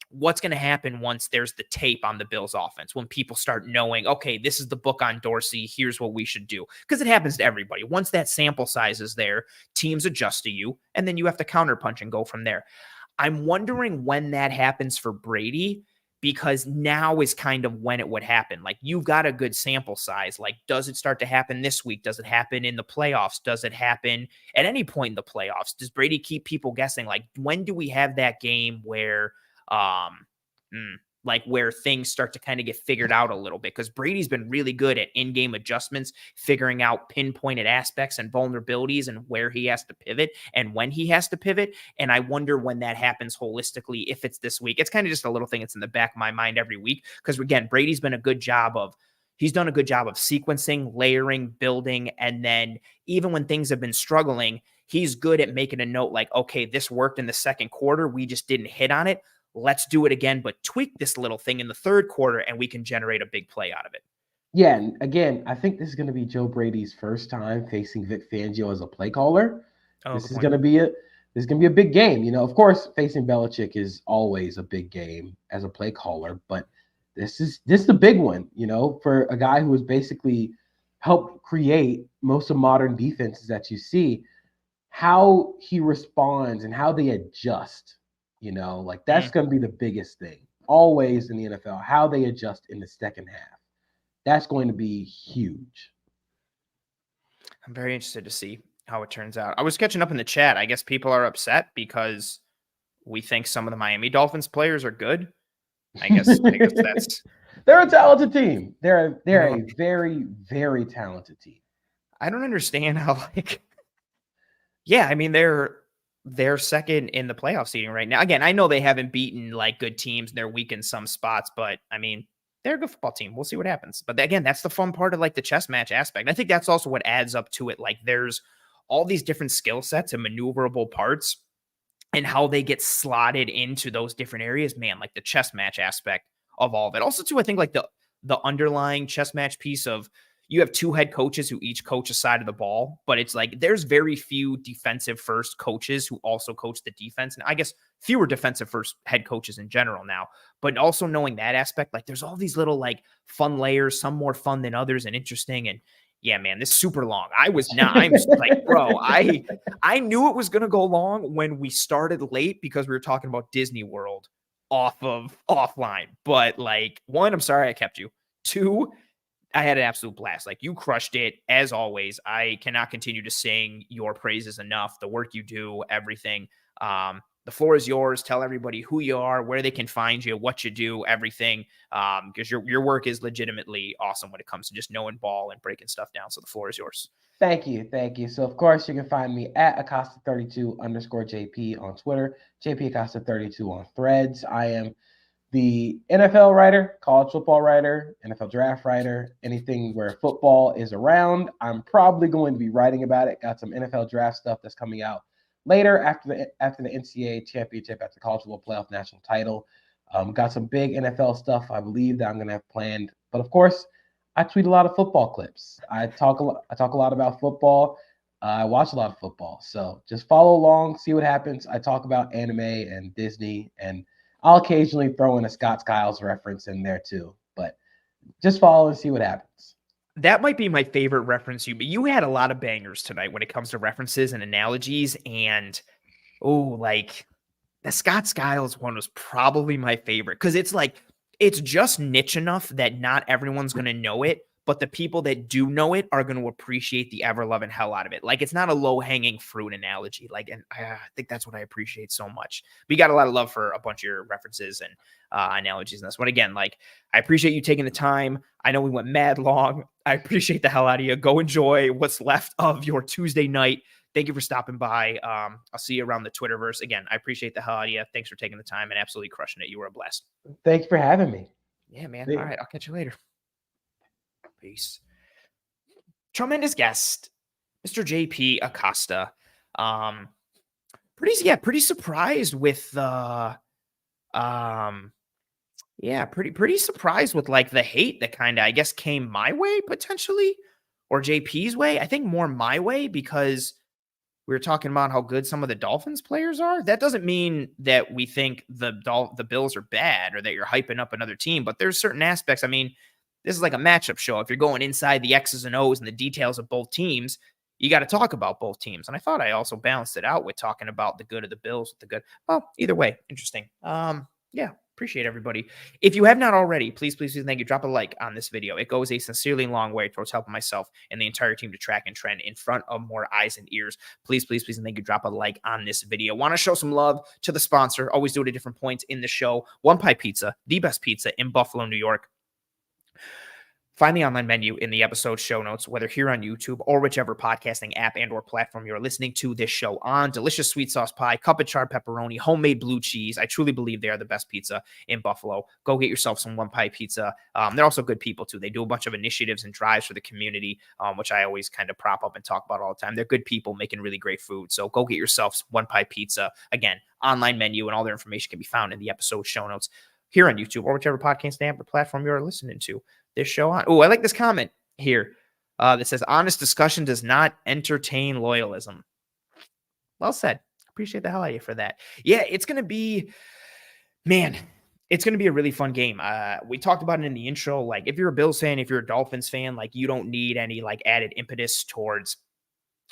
what's going to happen once there's the tape on the Bills offense, when people start knowing, okay, this is the book on Dorsey, here's what we should do. Because it happens to everybody. Once that sample size is there, teams adjust to you, and then you have to counterpunch and go from there. I'm wondering when that happens for Brady, because now is kind of when it would happen. Like, you've got a good sample size. Like, does it start to happen this week? Does it happen in the playoffs? Does it happen at any point in the playoffs? Does Brady keep people guessing? Like, when do we have that game where, where things start to kind of get figured out a little bit? Because Brady's been really good at in-game adjustments, figuring out pinpointed aspects and vulnerabilities and where he has to pivot and when he has to pivot. And I wonder when that happens holistically, if it's this week. It's kind of just a little thing that's in the back of my mind every week. Because again, Brady's done a good job of sequencing, layering, building. And then even when things have been struggling, he's good at making a note like, okay, this worked in the second quarter. We just didn't hit on it. Let's do it again, but tweak this little thing in the third quarter, and we can generate a big play out of it. Yeah, and again, I think this is going to be Joe Brady's first time facing Vic Fangio as a play caller. Oh, This good is point. going to be a big game. Of course, facing Belichick is always a big game as a play caller, but this is a big one. For a guy who has basically helped create most of modern defenses that you see, how he responds and how they adjust. Like that's going to be the biggest thing always in the NFL. How they adjust in the second half. That's going to be huge. I'm very interested to see how it turns out. I was catching up in the chat. I guess people are upset because we think some of the Miami Dolphins players are good. I guess that's They're a talented team. They're I a very, very talented team. I don't understand how yeah, I mean they're second in the playoff seeding right now. Again, I know they haven't beaten like good teams. They're weak in some spots, but I mean they're a good football team. We'll see what happens. But again, that's the fun part of like the chess match aspect. I think that's also what adds up to it. Like there's all these different skill sets and maneuverable parts and how they get slotted into those different areas, man, like the chess match aspect of all of it. Also, too, I think like the underlying chess match piece of you have two head coaches who each coach a side of the ball, but it's like there's very few defensive first coaches who also coach the defense. And I guess fewer defensive first head coaches in general now, but also knowing that aspect, like there's all these little like fun layers, some more fun than others and interesting. And yeah, man, this is super long. I'm like, bro, I knew it was going to go long when we started late because we were talking about Disney World offline. But like, one, I'm sorry I kept you. Two, I had an absolute blast. Like you crushed it as always. I cannot continue to sing your praises enough. The work you do, everything. The floor is yours. Tell everybody who you are, where they can find you, what you do, everything. Because your work is legitimately awesome when it comes to just knowing ball and breaking stuff down. So the floor is yours. Thank you. Thank you. So, of course, you can find me at Acosta32_JP on Twitter, JP Acosta32 on Threads. I am the NFL writer, college football writer, NFL draft writer, anything where football is around. I'm probably going to be writing about it. Got some NFL draft stuff that's coming out later after the NCAA championship, after the college football playoff national title. Got some big NFL stuff I believe that I'm going to have planned. But of course, I tweet a lot of football clips. I talk a lot about football. I watch a lot of football. So just follow along, see what happens. I talk about anime and Disney, and I'll occasionally throw in a Scott Skiles reference in there too. But just follow and see what happens. That might be my favorite reference but you had a lot of bangers tonight when it comes to references and analogies. And like the Scott Skiles one was probably my favorite because it's like it's just niche enough that not everyone's going to know it, but the people that do know it are going to appreciate the ever loving hell out of it. Like it's not a low hanging fruit analogy. Like, and I think that's what I appreciate so much. We got a lot of love for a bunch of your references and analogies in this one. Again, like I appreciate you taking the time. I know we went mad long. I appreciate the hell out of you. Go enjoy what's left of your Tuesday night. Thank you for stopping by. I'll see you around the Twitterverse. Again, I appreciate the hell out of you. Thanks for taking the time and absolutely crushing it. You were a blast. Thanks for having me. Yeah, man. All right. I'll catch you later. Peace. Tremendous guest, Mr. JP Acosta. Pretty surprised with the pretty surprised with like the hate that kind of I guess came my way potentially or JP's way. I think more my way because we were talking about how good some of the Dolphins players are. That doesn't mean that we think the Bills are bad or that you're hyping up another team, but there's certain aspects. I mean, this is like a matchup show. If you're going inside the X's and O's and the details of both teams, you got to talk about both teams. And I thought I also balanced it out with talking about the good of the Bills with the good. Well, either way, interesting. Yeah, appreciate everybody. If you have not already, please, thank you. Drop a like on this video. It goes a sincerely long way towards helping myself and the entire team to track and trend in front of more eyes and ears. Please, and thank you. Drop a like on this video. Want to show some love to the sponsor. Always do it at different points in the show. One Pie Pizza, the best pizza in Buffalo, New York. Find the online menu in the episode show notes, whether here on YouTube or whichever podcasting app and or platform you're listening to this show on. Delicious sweet sauce pie, cup of charred pepperoni, homemade blue cheese. I truly believe they are the best pizza in Buffalo. Go get yourself some One Pie Pizza. They're also good people too. They do a bunch of initiatives and drives for the community, which I always kind of prop up and talk about all the time. They're good people making really great food. So go get yourself One Pie Pizza. Again, online menu and all their information can be found in the episode show notes here on YouTube or whichever podcast app or platform you're listening to. this show on. Oh, I like this comment here that says, honest discussion does not entertain loyalism. Well said. Appreciate the hell out of you for that. Yeah, it's going to be, man, it's going to be a really fun game. We talked about it in the intro. Like, if you're a Bills fan, if you're a Dolphins fan, like, you don't need any like added impetus towards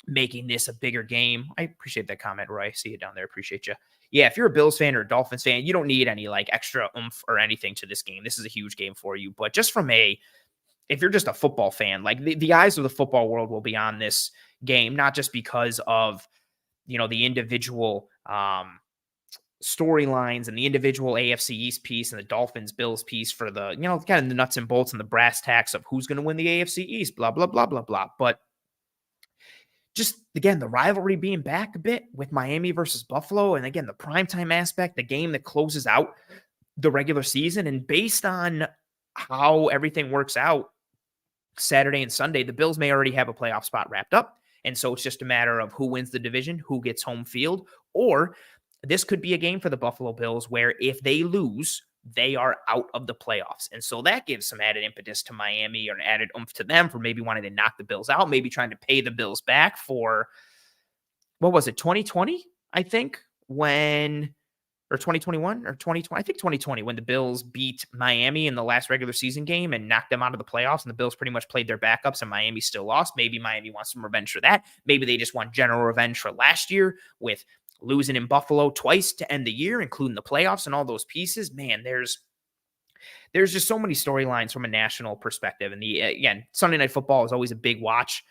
making this a bigger game. I appreciate that comment, Roy. I see you down there. Appreciate you. Yeah, if you're a Bills fan or a Dolphins fan, you don't need any like extra oomph or anything to this game. This is a huge game for you. But just from if you're just a football fan, like the eyes of the football world will be on this game, not just because of, the individual storylines and the individual AFC East piece and the Dolphins Bills piece for the, kind of the nuts and bolts and the brass tacks of who's going to win the AFC East, blah, blah, blah, blah, blah. But just, again, the rivalry being back a bit with Miami versus Buffalo. And again, the primetime aspect, the game that closes out the regular season. And based on how everything works out Saturday and Sunday, the Bills may already have a playoff spot wrapped up. And so it's just a matter of who wins the division, who gets home field, or this could be a game for the Buffalo Bills where if they lose, they are out of the playoffs. And so that gives some added impetus to Miami or an added oomph to them for maybe wanting to knock the Bills out, maybe trying to pay the Bills back for, what was it, 2020, I think, or 2021 or 2020, I think 2020, when the Bills beat Miami in the last regular season game and knocked them out of the playoffs, and the Bills pretty much played their backups and Miami still lost. Maybe Miami wants some revenge for that. Maybe they just want general revenge for last year with losing in Buffalo twice to end the year, including the playoffs and all those pieces. Man, there's just so many storylines from a national perspective. And again, Sunday Night Football is always a big watch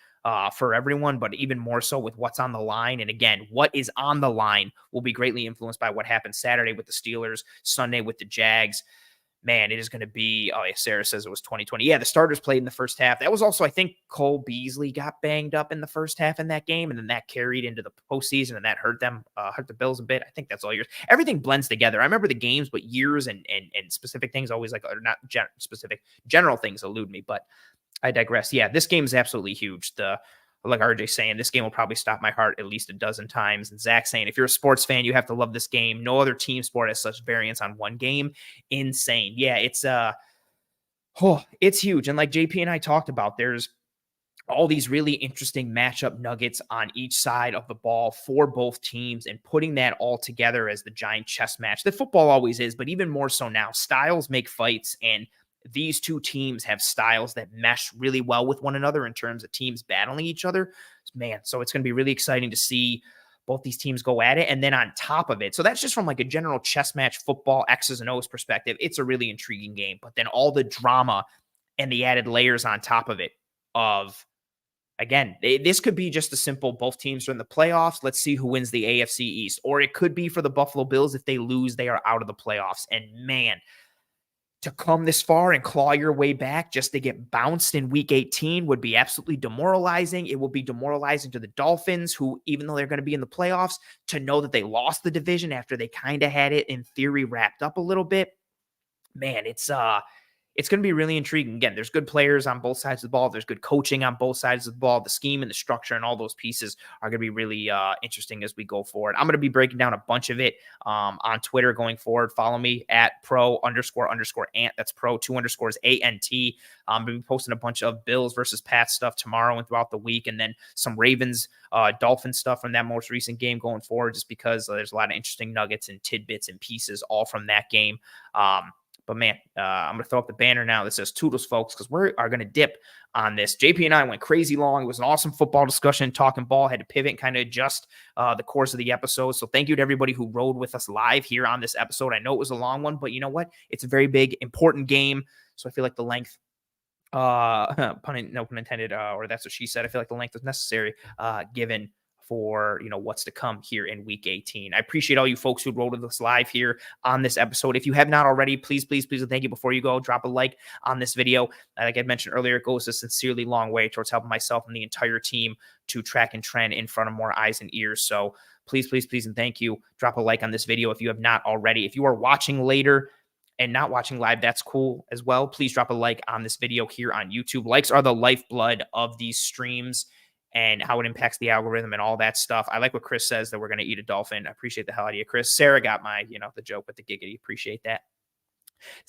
for everyone, but even more so with what's on the line. And again, what is on the line will be greatly influenced by what happens Saturday with the Steelers, Sunday with the Jags. Man, it is going to be, oh yeah, Sarah says it was 2020. Yeah, the starters played in the first half. That was also, I think, Cole Beasley got banged up in the first half in that game, and then that carried into the postseason, and that hurt the Bills a bit. I think that's all years. Everything blends together. I remember the games, but years and specific things always or not specific, general things elude me, but I digress. Yeah, this game is absolutely huge. Like RJ saying, this game will probably stop my heart at least a dozen times. And Zach saying, if you're a sports fan, you have to love this game. No other team sport has such variance on one game. Insane. Yeah, it's huge. And like JP and I talked about, there's all these really interesting matchup nuggets on each side of the ball for both teams, and putting that all together as the giant chess match that football always is, but even more so now. Styles make fights, and these two teams have styles that mesh really well with one another in terms of teams battling each other. Man, so it's going to be really exciting to see both these teams go at it. And then on top of it, so that's just from like a general chess match football X's and O's perspective, it's a really intriguing game. But then all the drama and the added layers on top of it of, again, this could be just a simple, both teams are in the playoffs, let's see who wins the AFC East. Or it could be for the Buffalo Bills, if they lose, they are out of the playoffs. And man, to come this far and claw your way back just to get bounced in week 18 would be absolutely demoralizing. It will be demoralizing to the Dolphins, who, even though they're going to be in the playoffs, to know that they lost the division after they kind of had it in theory wrapped up a little bit. Man, it's going to be really intriguing. Again, there's good players on both sides of the ball. There's good coaching on both sides of the ball. The scheme and the structure and all those pieces are going to be really interesting as we go forward. I'm going to be breaking down a bunch of it on Twitter going forward. Follow me at pro__ant. That's pro 2_ANT. I'm going to be posting a bunch of Bills versus Pats stuff tomorrow and throughout the week, and then some Ravens, Dolphins stuff from that most recent game going forward, just because there's a lot of interesting nuggets and tidbits and pieces all from that game. But man, I'm going to throw up the banner now that says Toodles, folks, because we are going to dip on this. JP and I went crazy long. It was an awesome football discussion, talking ball, had to pivot and kind of adjust the course of the episode. So thank you to everybody who rode with us live here on this episode. I know it was a long one, but you know what? It's a very big, important game. So I feel like the length, no pun intended, or that's what she said. I feel like the length is necessary given for what's to come here in week 18. I appreciate all you folks who rode with us live here on this episode. If you have not already, please, and thank you. Before you go, drop a like on this video. Like I mentioned earlier, it goes a sincerely long way towards helping myself and the entire team to track and trend in front of more eyes and ears. So please, and thank you. Drop a like on this video if you have not already. If you are watching later and not watching live, that's cool as well. Please drop a like on this video here on YouTube. Likes are the lifeblood of these streams and how it impacts the algorithm and all that stuff. I like what Chris says, that we're going to eat a dolphin. I appreciate the hell out of you, Chris. Sarah got my, the joke with the giggity. Appreciate that.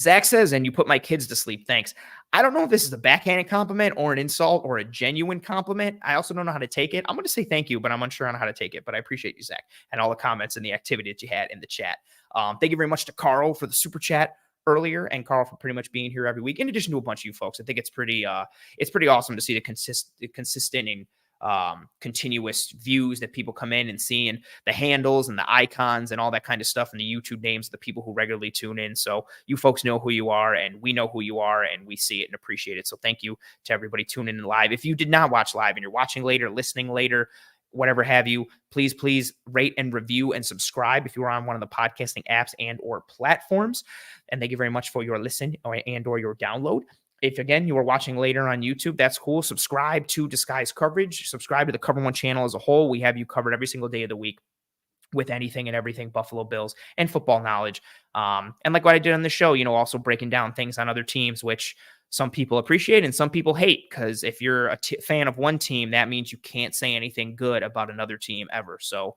Zach says, and you put my kids to sleep. Thanks. I don't know if this is a backhanded compliment or an insult or a genuine compliment. I also don't know how to take it. I'm going to say thank you, but I'm unsure on how to take it. But I appreciate you, Zach, and all the comments and the activity that you had in the chat. Thank you very much to Carl for the super chat earlier, and Carl for pretty much being here every week. In addition to a bunch of you folks, I think it's pretty awesome to see the consistent and continuous views that people come in and see, and the handles and the icons and all that kind of stuff, and the YouTube names of the people who regularly tune in. So you folks know who you are, and we know who you are, and we see it and appreciate it. So thank you to everybody tuning in live. If you did not watch live and you're watching later, listening later, whatever have you, please rate and review and subscribe if you are on one of the podcasting apps and or platforms. And thank you very much for your listen or your download. If, again, you are watching later on YouTube, that's cool. Subscribe to Disguise Coverage. Subscribe to the Cover One channel as a whole. We have you covered every single day of the week with anything and everything Buffalo Bills and football knowledge. And like what I did on the show, also breaking down things on other teams, which some people appreciate and some people hate, because if you're a fan of one team, that means you can't say anything good about another team ever. So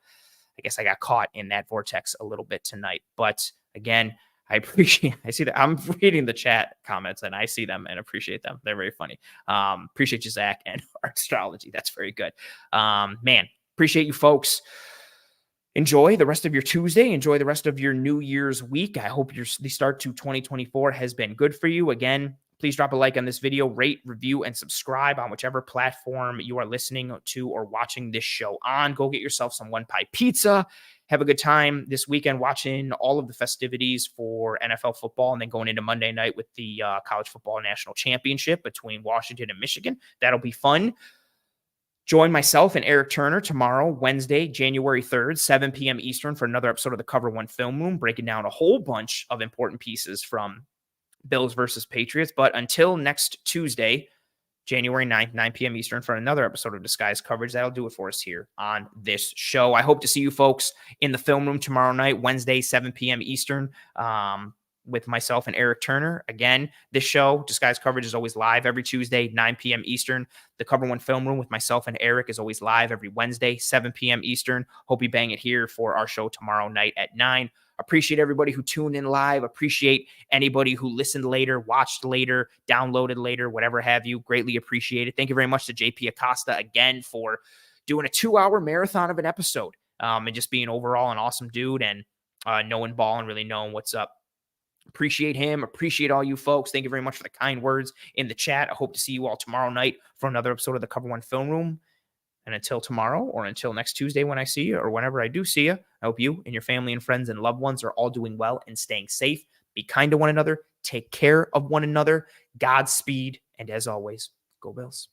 I guess I got caught in that vortex a little bit tonight. But again, I see that I'm reading the chat comments and I see them and appreciate them. They're very funny. Appreciate you, Zach, and our astrology. That's very good. Man, appreciate you folks. Enjoy the rest of your Tuesday. Enjoy the rest of your New Year's week. I hope the start to 2024 has been good for you. Again, please drop a like on this video, rate, review, and subscribe on whichever platform you are listening to or watching this show on. Go get yourself some One Pie Pizza. Have a good time this weekend watching all of the festivities for NFL football, and then going into Monday night with the College Football National Championship between Washington and Michigan. That'll be fun. Join myself and Eric Turner tomorrow, Wednesday, January 3rd, 7 p.m. Eastern, for another episode of the Cover One Film Room, breaking down a whole bunch of important pieces from Bills versus Patriots. But until next Tuesday, January 9th, 9 p.m. Eastern, for another episode of Disguise Coverage. That'll do it for us here on this show. I hope to see you folks in the film room tomorrow night, Wednesday, 7 p.m. Eastern, with myself and Eric Turner. Again, this show, Disguise Coverage, is always live every Tuesday, 9 p.m. Eastern. The Cover One Film Room with myself and Eric is always live every Wednesday, 7 p.m. Eastern. Hope you bang it here for our show tomorrow night at 9. Appreciate everybody who tuned in live. Appreciate anybody who listened later, watched later, downloaded later, whatever have you. Greatly appreciate it. Thank you very much to JP Acosta again for doing a 2-hour marathon of an episode, and just being overall an awesome dude, and knowing ball and really knowing what's up. Appreciate him. Appreciate all you folks. Thank you very much for the kind words in the chat. I hope to see you all tomorrow night for another episode of the Cover One Film Room. And until tomorrow, or until next Tuesday when I see you, or whenever I do see you, I hope you and your family and friends and loved ones are all doing well and staying safe. Be kind to one another. Take care of one another. Godspeed. And as always, go Bills.